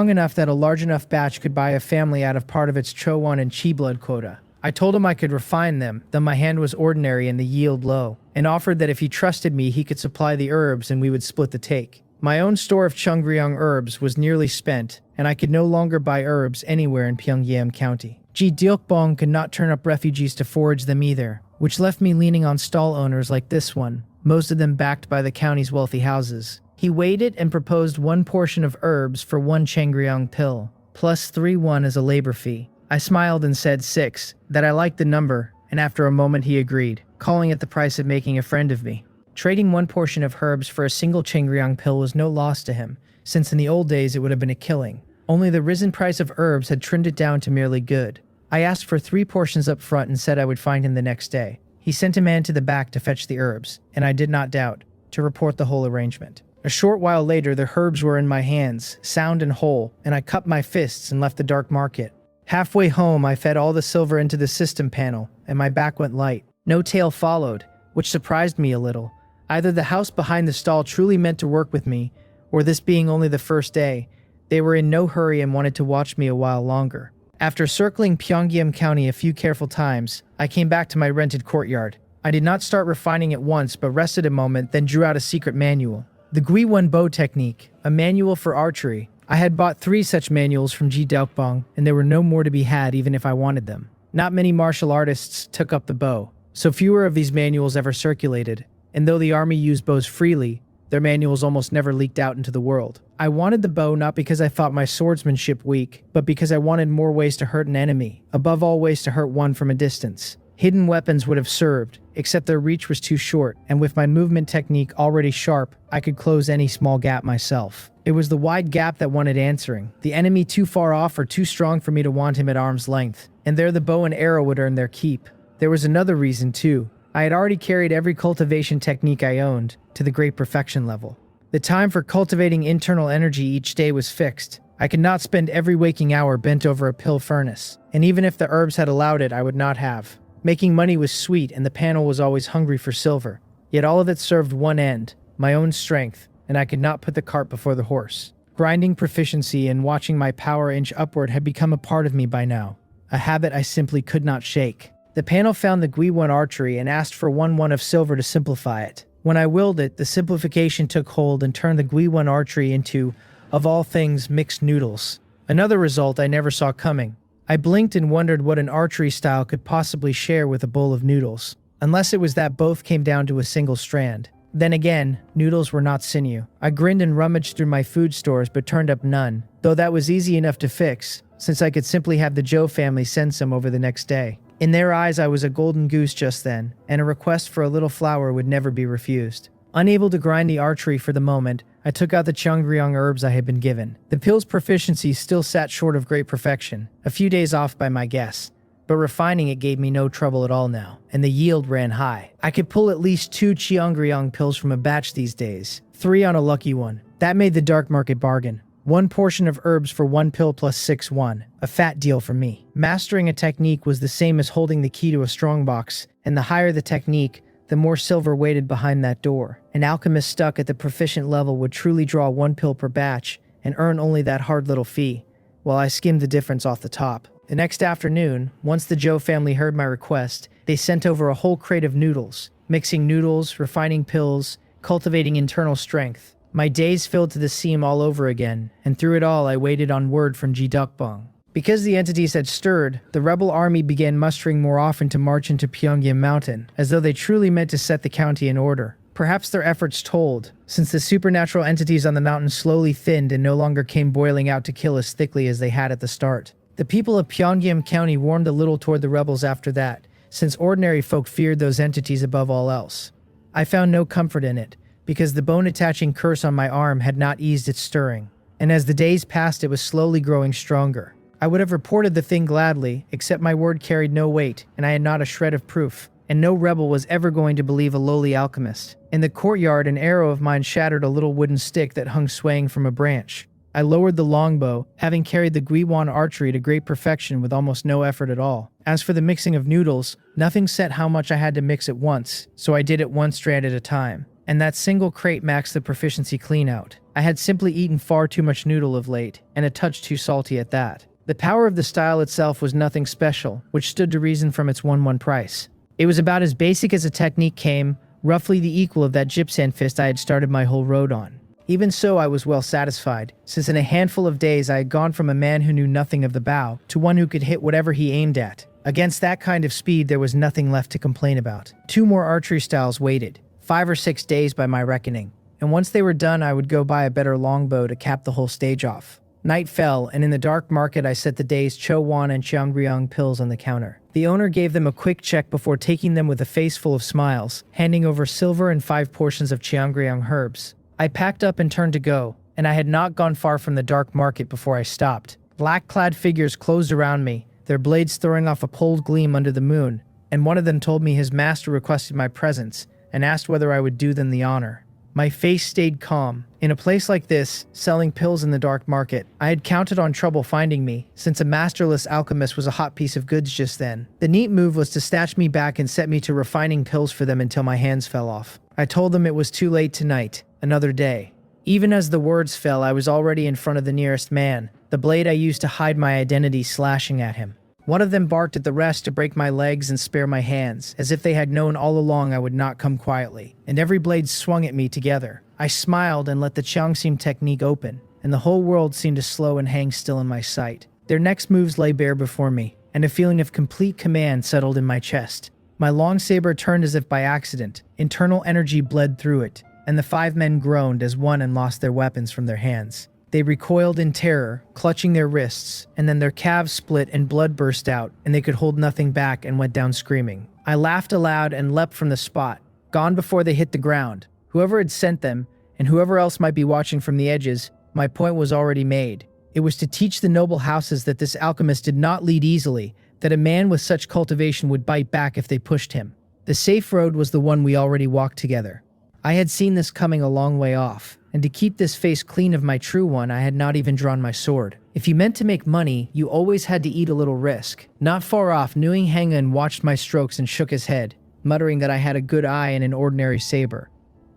enough that a large enough batch could buy a family out of part of its Chowon and Chi blood quota. I told him I could refine them, though my hand was ordinary and the yield low, and offered that if he trusted me, he could supply the herbs and we would split the take. My own store of Chungryong herbs was nearly spent, and I could no longer buy herbs anywhere in Pyongyang County. Ji Deokbong could not turn up refugees to forage them either, which left me leaning on stall owners like this one, most of them backed by the county's wealthy houses. He weighed it and proposed one portion of herbs for one Chungryong pill, plus 3-1 as a labor fee. I smiled and said 6, that I liked the number, and after a moment he agreed, calling it the price of making a friend of me. Trading one portion of herbs for a single Chungryong pill was no loss to him, since in the old days it would have been a killing. Only the risen price of herbs had trimmed it down to merely good. I asked for 3 portions up front and said I would find him the next day. He sent a man to the back to fetch the herbs, and I did not doubt, to report the whole arrangement. A short while later, the herbs were in my hands, sound and whole, and I cupped my fists and left the dark market. Halfway home, I fed all the silver into the system panel, and my back went light. No tail followed, which surprised me a little. Either the house behind the stall truly meant to work with me, or this being only the first day, they were in no hurry and wanted to watch me a while longer. After circling Pyongyang County a few careful times, I came back to my rented courtyard. I did not start refining at once, but rested a moment, then drew out a secret manual. The Gui-Won bow technique, a manual for archery. I had bought 3 such manuals from Ji Deokbong, and there were no more to be had even if I wanted them. Not many martial artists took up the bow, so fewer of these manuals ever circulated, and though the army used bows freely, their manuals almost never leaked out into the world. I wanted the bow not because I thought my swordsmanship weak, but because I wanted more ways to hurt an enemy, above all ways to hurt one from a distance. Hidden weapons would have served, except their reach was too short, and with my movement technique already sharp, I could close any small gap myself. It was the wide gap that wanted answering, the enemy too far off or too strong for me to want him at arm's length, and there the bow and arrow would earn their keep. There was another reason too. I had already carried every cultivation technique I owned to the great perfection level. The time for cultivating internal energy each day was fixed. I could not spend every waking hour bent over a pill furnace, and even if the herbs had allowed it, I would not have. Making money was sweet, and the panel was always hungry for silver. Yet all of it served one end, my own strength, and I could not put the cart before the horse. Grinding proficiency and watching my power inch upward had become a part of me by now, a habit I simply could not shake. The panel found the Gui-Won archery and asked for 1-1 of silver to simplify it. When I willed it, the simplification took hold and turned the Gui-Won archery into, of all things, mixed noodles. Another result I never saw coming. I blinked and wondered what an archery style could possibly share with a bowl of noodles, unless it was that both came down to a single strand. Then again, noodles were not sinew. I grinned and rummaged through my food stores but turned up none, though that was easy enough to fix, since I could simply have the Joe family send some over the next day. In their eyes, I was a golden goose just then, and a request for a little flour would never be refused. Unable to grind the archery for the moment, I took out the Cheongryong herbs I had been given. The pill's proficiency still sat short of great perfection, a few days off by my guess, but refining it gave me no trouble at all now, and the yield ran high. I could pull at least 2 Cheongryong pills from a batch these days, 3 on a lucky one. That made the dark market bargain. 1 portion of herbs for 1 pill plus 6-1, a fat deal for me. Mastering a technique was the same as holding the key to a strongbox, and the higher the technique, the more silver waited behind that door. An alchemist stuck at the proficient level would truly draw 1 pill per batch and earn only that hard little fee, while I skimmed the difference off the top. The next afternoon, once the Joe family heard my request, they sent over a whole crate of noodles, mixing noodles, refining pills, cultivating internal strength. My days filled to the seam all over again, and through it all I waited on word from Jidukbong. Because the entities had stirred, the rebel army began mustering more often to march into Pyongyang Mountain, as though they truly meant to set the county in order. Perhaps their efforts told, since the supernatural entities on the mountain slowly thinned and no longer came boiling out to kill as thickly as they had at the start. The people of Pyongyang County warmed a little toward the rebels after that, since ordinary folk feared those entities above all else. I found no comfort in it, because the bone-attaching curse on my arm had not eased its stirring, and as the days passed it was slowly growing stronger. I would have reported the thing gladly, except my word carried no weight, and I had not a shred of proof, and no rebel was ever going to believe a lowly alchemist. In the courtyard, an arrow of mine shattered a little wooden stick that hung swaying from a branch. I lowered the longbow, having carried the Gwiwan archery to great perfection with almost no effort at all. As for the mixing of noodles, nothing said how much I had to mix at once, so I did it 1 strand at a time. And that single crate maxed the proficiency clean out. I had simply eaten far too much noodle of late, and a touch too salty at that. The power of the style itself was nothing special, which stood to reason from its 1-1 price. It was about as basic as a technique came, roughly the equal of that gypsand fist I had started my whole road on. Even so, I was well satisfied, since in a handful of days I had gone from a man who knew nothing of the bow to one who could hit whatever he aimed at. Against that kind of speed, there was nothing left to complain about. 2 more archery styles waited, 5 or 6 days by my reckoning, and once they were done I would go buy a better longbow to cap the whole stage off. Night fell, and in the dark market I set the day's Chowan and Cheongryong pills on the counter. The owner gave them a quick check before taking them with a face full of smiles, handing over silver and 5 portions of Cheongryong herbs. I packed up and turned to go, and I had not gone far from the dark market before I stopped. Black-clad figures closed around me, their blades throwing off a cold gleam under the moon, and one of them told me his master requested my presence and asked whether I would do them the honor. My face stayed calm. In a place like this, selling pills in the dark market, I had counted on trouble finding me, since a masterless alchemist was a hot piece of goods just then. The neat move was to snatch me back and set me to refining pills for them until my hands fell off. I told them it was too late tonight, another day. Even as the words fell, I was already in front of the nearest man, the blade I used to hide my identity slashing at him. One of them barked at the rest to break my legs and spare my hands, as if they had known all along I would not come quietly, and every blade swung at me together. I smiled and let the Cheongsim technique open, and the whole world seemed to slow and hang still in my sight. Their next moves lay bare before me, and a feeling of complete command settled in my chest. My long saber turned as if by accident, internal energy bled through it, and the 5 men groaned as one and lost their weapons from their hands. They recoiled in terror, clutching their wrists, and then their calves split and blood burst out, and they could hold nothing back and went down screaming. I laughed aloud and leapt from the spot, gone before they hit the ground. Whoever had sent them, and whoever else might be watching from the edges, my point was already made. It was to teach the noble houses that this alchemist did not lead easily, that a man with such cultivation would bite back if they pushed him. The safe road was the one we already walked together. I had seen this coming a long way off, and to keep this face clean of my true one, I had not even drawn my sword. If you meant to make money, you always had to eat a little risk. Not far off, Nguyen Hangun watched my strokes and shook his head, muttering that I had a good eye and an ordinary saber.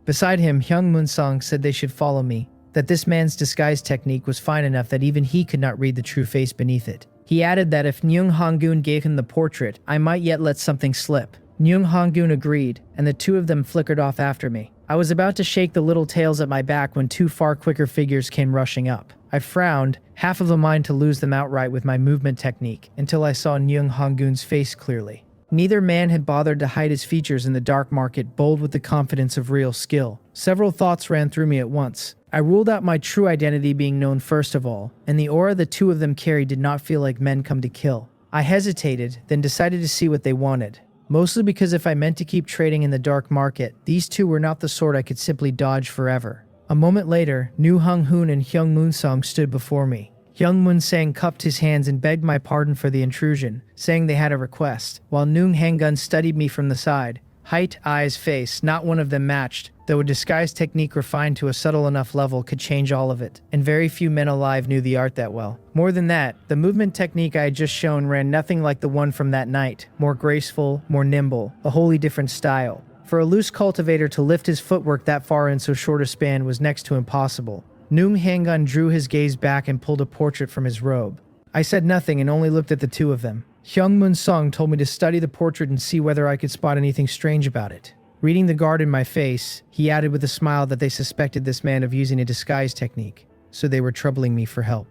Beside him, Hyung Moon-sung said they should follow me, that this man's disguise technique was fine enough that even he could not read the true face beneath it. He added that if Nyung Hangun gave him the portrait, I might yet let something slip. Nyung Hangun agreed, and the 2 of them flickered off after me. I was about to shake the little tails at my back when 2 far quicker figures came rushing up. I frowned, half of a mind to lose them outright with my movement technique, until I saw Nyung Hangun's face clearly. Neither man had bothered to hide his features in the dark market, bold with the confidence of real skill. Several thoughts ran through me at once. I ruled out my true identity being known first of all, and the aura the two of them carried did not feel like men come to kill. I hesitated, then decided to see what they wanted. Mostly because if I meant to keep trading in the dark market, these two were not the sort I could simply dodge forever. A moment later, Nu Hung-hoon and Hyung Moon-sung stood before me. Hyung Moon-sang cupped his hands and begged my pardon for the intrusion, saying they had a request, while Noong Hang-gun studied me from the side. Height, eyes, face, not one of them matched, though a disguise technique refined to a subtle enough level could change all of it, and very few men alive knew the art that well. More than that, the movement technique I had just shown ran nothing like the one from that night, more graceful, more nimble, a wholly different style. For a loose cultivator to lift his footwork that far in so short a span was next to impossible. Noong Hang-gun drew his gaze back and pulled a portrait from his robe. I said nothing and only looked at the two of them. Hyung Moon-sung told me to study the portrait and see whether I could spot anything strange about it. Reading the guard in my face, he added with a smile that they suspected this man of using a disguise technique, so they were troubling me for help.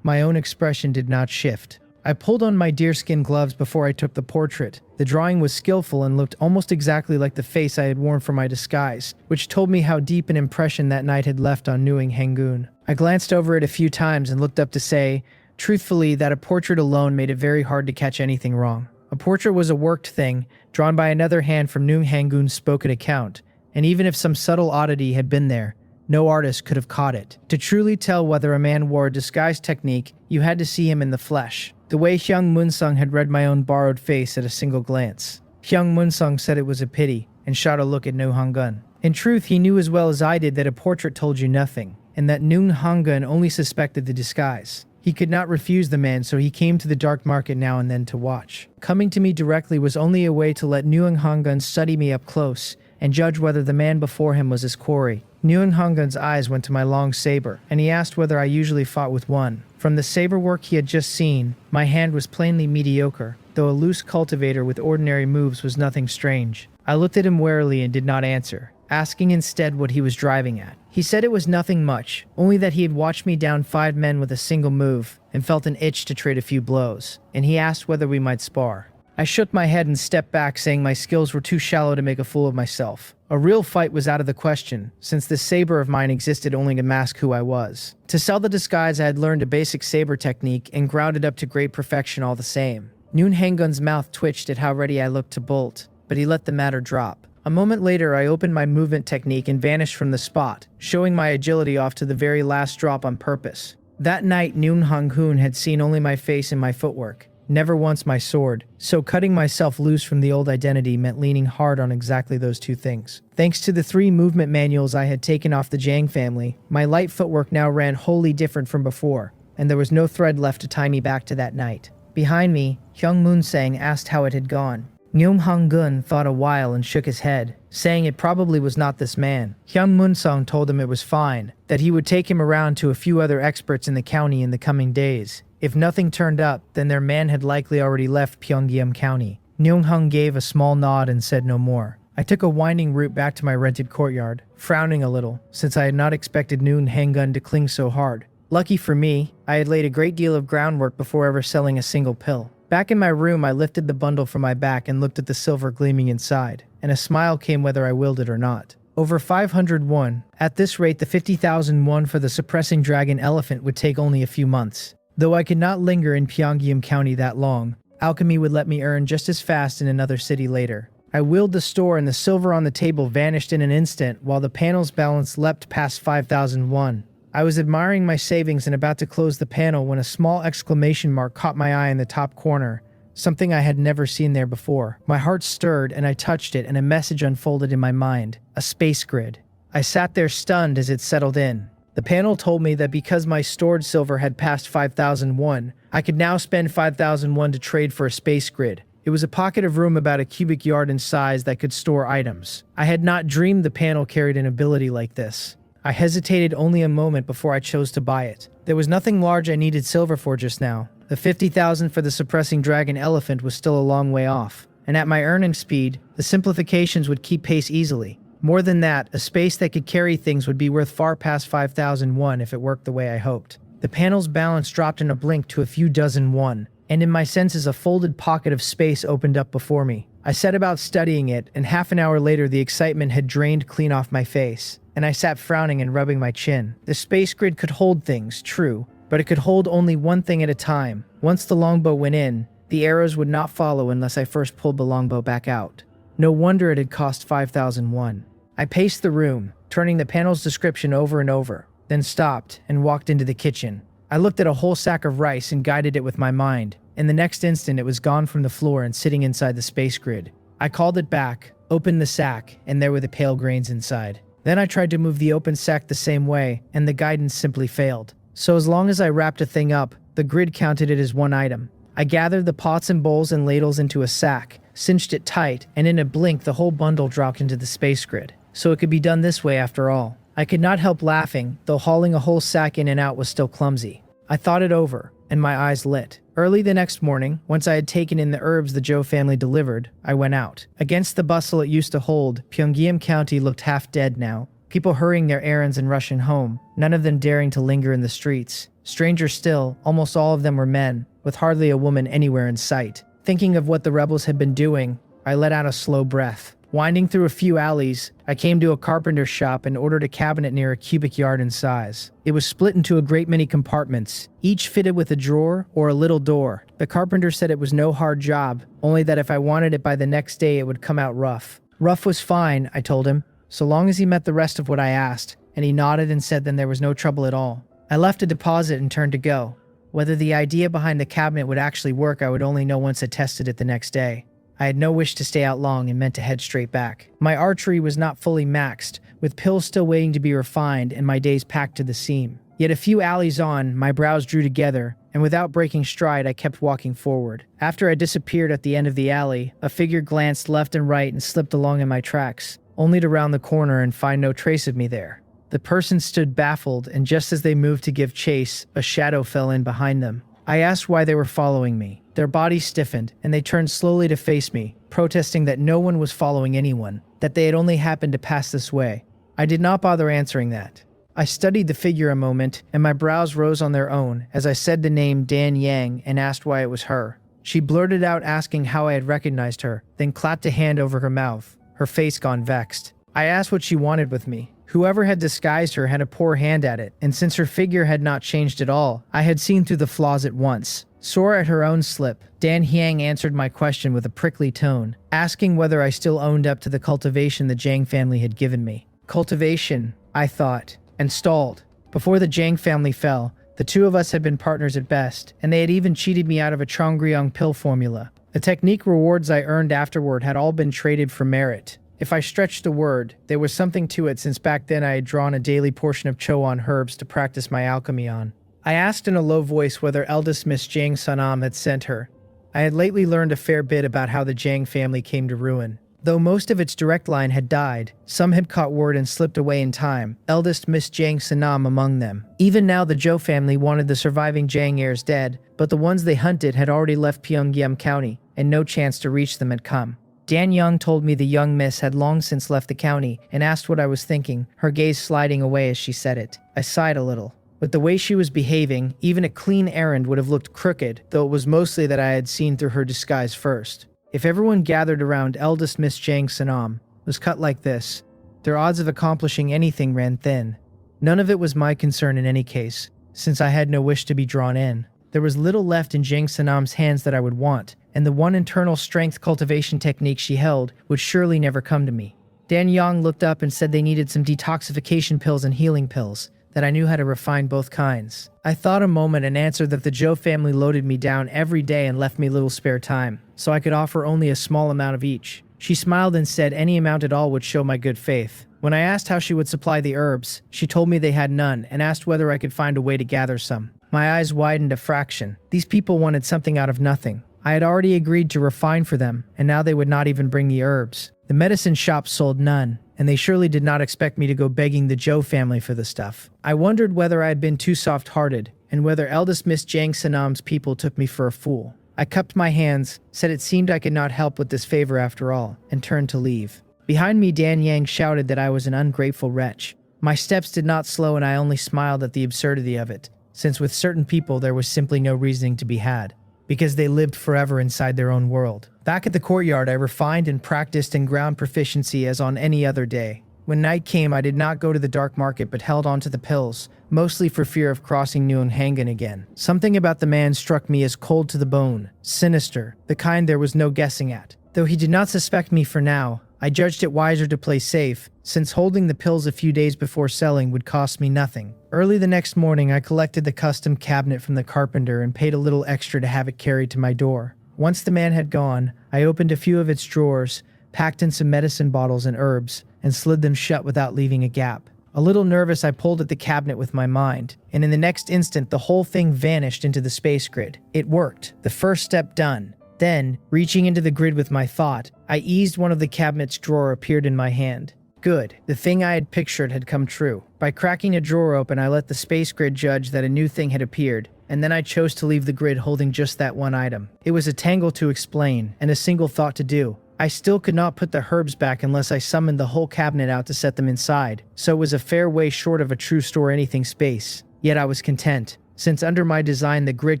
My own expression did not shift. I pulled on my deerskin gloves before I took the portrait. The drawing was skillful and looked almost exactly like the face I had worn for my disguise, which told me how deep an impression that night had left on Noong Hang-gun. I glanced over it a few times and looked up to say, truthfully, that a portrait alone made it very hard to catch anything wrong. A portrait was a worked thing, drawn by another hand from Noong Hang-gun's spoken account, and even if some subtle oddity had been there, no artist could have caught it. To truly tell whether a man wore a disguise technique, you had to see him in the flesh, the way Hyung Moon-sung had read my own borrowed face at a single glance. Hyung Moon-sung said it was a pity, and shot a look at Noong Hang-gun. In truth, he knew as well as I did that a portrait told you nothing, and that Noong Hang-gun only suspected the disguise. He could not refuse the man, so he came to the dark market now and then to watch. Coming to me directly was only a way to let Noong Hang-gun study me up close and judge whether the man before him was his quarry. Noong Hang-gun's eyes went to my long saber, and he asked whether I usually fought with one. From the saber work he had just seen, my hand was plainly mediocre, though a loose cultivator with ordinary moves was nothing strange. I looked at him warily and did not answer, asking instead what he was driving at. He said it was nothing much, only that he had watched me down 5 men with a single move and felt an itch to trade a few blows, and he asked whether we might spar. I shook my head and stepped back, saying my skills were too shallow to make a fool of myself. A real fight was out of the question, since this saber of mine existed only to mask who I was. To sell the disguise, I had learned a basic saber technique and ground it up to great perfection all the same. Noong Hang-gun's mouth twitched at how ready I looked to bolt, but he let the matter drop. A moment later, I opened my movement technique and vanished from the spot, showing my agility off to the very last drop on purpose. That night, Noong Hang-hoon had seen only my face and my footwork, never once my sword, so cutting myself loose from the old identity meant leaning hard on exactly those two things. Thanks to the 3 movement manuals I had taken off the Jang family, my light footwork now ran wholly different from before, and there was no thread left to tie me back to that night. Behind me, Hyung Moon-sang asked how it had gone. Noong Hang-gun thought a while and shook his head, saying it probably was not this man. Hyung Moon-sung told him it was fine, that he would take him around to a few other experts in the county in the coming days. If nothing turned up, then their man had likely already left Pyeongyam County. Noong Hung gave a small nod and said no more. I took a winding route back to my rented courtyard, frowning a little, since I had not expected Noong Hang-gun to cling so hard. Lucky for me, I had laid a great deal of groundwork before ever selling a single pill. Back in my room, I lifted the bundle from my back and looked at the silver gleaming inside, and a smile came whether I willed it or not. Over 500 won. At this rate, the 50,000 won for the suppressing dragon elephant would take only a few months. Though I could not linger in Pyeongyam County that long, alchemy would let me earn just as fast in another city later. I wheeled the store and the silver on the table vanished in an instant while the panel's balance leapt past 5,000 won. I was admiring my savings and about to close the panel when a small exclamation mark caught my eye in the top corner, something I had never seen there before. My heart stirred and I touched it and a message unfolded in my mind, a space grid. I sat there stunned as it settled in. The panel told me that because my stored silver had passed 5,000 won, I could now spend 5,000 won to trade for a space grid. It was a pocket of room about a cubic yard in size that could store items. I had not dreamed the panel carried an ability like this. I hesitated only a moment before I chose to buy it. There was nothing large I needed silver for just now. The 50,000 for the suppressing dragon elephant was still a long way off, and at my earning speed, the simplifications would keep pace easily. More than that, a space that could carry things would be worth far past 5,000 won if it worked the way I hoped. The panel's balance dropped in a blink to a few dozen won, and in my senses a folded pocket of space opened up before me. I set about studying it, and half an hour later the excitement had drained clean off my face, and I sat frowning and rubbing my chin. The space grid could hold things, true, but it could hold only one thing at a time. Once the longbow went in, the arrows would not follow unless I first pulled the longbow back out. No wonder it had cost 5,001. I paced the room, turning the panel's description over and over, then stopped and walked into the kitchen. I looked at a whole sack of rice and guided it with my mind. In the next instant, it was gone from the floor and sitting inside the space grid. I called it back, opened the sack, and there were the pale grains inside. Then I tried to move the open sack the same way, and the guidance simply failed. So as long as I wrapped a thing up, the grid counted it as one item. I gathered the pots and bowls and ladles into a sack, cinched it tight, and in a blink the whole bundle dropped into the space grid. So it could be done this way after all. I could not help laughing, though hauling a whole sack in and out was still clumsy. I thought it over, and my eyes lit. Early the next morning, once I had taken in the herbs the Joe family delivered, I went out. Against the bustle it used to hold, Pyongyang County looked half dead now. People hurrying their errands and rushing home, none of them daring to linger in the streets. Stranger still, almost all of them were men, with hardly a woman anywhere in sight. Thinking of what the rebels had been doing, I let out a slow breath. Winding through a few alleys, I came to a carpenter's shop and ordered a cabinet near a cubic yard in size. It was split into a great many compartments, each fitted with a drawer or a little door. The carpenter said it was no hard job, only that if I wanted it by the next day it would come out rough. Rough was fine, I told him, so long as he met the rest of what I asked, and he nodded and said then there was no trouble at all. I left a deposit and turned to go. Whether the idea behind the cabinet would actually work I would only know once I tested it the next day. I had no wish to stay out long and meant to head straight back. My archery was not fully maxed, with pills still waiting to be refined and my days packed to the seam. Yet a few alleys on, my brows drew together, and without breaking stride I kept walking forward. After I disappeared at the end of the alley, a figure glanced left and right and slipped along in my tracks, only to round the corner and find no trace of me there. The person stood baffled, and just as they moved to give chase, a shadow fell in behind them. I asked why they were following me. Their bodies stiffened, and they turned slowly to face me, protesting that no one was following anyone, that they had only happened to pass this way. I did not bother answering that. I studied the figure a moment, and my brows rose on their own as I said the name Dan Yang and asked why it was her. She blurted out asking how I had recognized her, then clapped a hand over her mouth, her face gone vexed. I asked what she wanted with me. Whoever had disguised her had a poor hand at it, and since her figure had not changed at all, I had seen through the flaws at once. Sore at her own slip, Dan Hyang answered my question with a prickly tone, asking whether I still owned up to the cultivation the Jiang family had given me. Cultivation, I thought, and stalled. Before the Jiang family fell, the two of us had been partners at best, and they had even cheated me out of a Chongryong pill formula. The technique rewards I earned afterward had all been traded for merit. If I stretched the word, there was something to it since back then I had drawn a daily portion of Chowan herbs to practice my alchemy on. I asked in a low voice whether eldest Miss Jiang Sanam had sent her. I had lately learned a fair bit about how the Jiang family came to ruin. Though most of its direct line had died, some had caught word and slipped away in time, eldest Miss Jiang Sanam among them. Even now the Zhou family wanted the surviving Jiang heirs dead, but the ones they hunted had already left Pyongyang County, and no chance to reach them had come. Dan Young told me the young miss had long since left the county and asked what I was thinking, her gaze sliding away as she said it. I sighed a little. With the way she was behaving, even a clean errand would have looked crooked, though it was mostly that I had seen through her disguise first. If everyone gathered around eldest Miss Jiang Sanam was cut like this, their odds of accomplishing anything ran thin. None of it was my concern in any case, since I had no wish to be drawn in. There was little left in Jiang Sanam's hands that I would want, and the one internal strength cultivation technique she held would surely never come to me. Dan Yang looked up and said they needed some detoxification pills and healing pills, that I knew how to refine both kinds. I thought a moment and answered that the Zhou family loaded me down every day and left me little spare time, so I could offer only a small amount of each. She smiled and said any amount at all would show my good faith. When I asked how she would supply the herbs, she told me they had none and asked whether I could find a way to gather some. My eyes widened a fraction. These people wanted something out of nothing. I had already agreed to refine for them, and now they would not even bring the herbs. The medicine shops sold none, and they surely did not expect me to go begging the Zhou family for the stuff. I wondered whether I had been too soft-hearted, and whether eldest Miss Jiang Sanam's people took me for a fool. I cupped my hands, said it seemed I could not help with this favor after all, and turned to leave. Behind me Dan Yang shouted that I was an ungrateful wretch. My steps did not slow and I only smiled at the absurdity of it, since with certain people there was simply no reasoning to be had. because they lived forever inside their own world. Back at the courtyard, I refined and practiced in ground proficiency as on any other day. When night came, I did not go to the dark market but held on to the pills, mostly for fear of crossing Nuonhangan again. Something about the man struck me as cold to the bone, sinister, the kind there was no guessing at. Though he did not suspect me for now, I judged it wiser to play safe, since holding the pills a few days before selling would cost me nothing. Early the next morning, I collected the custom cabinet from the carpenter and paid a little extra to have it carried to my door. Once the man had gone, I opened a few of its drawers, packed in some medicine bottles and herbs, and slid them shut without leaving a gap. A little nervous, I pulled at the cabinet with my mind, and in the next instant the whole thing vanished into the space grid. It worked. The first step done. Then, reaching into the grid with my thought, I eased one of the cabinet's drawer appeared in my hand. Good. The thing I had pictured had come true. By cracking a drawer open, I let the space grid judge that a new thing had appeared, and then I chose to leave the grid holding just that one item. It was a tangle to explain, and a single thought to do. I still could not put the herbs back unless I summoned the whole cabinet out to set them inside, so it was a fair way short of a true store anything space. Yet I was content, since under my design the grid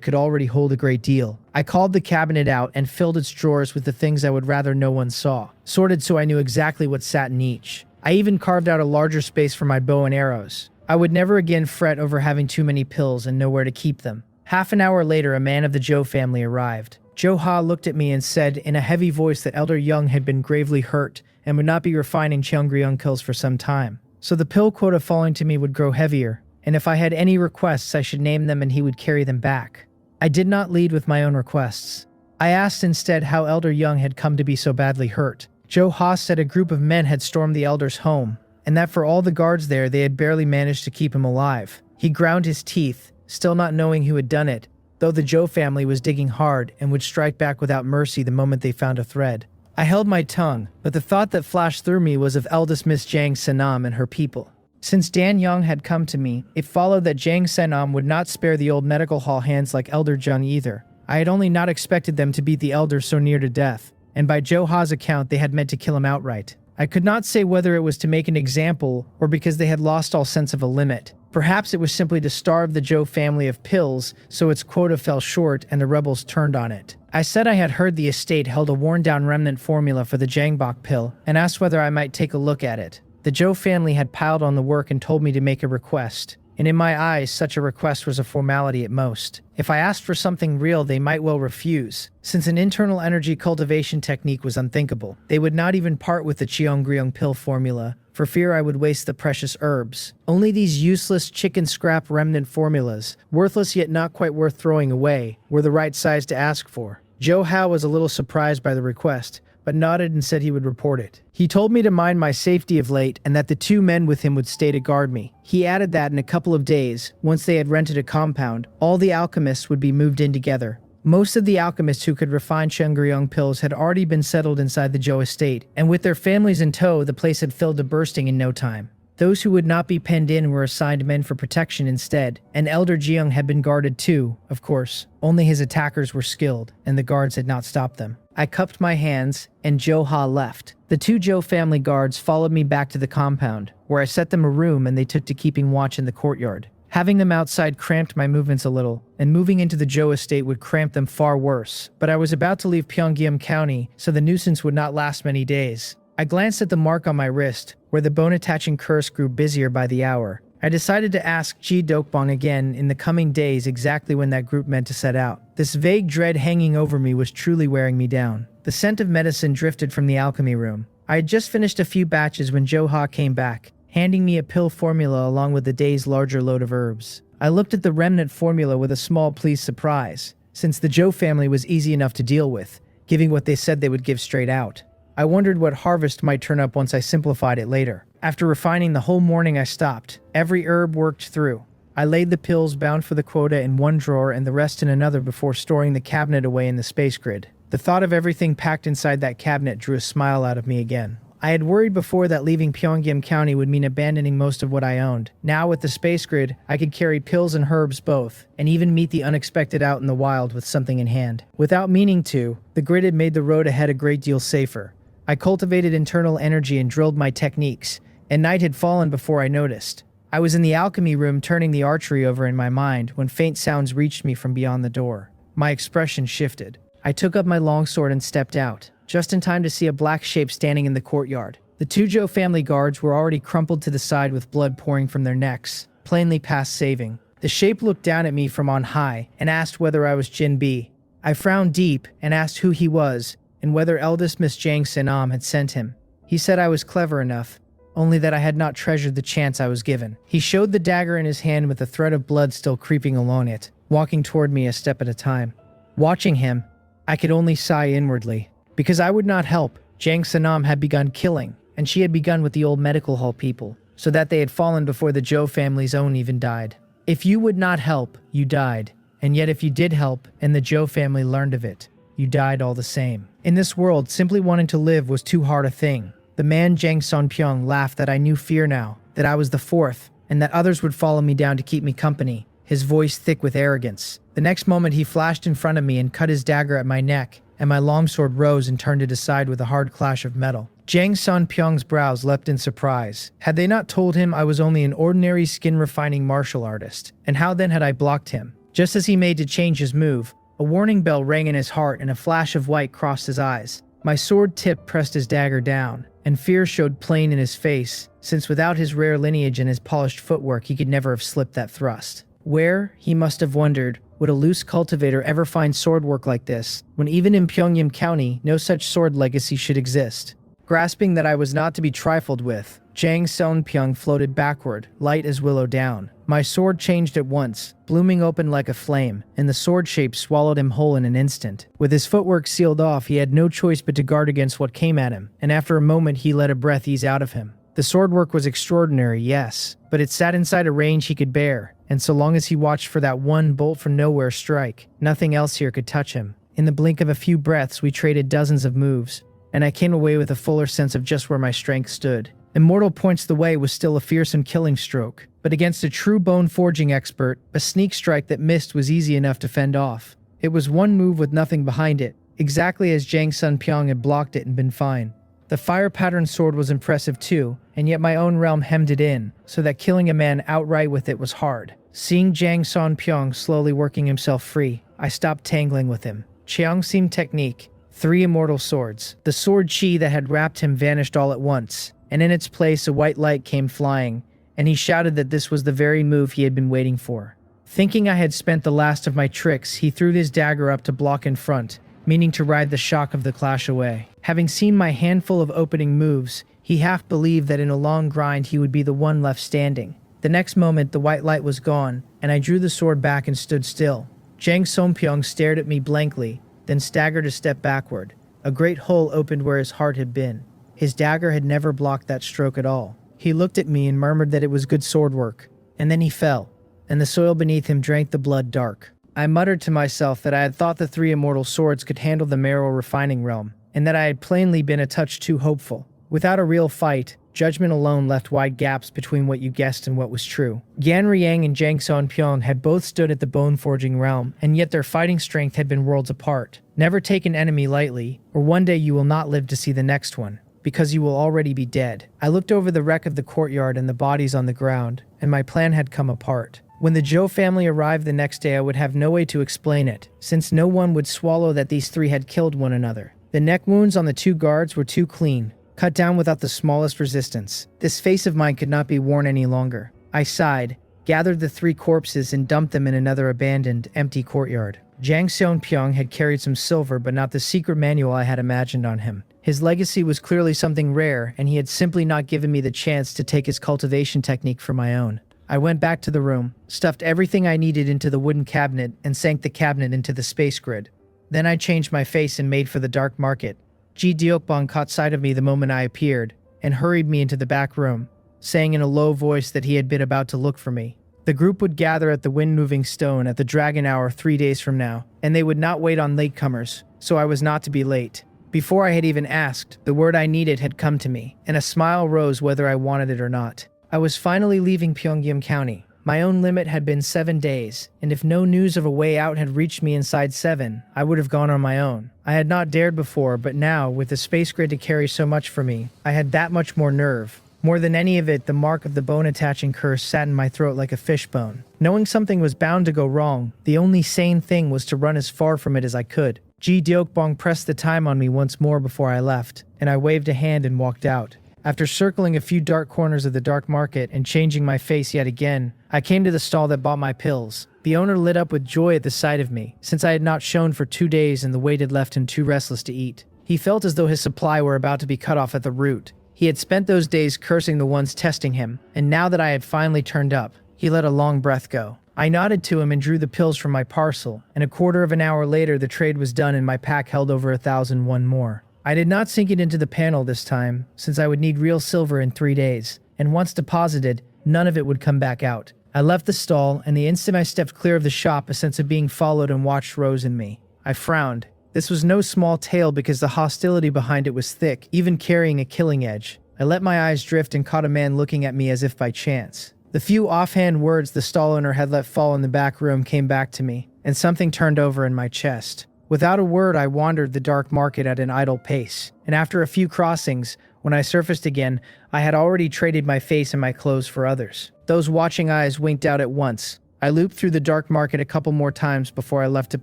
could already hold a great deal. I called the cabinet out and filled its drawers with the things I would rather no one saw, sorted so I knew exactly what sat in each. I even carved out a larger space for my bow and arrows. I would never again fret over having too many pills and nowhere to keep them. Half an hour later, a man of the Joe family arrived. Joe Ha looked at me and said in a heavy voice that Elder Young had been gravely hurt and would not be refining Cheongryung pills for some time. So the pill quota falling to me would grow heavier, and if I had any requests I should name them and he would carry them back. I did not lead with my own requests. I asked instead how Elder Young had come to be so badly hurt. Joe Ha said a group of men had stormed the Elder's home, and that for all the guards there they had barely managed to keep him alive. He ground his teeth, still not knowing who had done it, though the Joe family was digging hard and would strike back without mercy the moment they found a thread. I held my tongue, but the thought that flashed through me was of eldest Miss Jang Sanam and her people. Since Dan Young had come to me, it followed that Jang Sanam would not spare the old medical hall hands like Elder Jung either. I had only not expected them to beat the Elder so near to death, and by Joe Ha's account they had meant to kill him outright. I could not say whether it was to make an example or because they had lost all sense of a limit. Perhaps it was simply to starve the Joe family of pills so its quota fell short and the rebels turned on it. I said I had heard the estate held a worn-down remnant formula for the Jangbok pill and asked whether I might take a look at it. The Joe family had piled on the work and told me to make a request, and in my eyes such a request was a formality at most. If I asked for something real they might well refuse, since an internal energy cultivation technique was unthinkable. They would not even part with the Cheongryung pill formula, for fear I would waste the precious herbs. Only these useless chicken scrap remnant formulas, worthless yet not quite worth throwing away, were the right size to ask for. Joe Howe was a little surprised by the request, but nodded and said he would report it. He told me to mind my safety of late and that the 2 men with him would stay to guard me. He added that in a couple of days, once they had rented a compound, all the alchemists would be moved in together. Most of the alchemists who could refine Cheongryung pills had already been settled inside the Joe estate, and with their families in tow, the place had filled to bursting in no time. Those who would not be penned in were assigned men for protection instead, and Elder Jeong had been guarded too, of course. Only his attackers were skilled, and the guards had not stopped them. I cupped my hands, and Joe Ha left. The 2 Joe family guards followed me back to the compound, where I set them a room and they took to keeping watch in the courtyard. Having them outside cramped my movements a little, and moving into the Joe estate would cramp them far worse, but I was about to leave Pyeonggyeom County, so the nuisance would not last many days. I glanced at the mark on my wrist, where the bone-attaching curse grew busier by the hour. I decided to ask Ji Dokbong again in the coming days exactly when that group meant to set out. This vague dread hanging over me was truly wearing me down. The scent of medicine drifted from the alchemy room. I had just finished a few batches when Joe Ha came back, handing me a pill formula along with the day's larger load of herbs. I looked at the remnant formula with a small pleased surprise, since the Joe family was easy enough to deal with, giving what they said they would give straight out. I wondered what harvest might turn up once I simplified it later. After refining the whole morning I stopped. Every herb worked through. I laid the pills bound for the quota in one drawer and the rest in another before storing the cabinet away in the space grid. The thought of everything packed inside that cabinet drew a smile out of me again. I had worried before that leaving Pyeonggyeom County would mean abandoning most of what I owned. Now with the space grid, I could carry pills and herbs both, and even meet the unexpected out in the wild with something in hand. Without meaning to, the grid had made the road ahead a great deal safer. I cultivated internal energy and drilled my techniques, and night had fallen before I noticed. I was in the alchemy room turning the archery over in my mind when faint sounds reached me from beyond the door. My expression shifted. I took up my longsword and stepped out, just in time to see a black shape standing in the courtyard. The two Joe family guards were already crumpled to the side with blood pouring from their necks, plainly past saving. The shape looked down at me from on high and asked whether I was Jin B. I frowned deep and asked who he was and whether eldest Miss Jang Senam had sent him. He said I was clever enough, only that I had not treasured the chance I was given. He showed the dagger in his hand with a thread of blood still creeping along it, walking toward me a step at a time. Watching him, I could only sigh inwardly, because I would not help. Jang Senam had begun killing, and she had begun with the old medical hall people, so that they had fallen before the Joe family's own even died. If you would not help, you died, and yet if you did help, and the Joe family learned of it, you died all the same. In this world, simply wanting to live was too hard a thing. The man Jang Sonpyeong laughed that I knew fear now, that I was the fourth, and that others would follow me down to keep me company, his voice thick with arrogance. The next moment he flashed in front of me and cut his dagger at my neck, and my longsword rose and turned it aside with a hard clash of metal. Jang Sonpyeong's brows leapt in surprise. Had they not told him I was only an ordinary skin-refining martial artist? And how then had I blocked him? Just as he made to change his move, a warning bell rang in his heart and a flash of white crossed his eyes. My sword tip pressed his dagger down, and fear showed plain in his face, since without his rare lineage and his polished footwork he could never have slipped that thrust. Where, he must have wondered, would a loose cultivator ever find sword work like this, when even in Pyongyang County no such sword legacy should exist? Grasping that I was not to be trifled with, Jang Sonpyeong floated backward, light as willow down. My sword changed at once, blooming open like a flame, and the sword shape swallowed him whole in an instant. With his footwork sealed off, he had no choice but to guard against what came at him, and after a moment he let a breath ease out of him. The sword work was extraordinary, yes, but it sat inside a range he could bear, and so long as he watched for that one bolt-from-nowhere strike, nothing else here could touch him. In the blink of a few breaths, we traded dozens of moves, and I came away with a fuller sense of just where my strength stood. Immortal Points the Way was still a fearsome killing stroke, but against a true bone-forging expert, a sneak strike that missed was easy enough to fend off. It was one move with nothing behind it, exactly as Jang Sonpyeong had blocked it and been fine. The fire-patterned sword was impressive too, and yet my own realm hemmed it in, so that killing a man outright with it was hard. Seeing Jang Sonpyeong slowly working himself free, I stopped tangling with him. Cheongsim technique, 3 immortal swords. The sword chi that had wrapped him vanished all at once, and in its place a white light came flying, and he shouted that this was the very move he had been waiting for. Thinking I had spent the last of my tricks, he threw his dagger up to block in front, meaning to ride the shock of the clash away. Having seen my handful of opening moves, he half believed that in a long grind he would be the one left standing. The next moment the white light was gone, and I drew the sword back and stood still. Jang Sonpyeong stared at me blankly, then staggered a step backward. A great hole opened where his heart had been. His dagger had never blocked that stroke at all. He looked at me and murmured that it was good sword work, and then he fell, and the soil beneath him drank the blood dark. I muttered to myself that I had thought the 3 immortal swords could handle the marrow refining realm, and that I had plainly been a touch too hopeful. Without a real fight, judgment alone left wide gaps between what you guessed and what was true. Gan Riang and Jang Sonpyeong had both stood at the bone-forging realm, and yet their fighting strength had been worlds apart. Never take an enemy lightly, or one day you will not live to see the next one, because you will already be dead. I looked over the wreck of the courtyard and the bodies on the ground, and my plan had come apart. When the Zhou family arrived the next day, I would have no way to explain it, since no one would swallow that these 3 had killed one another. The neck wounds on the 2 guards were too clean, cut down without the smallest resistance. This face of mine could not be worn any longer. I sighed, gathered the 3 corpses and dumped them in another abandoned, empty courtyard. Jang Sonpyeong had carried some silver, but not the secret manual I had imagined on him. His legacy was clearly something rare, and he had simply not given me the chance to take his cultivation technique for my own. I went back to the room, stuffed everything I needed into the wooden cabinet, and sank the cabinet into the space grid. Then I changed my face and made for the dark market. Ji Deokbong caught sight of me the moment I appeared, and hurried me into the back room, saying in a low voice that he had been about to look for me. The group would gather at the wind-moving stone at the Dragon Hour 3 days from now, and they would not wait on latecomers, so I was not to be late. Before I had even asked, the word I needed had come to me, and a smile rose whether I wanted it or not. I was finally leaving Pyongyang County. My own limit had been 7 days, and if no news of a way out had reached me inside 7, I would have gone on my own. I had not dared before, but now, with the space grid to carry so much for me, I had that much more nerve. More than any of it, the mark of the bone-attaching curse sat in my throat like a fishbone. Knowing something was bound to go wrong, the only sane thing was to run as far from it as I could. Ji Deokbong pressed the time on me once more before I left, and I waved a hand and walked out. After circling a few dark corners of the dark market and changing my face yet again, I came to the stall that bought my pills. The owner lit up with joy at the sight of me, since I had not shown for 2 days and the wait had left him too restless to eat. He felt as though his supply were about to be cut off at the root. He had spent those days cursing the ones testing him, and now that I had finally turned up, he let a long breath go. I nodded to him and drew the pills from my parcel, and a quarter of an hour later the trade was done and my pack held over 1,001 more. I did not sink it into the panel this time, since I would need real silver in 3 days, and once deposited, none of it would come back out. I left the stall, and the instant I stepped clear of the shop, a sense of being followed and watched rose in me. I frowned. This was no small tale because the hostility behind it was thick, even carrying a killing edge. I let my eyes drift and caught a man looking at me as if by chance. The few offhand words the stall owner had let fall in the back room came back to me, and something turned over in my chest. Without a word, I wandered the dark market at an idle pace, and after a few crossings, when I surfaced again, I had already traded my face and my clothes for others. Those watching eyes winked out at once. I looped through the dark market a couple more times before I left it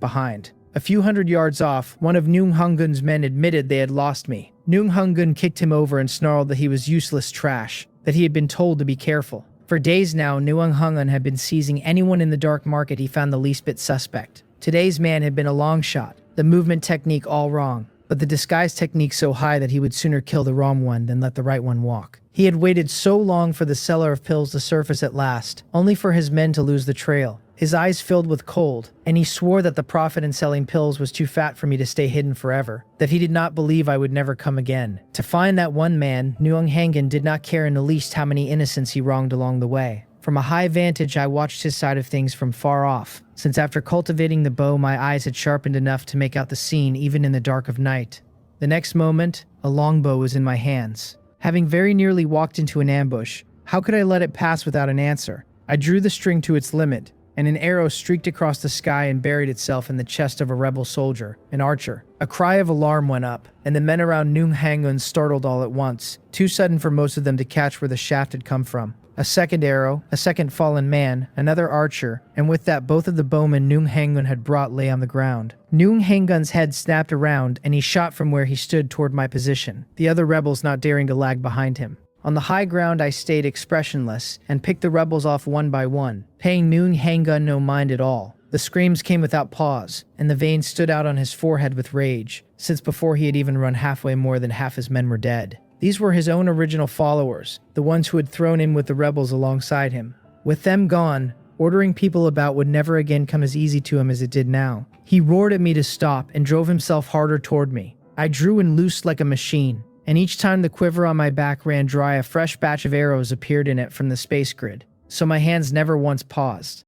behind. A few hundred yards off, one of Noong Hungun's men admitted they had lost me. Noong Hungun kicked him over and snarled that he was useless trash, that he had been told to be careful. For days now, Noong Hungun had been seizing anyone in the dark market he found the least bit suspect. Today's man had been a long shot, the movement technique all wrong, but the disguise technique so high that he would sooner kill the wrong one than let the right one walk. He had waited so long for the seller of pills to surface at last, only for his men to lose the trail. His eyes filled with cold, and he swore that the profit in selling pills was too fat for me to stay hidden forever, that he did not believe I would never come again. To find that one man, Nuong Hangan did not care in the least how many innocents he wronged along the way. From a high vantage, I watched his side of things from far off, since after cultivating the bow, my eyes had sharpened enough to make out the scene even in the dark of night. The next moment, a longbow was in my hands. Having very nearly walked into an ambush, how could I let it pass without an answer? I drew the string to its limit, and an arrow streaked across the sky and buried itself in the chest of a rebel soldier, an archer. A cry of alarm went up, and the men around Noong Hangun startled all at once, too sudden for most of them to catch where the shaft had come from. A second arrow, a second fallen man, another archer, and with that both of the bowmen Noong Hangun had brought lay on the ground. Noong Hangun's head snapped around, and he shot from where he stood toward my position, the other rebels not daring to lag behind him. On the high ground I stayed expressionless, and picked the rebels off one by one, paying Noong Hangun no mind at all. The screams came without pause, and the veins stood out on his forehead with rage, since before he had even run halfway more than half his men were dead. These were his own original followers, the ones who had thrown in with the rebels alongside him. With them gone, ordering people about would never again come as easy to him as it did now. He roared at me to stop and drove himself harder toward me. I drew and loosed like a machine, and each time the quiver on my back ran dry, a fresh batch of arrows appeared in it from the space grid, so my hands never once paused.